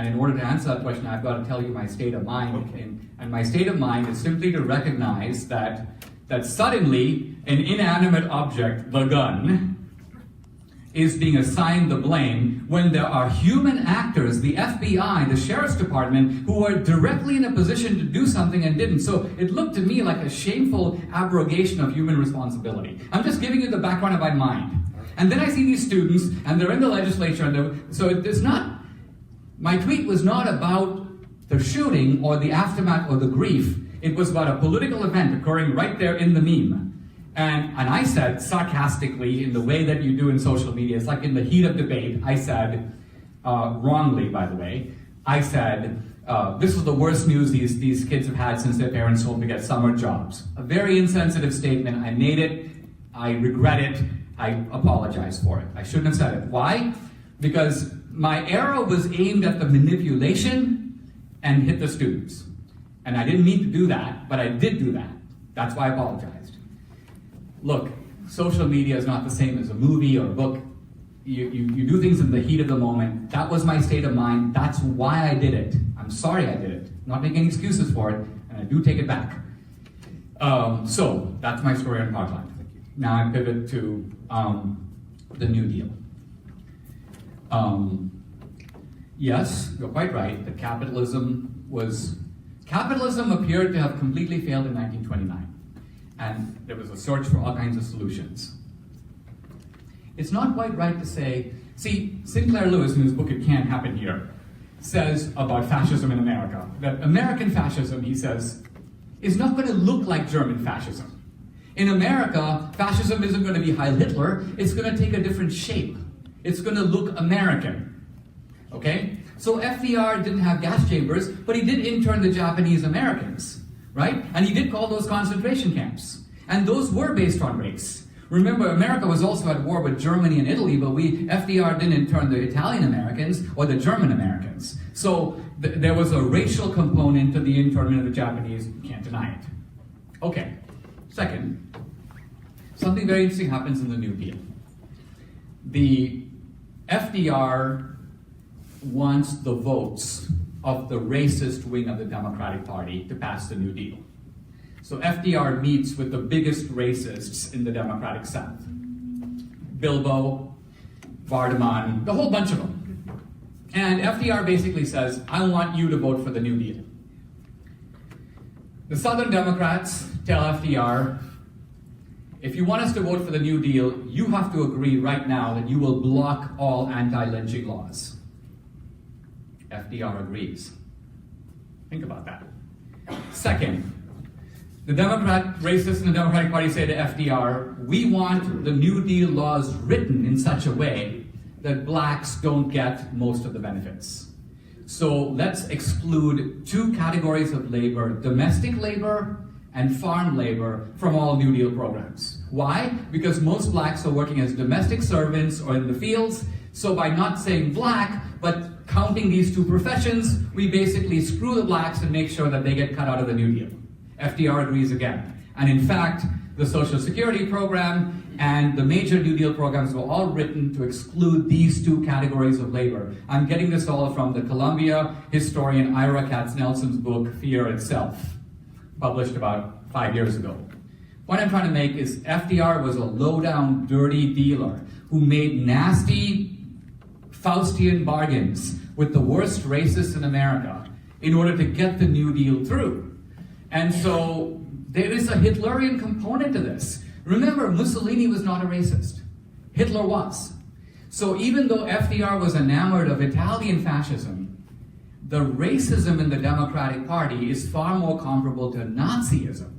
in order to answer that question, I've got to tell you my state of mind. Okay. And my state of mind is simply to recognize that suddenly an inanimate object, the gun, is being assigned the blame when there are human actors, the FBI, the Sheriff's Department, who are directly in a position to do something and didn't. So it looked to me like a shameful abrogation of human responsibility. I'm just giving you the background of my mind. And then I see these students, and they're in the legislature, so it's not, my tweet was not about the shooting or the aftermath or the grief. It was about a political event occurring right there in the meme. And I said sarcastically, in the way that you do in social media, it's like in the heat of debate, I said, wrongly by the way, I said, this is the worst news these kids have had since their parents told them to get summer jobs. A very insensitive statement. I made it. I regret it. I apologize for it. I shouldn't have said it. Why? Because my arrow was aimed at the manipulation and hit the students. And I didn't mean to do that, but I did do that. That's why I apologized. Look, social media is not the same as a movie or a book. You do things in the heat of the moment. That was my state of mind. That's why I did it. I'm sorry I did it. I'm not making any excuses for it, and I do take it back. So that's my story on Parkland. Now I pivot to the New Deal. Yes, you're quite right that capitalism appeared to have completely failed in 1929. And there was a search for all kinds of solutions. It's not quite right to say, see, Sinclair Lewis in his book It Can't Happen Here says about fascism in America, that American fascism, he says, is not going to look like German fascism. In America, fascism isn't going to be Heil Hitler, it's going to take a different shape. It's going to look American. Okay? So FDR didn't have gas chambers, but he did intern the Japanese Americans. Right? And he did call those concentration camps. And those were based on race. Remember, America was also at war with Germany and Italy, but FDR didn't intern the Italian Americans or the German Americans. So there was a racial component to the internment of the Japanese. You can't deny it. Okay. Second, something very interesting happens in the New Deal. The FDR wants the votes of the racist wing of the Democratic Party to pass the New Deal. So FDR meets with the biggest racists in the Democratic South. Bilbo, Vardaman, the whole bunch of them. And FDR basically says, I want you to vote for the New Deal. The Southern Democrats tell FDR, if you want us to vote for the New Deal, you have to agree right now that you will block all anti-lynching laws. FDR agrees. Think about that. Second, the racists in the Democratic Party say to FDR, we want the New Deal laws written in such a way that blacks don't get most of the benefits. So let's exclude two categories of labor, domestic labor and farm labor, from all New Deal programs. Why? Because most blacks are working as domestic servants or in the fields, so by not saying black, but counting these two professions, we basically screw the blacks and make sure that they get cut out of the New Deal. FDR agrees again. And in fact, the Social Security program and the major New Deal programs were all written to exclude these two categories of labor. I'm getting this all from the Columbia historian Ira Katznelson's book, Fear Itself, published about 5 years ago. What I'm trying to make is FDR was a low-down, dirty dealer who made nasty Faustian bargains with the worst racists in America in order to get the New Deal through. And so there is a Hitlerian component to this. Remember, Mussolini was not a racist. Hitler was. So even though FDR was enamored of Italian fascism, the racism in the Democratic Party is far more comparable to Nazism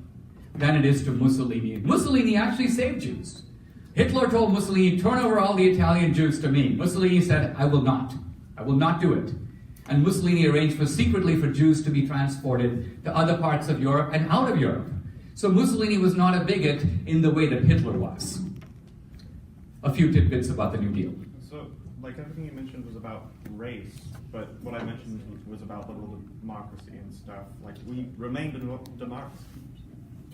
than it is to Mussolini. Mussolini actually saved Jews. Hitler told Mussolini, turn over all the Italian Jews to me. Mussolini said, I will not. I will not do it. And Mussolini arranged secretly for Jews to be transported to other parts of Europe and out of Europe. So Mussolini was not a bigot in the way that Hitler was. A few tidbits about the New Deal. So like everything you mentioned was about race, but what I mentioned was about liberal democracy and stuff. Like, we remained a democracy.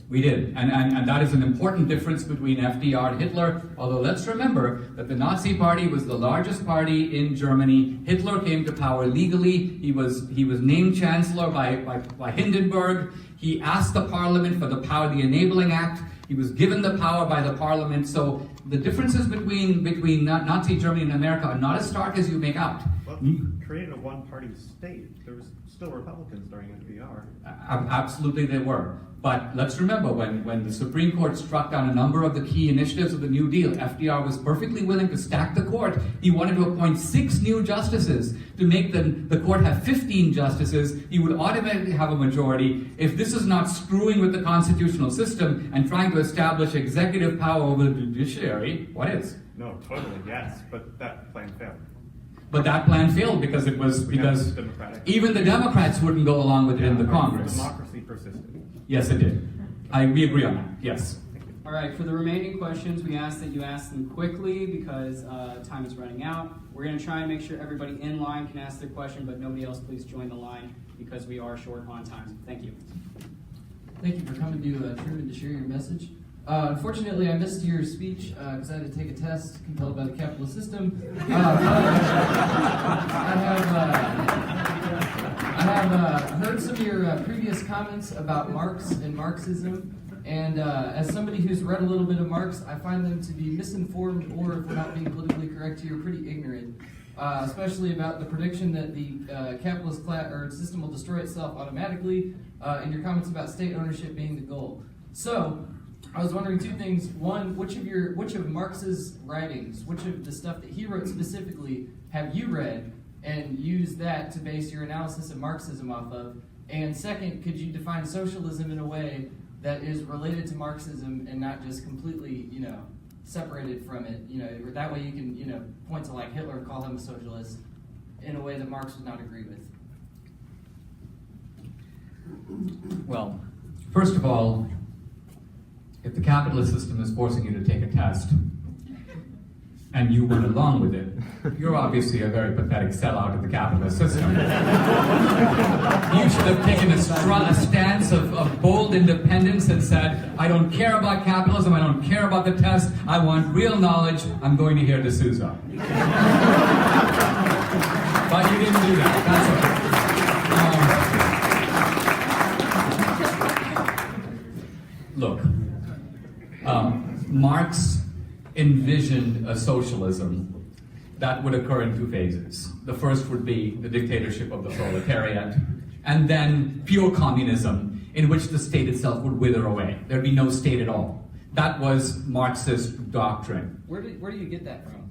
We did, and that is an important difference between FDR and Hitler, although let's remember that the Nazi Party was the largest party in Germany. Hitler came to power legally. He was named Chancellor by Hindenburg. He asked the Parliament for the power, the Enabling Act. He was given the power by the Parliament. So the differences between Nazi Germany and America are not as stark as you make out. Well, he created a one-party state. There was still Republicans during FDR. Absolutely they were. But let's remember, when the Supreme Court struck down a number of the key initiatives of the New Deal, FDR was perfectly willing to stack the court. He wanted to appoint 6 new justices to make the court have 15 justices. He would automatically have a majority. If this is not screwing with the constitutional system and trying to establish executive power over the judiciary, what is? No, totally, yes, but that plan failed. But that plan failed because even the Democrats wouldn't go along with it in the Congress. Democracy persisted. Yes, it did. We agree on that. Yes. All right, for the remaining questions, we ask that you ask them quickly because time is running out. We're going to try and make sure everybody in line can ask their question, but nobody else please join the line because we are short on time. Thank you. Thank you for coming to Truman to share your message. Unfortunately, I missed your speech because I had to take a test compelled by the capitalist system. I have heard some of your previous comments about Marx and Marxism, and as somebody who's read a little bit of Marx, I find them to be misinformed, or if we're not being politically correct here, pretty ignorant, especially about the prediction that the capitalist system will destroy itself automatically, and your comments about state ownership being the goal. So, I was wondering 2 things. One, which of Marx's writings, which of the stuff that he wrote specifically, have you read and used that to base your analysis of Marxism off of? And second, could you define socialism in a way that is related to Marxism and not just completely, separated from it? That way you can, point to like Hitler and call him a socialist in a way that Marx would not agree with. Well, first of all, if the capitalist system is forcing you to take a test, and you went along with it, you're obviously a very pathetic sellout of the capitalist system. You should have taken a stance of bold independence and said, I don't care about capitalism, I don't care about the test, I want real knowledge, I'm going to hear D'Souza. But you didn't do that, that's okay. Look, Marx envisioned a socialism that would occur in 2 phases. The first would be the dictatorship of the proletariat, and then pure communism, in which the state itself would wither away. There'd be no state at all. That was Marxist doctrine. Where do you get that from?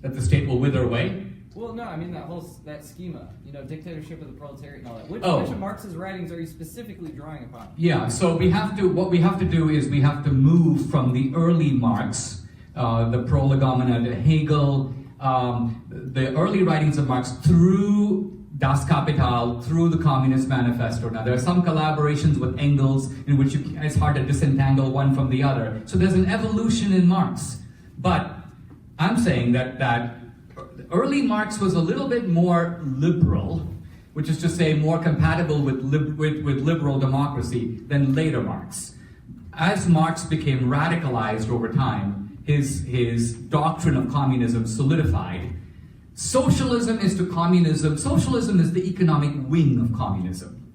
That the state will wither away? Well, no, I mean that schema, dictatorship of the proletariat and all that. Which of Marx's writings are you specifically drawing upon? Yeah, so what we have to do is we have to move from the early Marx, the Prolegomena to Hegel, the early writings of Marx through Das Kapital, through the Communist Manifesto. Now, there are some collaborations with Engels in which it's hard to disentangle one from the other. So there's an evolution in Marx. But I'm saying that early Marx was a little bit more liberal, which is to say more compatible with liberal democracy than later Marx. As Marx became radicalized over time, his doctrine of communism solidified. Socialism is to communism. Socialism is the economic wing of communism.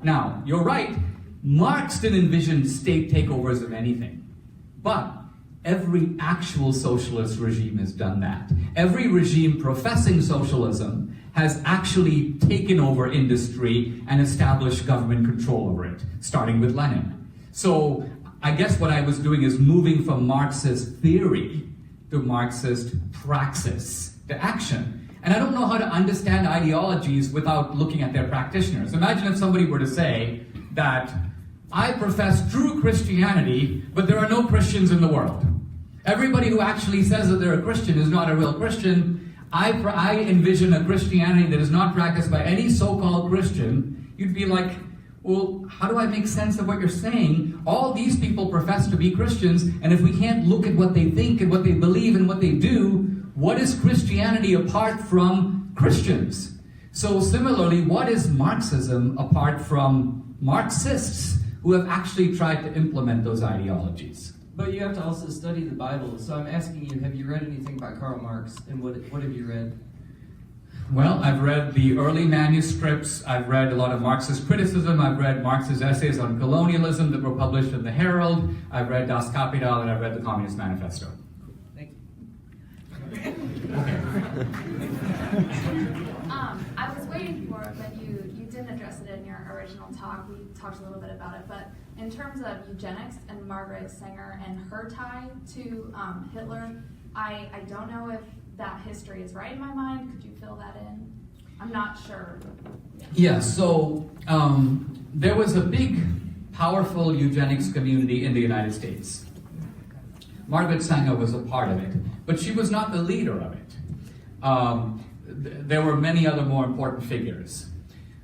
Now, you're right, Marx didn't envision state takeovers of anything. But every actual socialist regime has done that. Every regime professing socialism has actually taken over industry and established government control over it, starting with Lenin. So I guess what I was doing is moving from Marxist theory to Marxist praxis, to action. And I don't know how to understand ideologies without looking at their practitioners. Imagine if somebody were to say that I profess true Christianity, but there are no Christians in the world. Everybody who actually says that they're a Christian is not a real Christian. I envision a Christianity that is not practiced by any so-called Christian. You'd be like, well, how do I make sense of what you're saying? All these people profess to be Christians, and if we can't look at what they think and what they believe and what they do, what is Christianity apart from Christians? So similarly, what is Marxism apart from Marxists who have actually tried to implement those ideologies? But you have to also study the Bible. So I'm asking you, have you read anything by Karl Marx? And what have you read? Well, I've read the early manuscripts. I've read a lot of Marxist criticism. I've read Marx's essays on colonialism that were published in the Herald. I've read Das Kapital, and I've read the Communist Manifesto. Thank you. I was waiting for it, but you didn't address it in your original talk. We talked a little bit about it, but in terms of eugenics and Margaret Sanger and her tie to Hitler, I don't know if that history is right in my mind. Could you fill that in? I'm not sure. Yeah, so there was a big, powerful eugenics community in the United States. Margaret Sanger was a part of it, but she was not the leader of it. There were many other more important figures.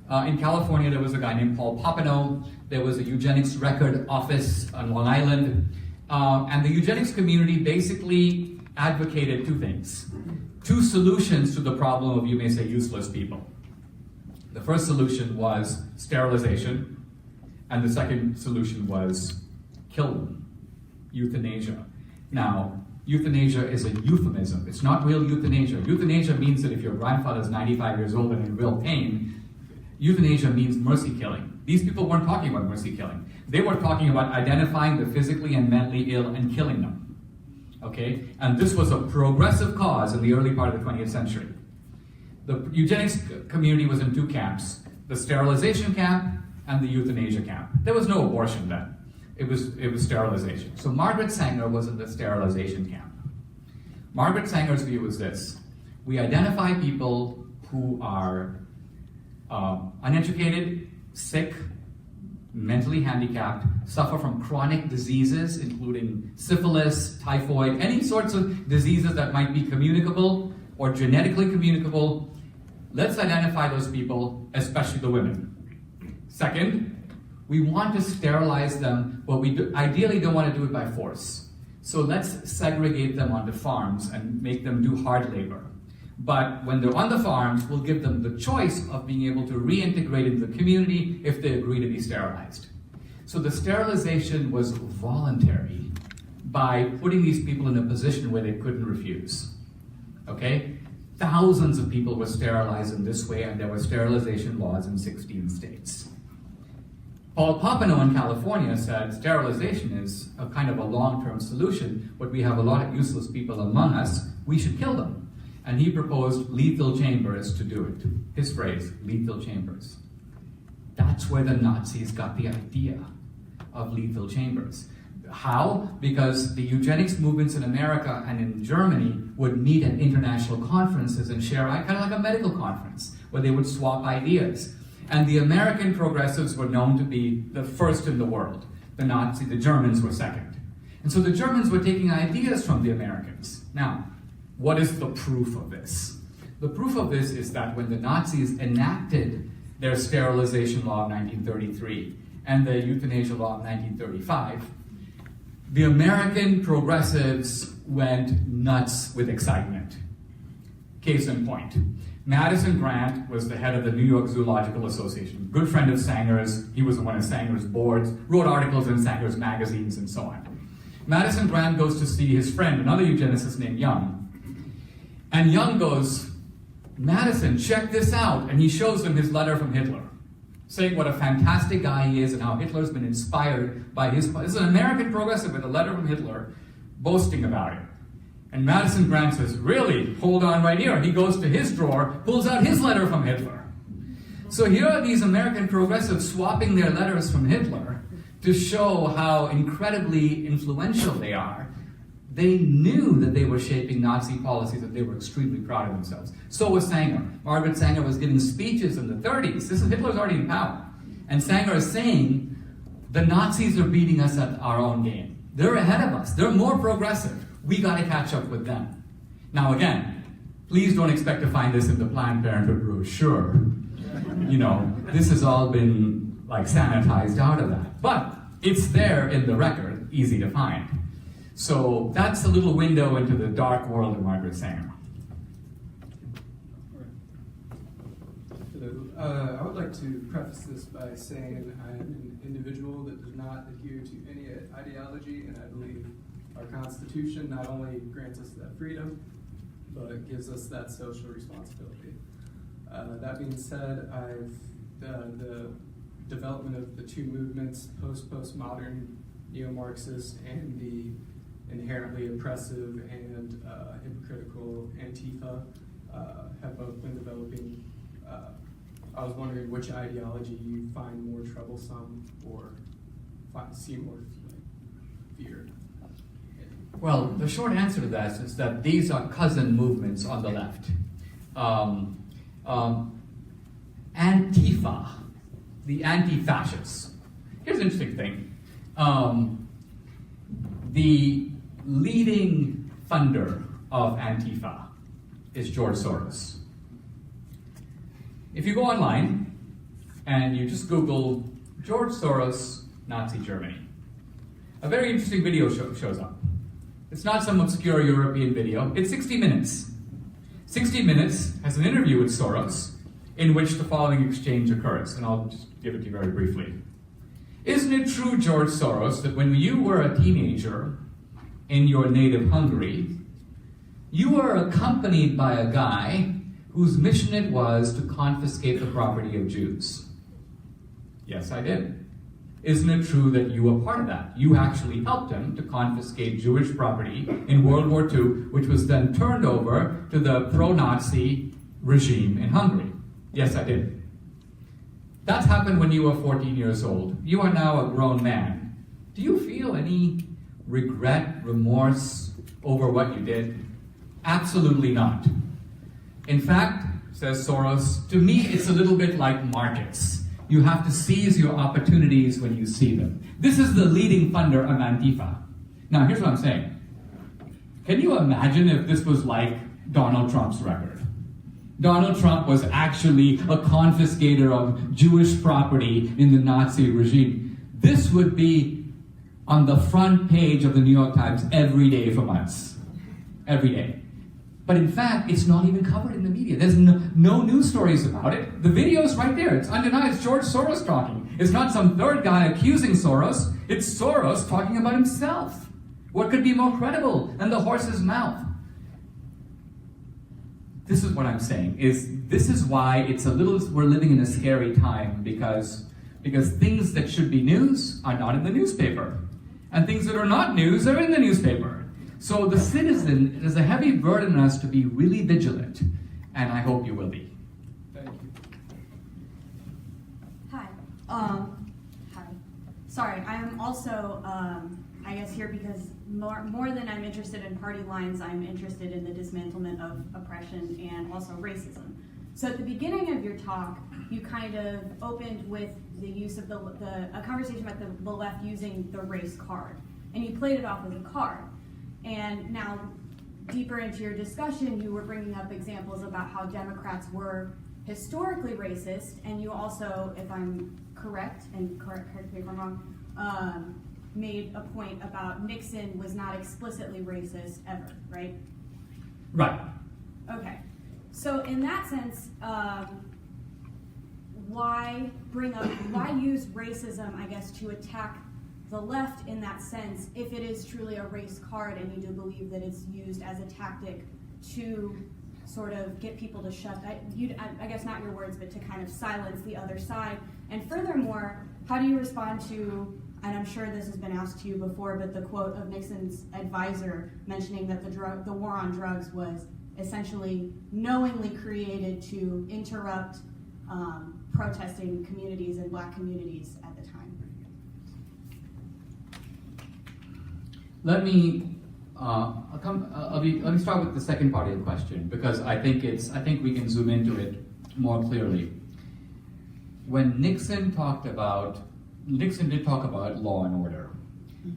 In California, there was a guy named Paul Popenoe. There was a eugenics record office on Long Island. And the eugenics community basically advocated two things. Two solutions to the problem of, you may say, useless people. The first solution was sterilization, and the second solution was kill them, euthanasia. Now, euthanasia is a euphemism. It's not real euthanasia. Euthanasia means that if your grandfather is 95 years old and in real pain, euthanasia means mercy killing. These people weren't talking about mercy killing. They were talking about identifying the physically and mentally ill and killing them. Okay? And this was a progressive cause in the early part of the 20th century. The eugenics community was in two camps, the sterilization camp and the euthanasia camp. There was no abortion then. It was sterilization. So Margaret Sanger was in the sterilization camp. Margaret Sanger's view was this: we identify people who are uneducated, sick, mentally handicapped, suffer from chronic diseases, including syphilis, typhoid, any sorts of diseases that might be communicable or genetically communicable. Let's identify those people, especially the women. Second, we want to sterilize them, but we ideally don't want to do it by force. So let's segregate them onto farms and make them do hard labor. But when they're on the farms, we'll give them the choice of being able to reintegrate into the community if they agree to be sterilized. So the sterilization was voluntary by putting these people in a position where they couldn't refuse. Okay? Thousands of people were sterilized in this way, and there were sterilization laws in 16 states. Paul Popenoe in California said sterilization is a kind of a long-term solution, but we have a lot of useless people among us, we should kill them. And he proposed lethal chambers to do it. His phrase, lethal chambers. That's where the Nazis got the idea of lethal chambers. How? Because the eugenics movements in America and in Germany would meet at international conferences and share, kind of like a medical conference, where they would swap ideas. And the American progressives were known to be the first in the world. The Germans were second. And so the Germans were taking ideas from the Americans. Now, what is the proof of this? The proof of this is that when the Nazis enacted their sterilization law of 1933 and the euthanasia law of 1935, the American progressives went nuts with excitement. Case in point, Madison Grant was the head of the New York Zoological Association, good friend of Sanger's. He was one of Sanger's boards, wrote articles in Sanger's magazines and so on. Madison Grant goes to see his friend, another eugenicist named Young. And Young goes, Madison, check this out. And he shows him his letter from Hitler, saying what a fantastic guy he is and how Hitler's been inspired by his... This is an American progressive with a letter from Hitler boasting about it. And Madison Grant says, really? Hold on right here. And he goes to his drawer, pulls out his letter from Hitler. So here are these American progressives swapping their letters from Hitler to show how incredibly influential they are. They knew that they were shaping Nazi policies, and they were extremely proud of themselves. So was Sanger. Margaret Sanger was giving speeches in the 30s. Hitler's already in power. And Sanger is saying, the Nazis are beating us at our own game. They're ahead of us. They're more progressive. We got to catch up with them. Now again, please don't expect to find this in the Planned Parenthood brochure. You know, this has all been like sanitized out of that. But it's there in the record, easy to find. So that's a little window into the dark world of Margaret Sanger. I would like to preface this by saying I am an individual that does not adhere to any ideology, and I believe our Constitution not only grants us that freedom, but gives us that social responsibility. That being said, the development of the two movements, postmodern neo-Marxist and the inherently oppressive and hypocritical Antifa, have both been developing. I was wondering which ideology you find more troublesome or see more fear. Well, the short answer to that is that these are cousin movements on the left. Antifa, the anti-fascists. Here's an interesting thing. The leading funder of Antifa is George Soros. If you go online and you just Google George Soros, Nazi Germany, a very interesting video shows up. It's not some obscure European video, it's 60 Minutes. 60 Minutes has an interview with Soros in which the following exchange occurs, and I'll just give it to you very briefly. Isn't it true, George Soros, that when you were a teenager in your native Hungary, you were accompanied by a guy whose mission it was to confiscate the property of Jews? Yes, I did. Isn't it true that you were part of that? You actually helped him to confiscate Jewish property in World War II, which was then turned over to the pro-Nazi regime in Hungary. Yes, I did. That's happened when you were 14 years old. You are now a grown man. Do you feel any regret, remorse over what you did? Absolutely not. In fact, says Soros, to me it's a little bit like markets. You have to seize your opportunities when you see them. This is the leading funder of Antifa. Now, here's what I'm saying. Can you imagine if this was like Donald Trump's record? Donald Trump was actually a confiscator of Jewish property in the Nazi regime. This would be on the front page of the New York Times every day for months. Every day. But in fact, it's not even covered in the media. There's no news stories about it. The video's right there. It's undeniable. It's George Soros talking. It's not some third guy accusing Soros. It's Soros talking about himself. What could be more credible than the horse's mouth? This is what I'm saying. This is why it's we're living in a scary time, because things that should be news are not in the newspaper. And things that are not news are in the newspaper. So the citizen, there's a heavy burden on us to be really vigilant, and I hope you will be. Thank you. Hi. Hi. Sorry, I'm also, I guess, here because more than I'm interested in party lines, I'm interested in the dismantlement of oppression and also racism. So at the beginning of your talk, you kind of opened with the use of a conversation about the left using the race card, and you played it off as a card. And now, deeper into your discussion, you were bringing up examples about how Democrats were historically racist, and you also, if I'm correct, and correct me if I'm wrong, made a point about Nixon was not explicitly racist ever, right? Right. Okay. So in that sense, why use racism, I guess, to attack the left in that sense, if it is truly a race card and you do believe that it's used as a tactic to sort of get people to I guess not your words, but to kind of silence the other side. And furthermore, how do you respond to, and I'm sure this has been asked to you before, but the quote of Nixon's advisor mentioning that the war on drugs was essentially knowingly created to interrupt protesting communities and black communities at the time? Let me start with the second part of your question, because I think we can zoom into it more clearly. When Nixon did talk about law and order,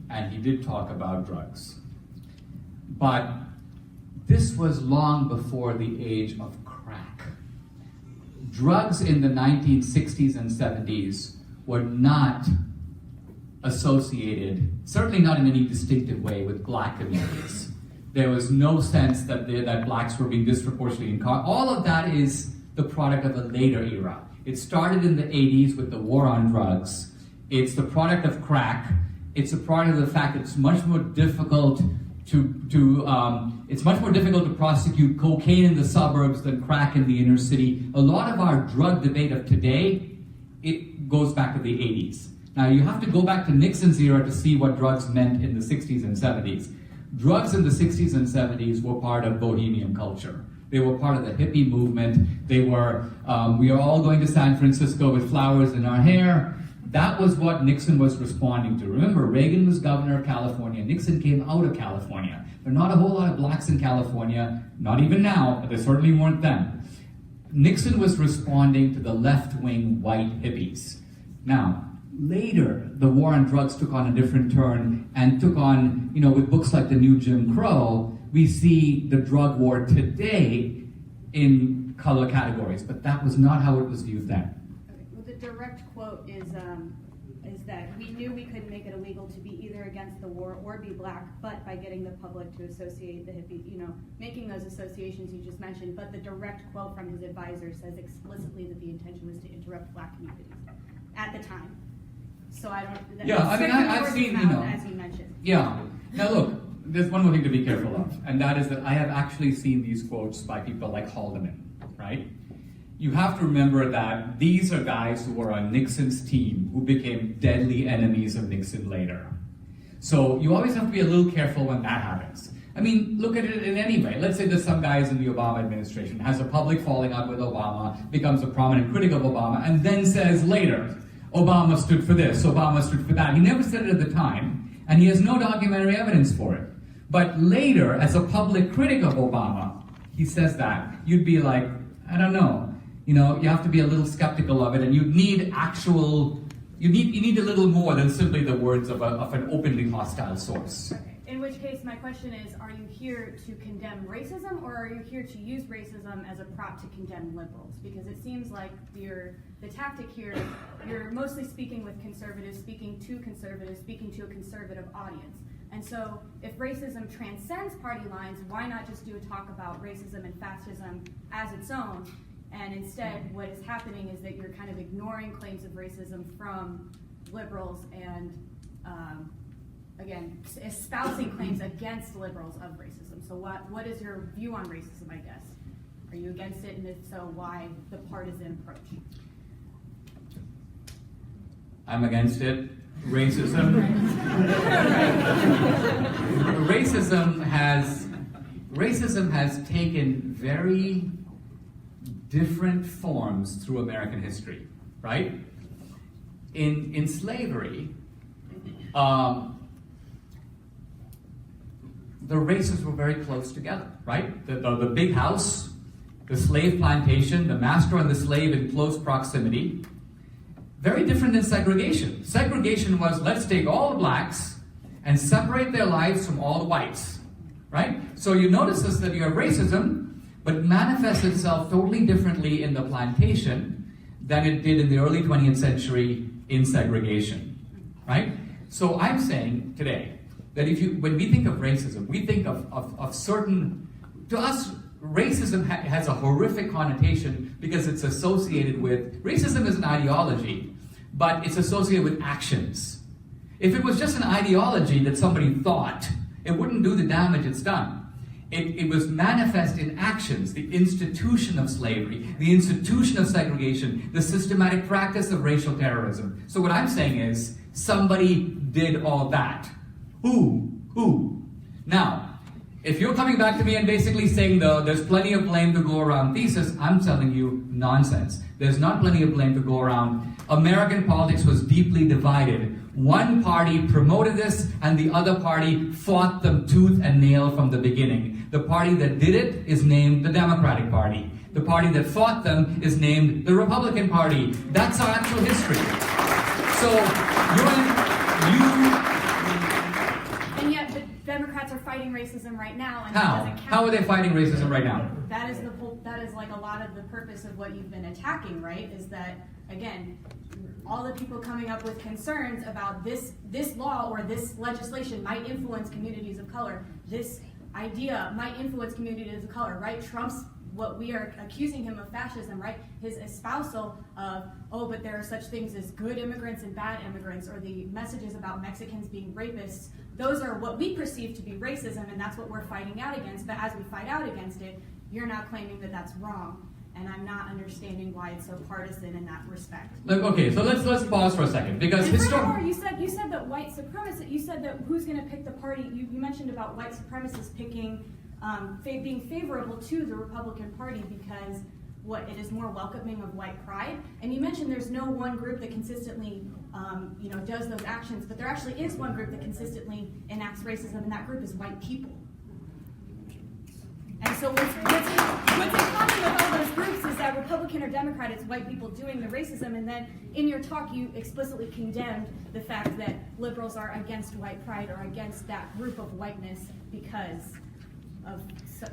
and he did talk about drugs. But this was long before the age of crack. Drugs in the 1960s and 70s were not associated, certainly not in any distinctive way, with black communities. There was no sense that blacks were being disproportionately incarcerated. All of that is the product of a later era. It started in the 80s with the war on drugs. It's the product of crack. It's a product of the fact that it's much more difficult to prosecute cocaine in the suburbs than crack in the inner city. A lot of our drug debate of today, it goes back to the 80s. Now you have to go back to Nixon's era to see what drugs meant in the 60s and 70s. Drugs in the 60s and 70s were part of bohemian culture. They were part of the hippie movement. They were, we are all going to San Francisco with flowers in our hair. That was what Nixon was responding to. Remember, Reagan was governor of California. Nixon came out of California. There are not a whole lot of blacks in California, not even now, but there certainly weren't then. Nixon was responding to the left-wing white hippies. Now, later, the war on drugs took on a different turn and took on, with books like The New Jim Crow, we see the drug war today in color categories, but that was not how it was viewed then. Okay. Well, the direct quote is that we knew we couldn't make it illegal to be either against the war or be black, but by getting the public to associate the hippie, making those associations you just mentioned. But the direct quote from his advisor says explicitly that the intention was to interrupt black communities at the time. So I don't. Yeah, I mean, I've seen, as you mentioned. Yeah. Now look, there's one more thing to be careful of, and that is that I have actually seen these quotes by people like Haldeman, right? You have to remember that these are guys who were on Nixon's team who became deadly enemies of Nixon later. So you always have to be a little careful when that happens. I mean, look at it in any way. Let's say there's some guys in the Obama administration, has a public falling out with Obama, becomes a prominent critic of Obama, and then says later, Obama stood for this, Obama stood for that. He never said it at the time, and he has no documentary evidence for it. But later, as a public critic of Obama, he says that. You'd be like, I don't know. You have to be a little skeptical of it, and you need you need a little more than simply the words of an openly hostile source. In which case, my question is, are you here to condemn racism, or are you here to use racism as a prop to condemn liberals? Because it seems like the tactic here, you're mostly speaking with conservatives, speaking to a conservative audience. And so if racism transcends party lines, why not just do a talk about racism and fascism as its own? And instead, what is happening is that you're kind of ignoring claims of racism from liberals and, again, espousing claims against liberals of racism. So what is your view on racism, I guess? Are you against it? And if so, why the partisan approach? I'm against it. Racism has taken very different forms through American history, right? In slavery, the races were very close together, right? The big house, the slave plantation, the master and the slave in close proximity. Very different than segregation. Segregation was, let's take all the blacks and separate their lives from all the whites, right? So you notice this, that you have racism, but manifests itself totally differently in the plantation than it did in the early 20th century in segregation, right? So I'm saying today that when we think of racism, we think of certain, to us, racism has a horrific connotation because it's associated with, racism is an ideology, but it's associated with actions. If it was just an ideology that somebody thought, it wouldn't do the damage it's done. It was manifest in actions, the institution of slavery, the institution of segregation, the systematic practice of racial terrorism. So what I'm saying is, somebody did all that. Who? Now, if you're coming back to me and basically saying there's plenty of blame to go around thesis, I'm telling you nonsense. There's not plenty of blame to go around. American politics was deeply divided. One party promoted this and the other party fought them tooth and nail from the beginning. The party that did it is named the Democratic Party. The party that fought them is named the Republican Party. That's our actual history. So And yet the Democrats are fighting racism right now. And How? That doesn't count. How are they fighting racism right now? That is like a lot of the purpose of what you've been attacking, right? Is that, again, all the people coming up with concerns about this law or this legislation might influence communities of color. This idea might influence communities of color, right? Trump's what we are accusing him of fascism, right? His espousal of, oh, but there are such things as good immigrants and bad immigrants, or the messages about Mexicans being rapists, those are what we perceive to be racism, and that's what we're fighting out against. But as we fight out against it, you're now claiming that that's wrong. And I'm not understanding why it's so partisan in that respect. Look, okay, so let's pause for a second, because furthermore, you said that white supremacists. You said that who's going to pick the party? You mentioned about white supremacists picking, being favorable to the Republican Party because it is more welcoming of white pride. And you mentioned there's no one group that consistently, does those actions, but there actually is one group that consistently enacts racism, and that group is white people. And so what's in common with all those groups is that Republican or Democrat, it's white people doing the racism, and then in your talk you explicitly condemned the fact that liberals are against white pride or against that group of whiteness because of,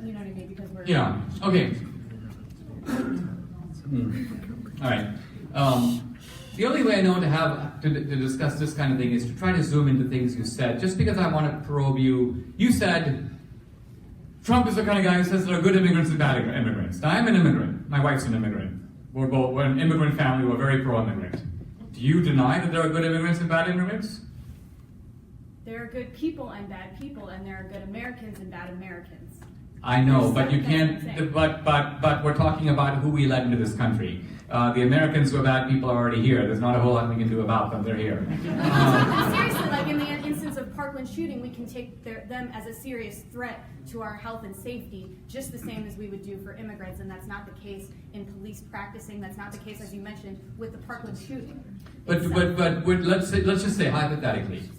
you know what I mean, because we're... Yeah, okay. All right. The only way I know to discuss this kind of thing is to try to zoom into things you said, just because I want to probe you. You said, Trump is the kind of guy who says there are good immigrants and bad immigrants. Now, I'm an immigrant. My wife's an immigrant. We're an immigrant family. We're very pro-immigrant. Do you deny that there are good immigrants and bad immigrants? There are good people and bad people, and there are good Americans and bad Americans. I know, but you can't. But we're talking about who we let into this country. The Americans who are bad people are already here. There's not a whole lot we can do about them. They're here. Seriously, like in the instance of Parkland shooting, we can take them as a serious threat to our health and safety, just the same as we would do for immigrants, and that's not the case in police practicing. That's not the case, as you mentioned, with the Parkland shooting. But let's just say hypothetically,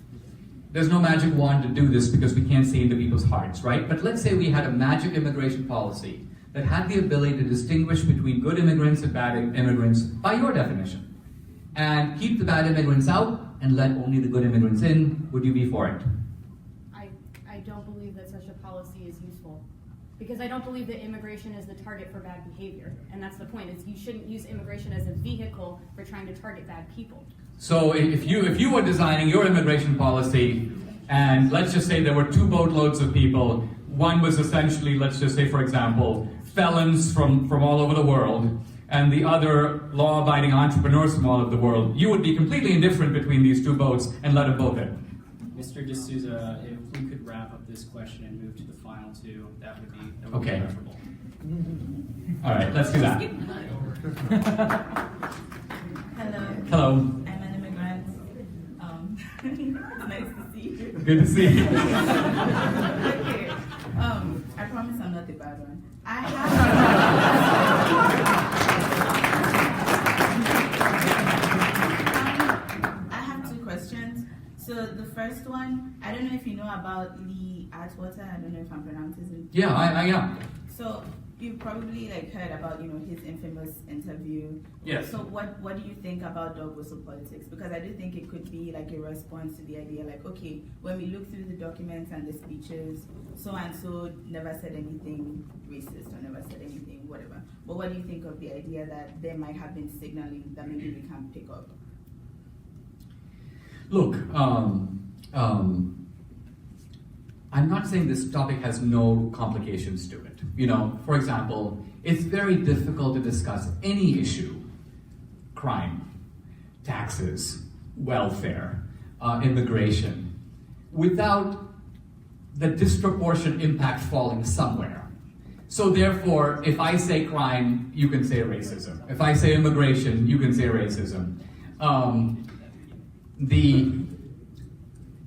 there's no magic wand to do this because we can't see into people's hearts, right? But let's say we had a magic immigration policy that had the ability to distinguish between good immigrants and bad immigrants by your definition, and keep the bad immigrants out and let only the good immigrants in. Would you be for it? I don't believe that such a policy is useful, because I don't believe that immigration is the target for bad behavior, and that's the point. Is you shouldn't use immigration as a vehicle for trying to target bad people. So if you were designing your immigration policy, and let's just say there were two boatloads of people, one was essentially, let's just say, for example, felons from all over the world, and the other law-abiding entrepreneurs from all over the world, you would be completely indifferent between these two boats and let them both in. Mr. D'Souza, if we could wrap up this question and move to the final two, that would be Okay. preferable. All right, let's do that. Hello. Hello. I'm an immigrant. Nice to see you. Good to see you. Okay. I promise I'm not the bad one. I have two questions. So the first one, I don't know if you know about Lee Atwater. I don't know if I'm pronouncing it. Yeah, I am. So you probably heard about his infamous interview. Yes. So what do you think about dog whistle politics? Because I do think it could be a response to the idea okay, when we look through the documents and the speeches, so and so never said anything racist or never said anything whatever. But what do you think of the idea that there might have been signaling that maybe we can't pick up? Look, I'm not saying this topic has no complications to it. For example, it's very difficult to discuss any issue, crime, taxes, welfare, immigration, without the disproportionate impact falling somewhere. So therefore, if I say crime, you can say racism. If I say immigration, you can say racism.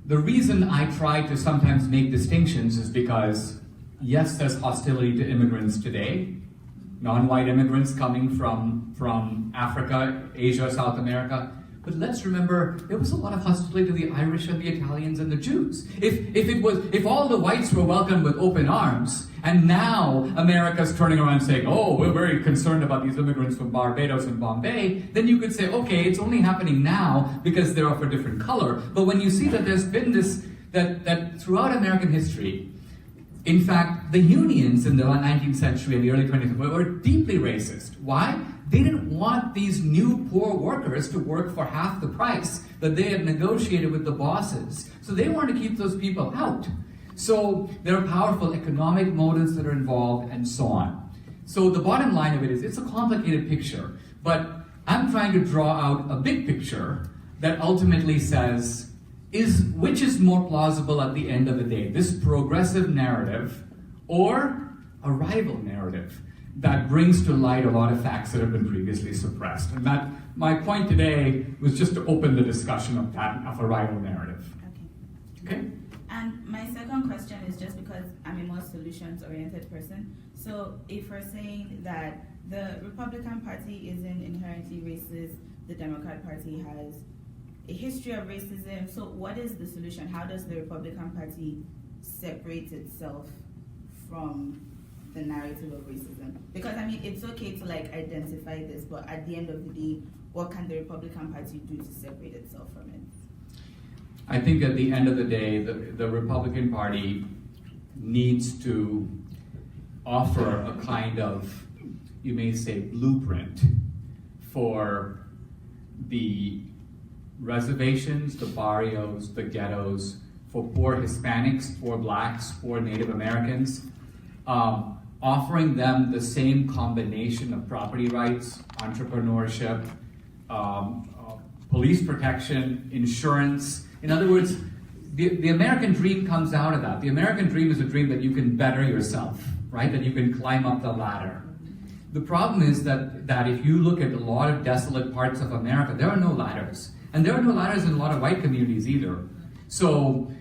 The reason I try to sometimes make distinctions is because, yes, there's hostility to immigrants today, non-white immigrants coming from Africa, Asia, South America. But let's remember, there was a lot of hostility to the Irish and the Italians and the Jews. If all the whites were welcomed with open arms, and now America's turning around saying, oh, we're very concerned about these immigrants from Barbados and Bombay, then you could say, okay, it's only happening now because they're of a different color. But when you see that there's been this, that throughout American history, in fact, the unions in the 19th century and the early 20th were deeply racist. Why? They didn't want these new poor workers to work for half the price that they had negotiated with the bosses. So they wanted to keep those people out. So there are powerful economic motives that are involved and so on. So the bottom line of it is it's a complicated picture, but I'm trying to draw out a big picture that ultimately says, which is more plausible at the end of the day, this progressive narrative or a rival narrative that brings to light a lot of facts that have been previously suppressed. And that my point today was just to open the discussion of a rival narrative. Okay? And my second question is just because I'm a more solutions-oriented person. So if we're saying that the Republican Party isn't inherently racist, the Democrat Party has a history of racism, so what is the solution? How does the Republican Party separate itself from the narrative of racism? Because I mean, it's okay to like identify this, but at the end of the day, what can the Republican Party do to separate itself from it? I think at the end of the day, the Republican Party needs to offer a kind of, you may say, blueprint for the reservations, the barrios, the ghettos, for poor Hispanics, for blacks, for Native Americans, offering them the same combination of property rights, entrepreneurship, police protection, insurance. In other words, the American dream comes out of that. The American dream is a dream that you can better yourself, right? That you can climb up the ladder. The problem is that if you look at a lot of desolate parts of America, there are no ladders. And there are no ladders in a lot of white communities either. So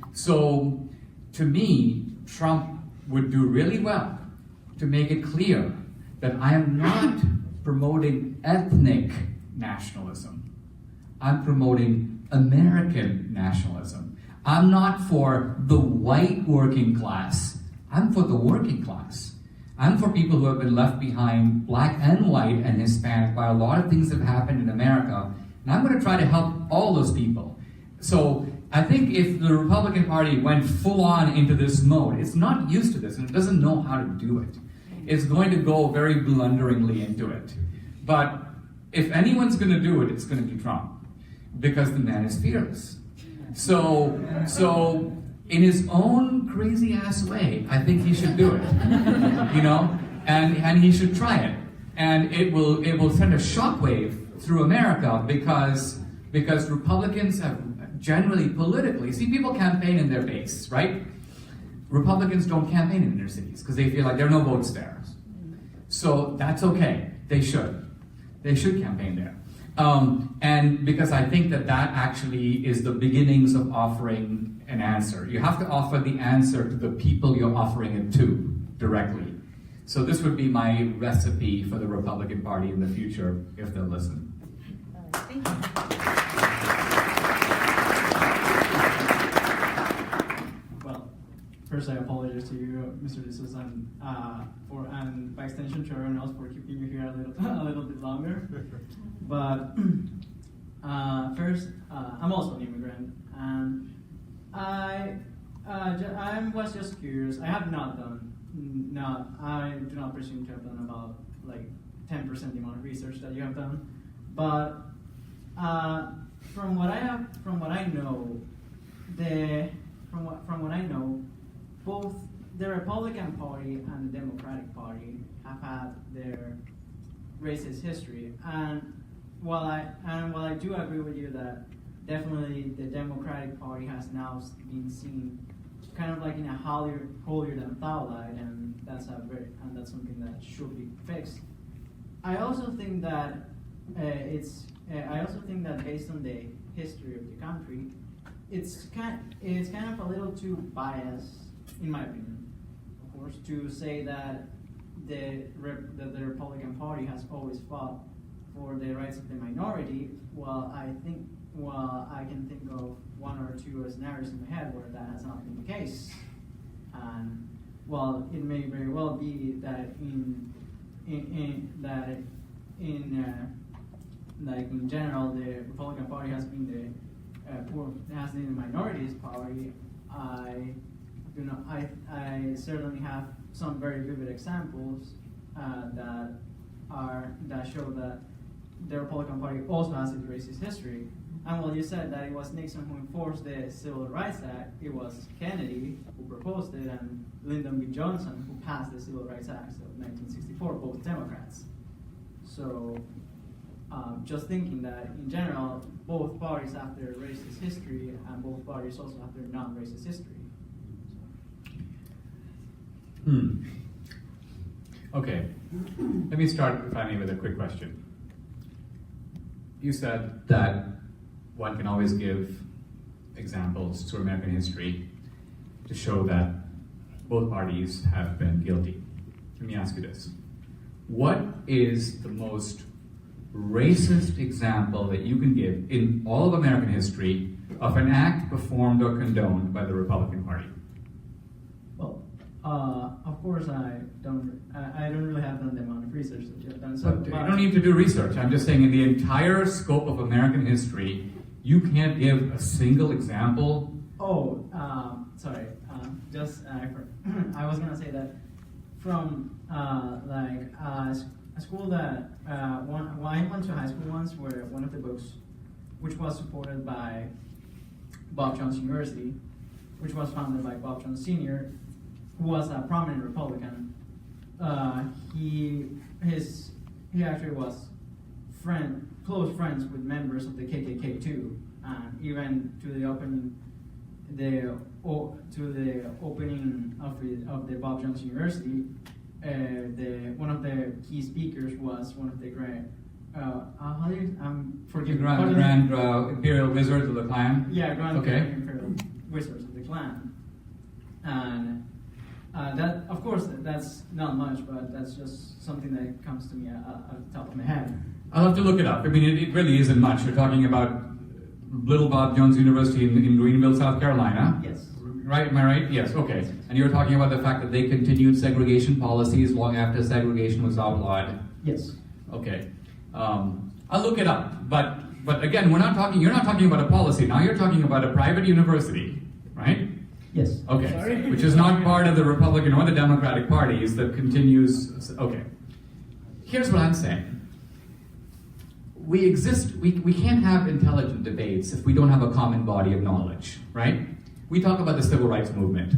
to me, Trump would do really well to make it clear that I am not promoting ethnic nationalism. I'm promoting American nationalism. I'm not for the white working class. I'm for the working class. I'm for people who have been left behind, black and white and Hispanic, by a lot of things that have happened in America. And I'm going to try to help all those people. So I think if the Republican Party went full on into this mode, it's not used to this and it doesn't know how to do it. It's going to go very blunderingly into it. But if anyone's going to do it, it's going to be Trump, because the man is fearless. So in his own crazy ass way, I think he should do it, you know, and he should try it, and it will send a shockwave through America because Republicans have generally politically, see, people campaign in their base, right? Republicans don't campaign in inner cities because they feel like there are no votes there. So that's okay. They should campaign there. And because I think that actually is the beginnings of offering an answer. You have to offer the answer to the people you're offering it to directly. So this would be my recipe for the Republican Party in the future if they'll listen. Thank you. Well, first I apologize to you, Mr. D'Souza, and by extension to everyone else for keeping you here a little bit longer. But first, I'm also an immigrant, and I was just curious. I have I do not presume to have done about like 10% the amount of research that you have done, but from what I know, both the Republican Party and the Democratic Party have had their racist history, and while I do agree with you that definitely the Democratic Party has now been seen kind of like in a holier than thou light, and that's something that should be fixed. I also think that based on the history of the country, it's kind of a little too biased, in my opinion, of course, to say that the Republican Party has always fought for the rights of the minority. Well, I can think of one or two scenarios in my head where that has not been the case. And well, it may very well be that in general, the Republican Party has been the minorities party. I certainly have some very vivid examples that show that the Republican Party also has a racist history, And while you said that it was Nixon who enforced the Civil Rights Act, it was Kennedy who proposed it and Lyndon B. Johnson who passed the Civil Rights Act of 1964, both Democrats. So just thinking that in general, both parties have their racist history and both parties also have their non-racist history. Okay, let me start, if I may, with a quick question. You said that one can always give examples through American history to show that both parties have been guilty. Let me ask you this. What is the most racist example that you can give in all of American history of an act performed or condoned by the Republican Party? Well, of course, I don't really have done the amount of research that you have done. So, But you don't need to do research. I'm just saying, in the entire scope of American history, you can't give a single example. Oh, sorry. I was gonna say that from a school that I went to high school once, where one of the books, which was supported by Bob Jones University, which was founded by Bob Jones Sr., who was a prominent Republican. He actually was close friends with members of the KKK too, and even to the opening of the Bob Jones University, one of the key speakers was one of the great Grand Imperial Wizards of the Klan? Yeah, Grand Okay. Imperial Wizards of the Klan. And that, of course, that's not much, but that's just something that comes to me at the top of my head. I'll have to look it up. I mean, it really isn't much. You're talking about Little Bob Jones University in Greenville, South Carolina. Yes. Right, am I right? Yes, okay. And you're talking about the fact that they continued segregation policies long after segregation was outlawed. Yes. Okay. I'll look it up. But again, you're not talking about a policy. Now you're talking about a private university, right? Yes. Okay. Sorry? Which is not part of the Republican or the Democratic parties, that continues. Okay. Here's what I'm saying. We can't have intelligent debates if we don't have a common body of knowledge, right? We talk about the civil rights movement.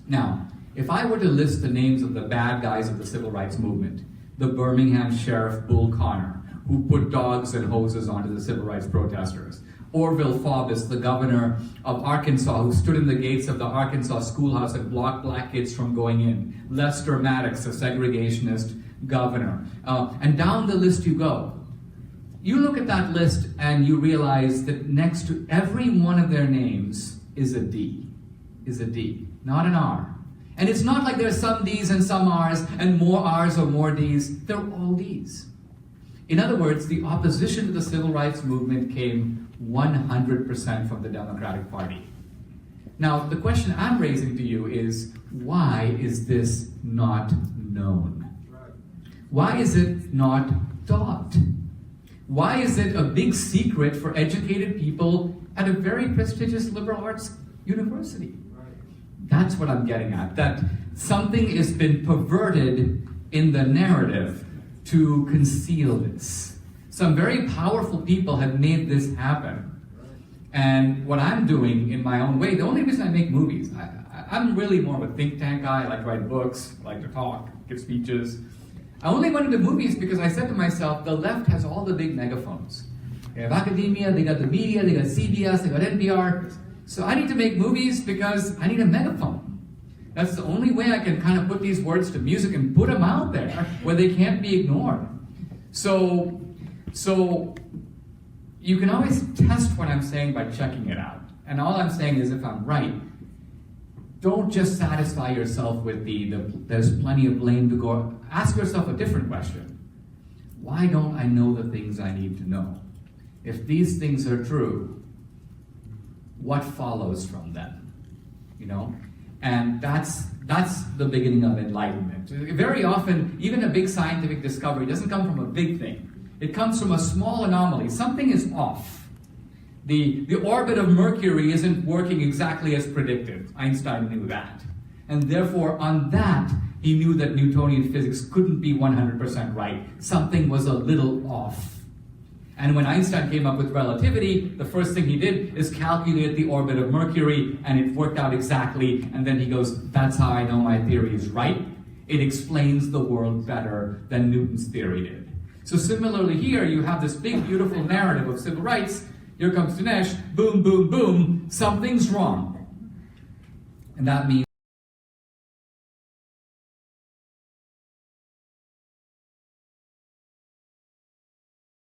Now, if I were to list the names of the bad guys of the civil rights movement, the Birmingham Sheriff Bull Connor, who put dogs and hoses onto the civil rights protesters, Orville Faubus, the governor of Arkansas, who stood in the gates of the Arkansas schoolhouse and blocked black kids from going in, Lester Maddox, a segregationist governor, and down the list you go. You look at that list and you realize that next to every one of their names is a D, not an R. And it's not like there's some D's and some R's and more R's or more D's. They're all D's. In other words, the opposition to the civil rights movement came 100% from the Democratic Party. Now, the question I'm raising to you is, why is this not known? Why is it not taught? Why is it a big secret for educated people at a very prestigious liberal arts university? That's what I'm getting at, that something has been perverted in the narrative to conceal this. Some very powerful people have made this happen. And what I'm doing in my own way, the only reason I make movies, I'm really more of a think tank guy. I like to write books, I like to talk, give speeches. I only went into movies because I said to myself, the left has all the big megaphones. They have academia, they got the media, they got CBS, they got NPR. So I need to make movies because I need a megaphone. That's the only way I can kind of put these words to music and put them out there where they can't be ignored. So you can always test what I'm saying by checking it out. And all I'm saying is, if I'm right, don't just satisfy yourself with there's plenty of blame to go. Ask yourself a different question. Why don't I know the things I need to know? If these things are true, what follows from them? You know? And that's the beginning of enlightenment. Very often, even a big scientific discovery doesn't come from a big thing. It comes from a small anomaly. Something is off. The orbit of Mercury isn't working exactly as predicted. Einstein knew that. And therefore, on that, he knew that Newtonian physics couldn't be 100% right. Something was a little off. And when Einstein came up with relativity, the first thing he did is calculate the orbit of Mercury, and it worked out exactly. And then he goes, that's how I know my theory is right. It explains the world better than Newton's theory did. So similarly here, you have this big, beautiful narrative of civil rights. Here comes Dinesh, boom, boom, boom, something's wrong. And that means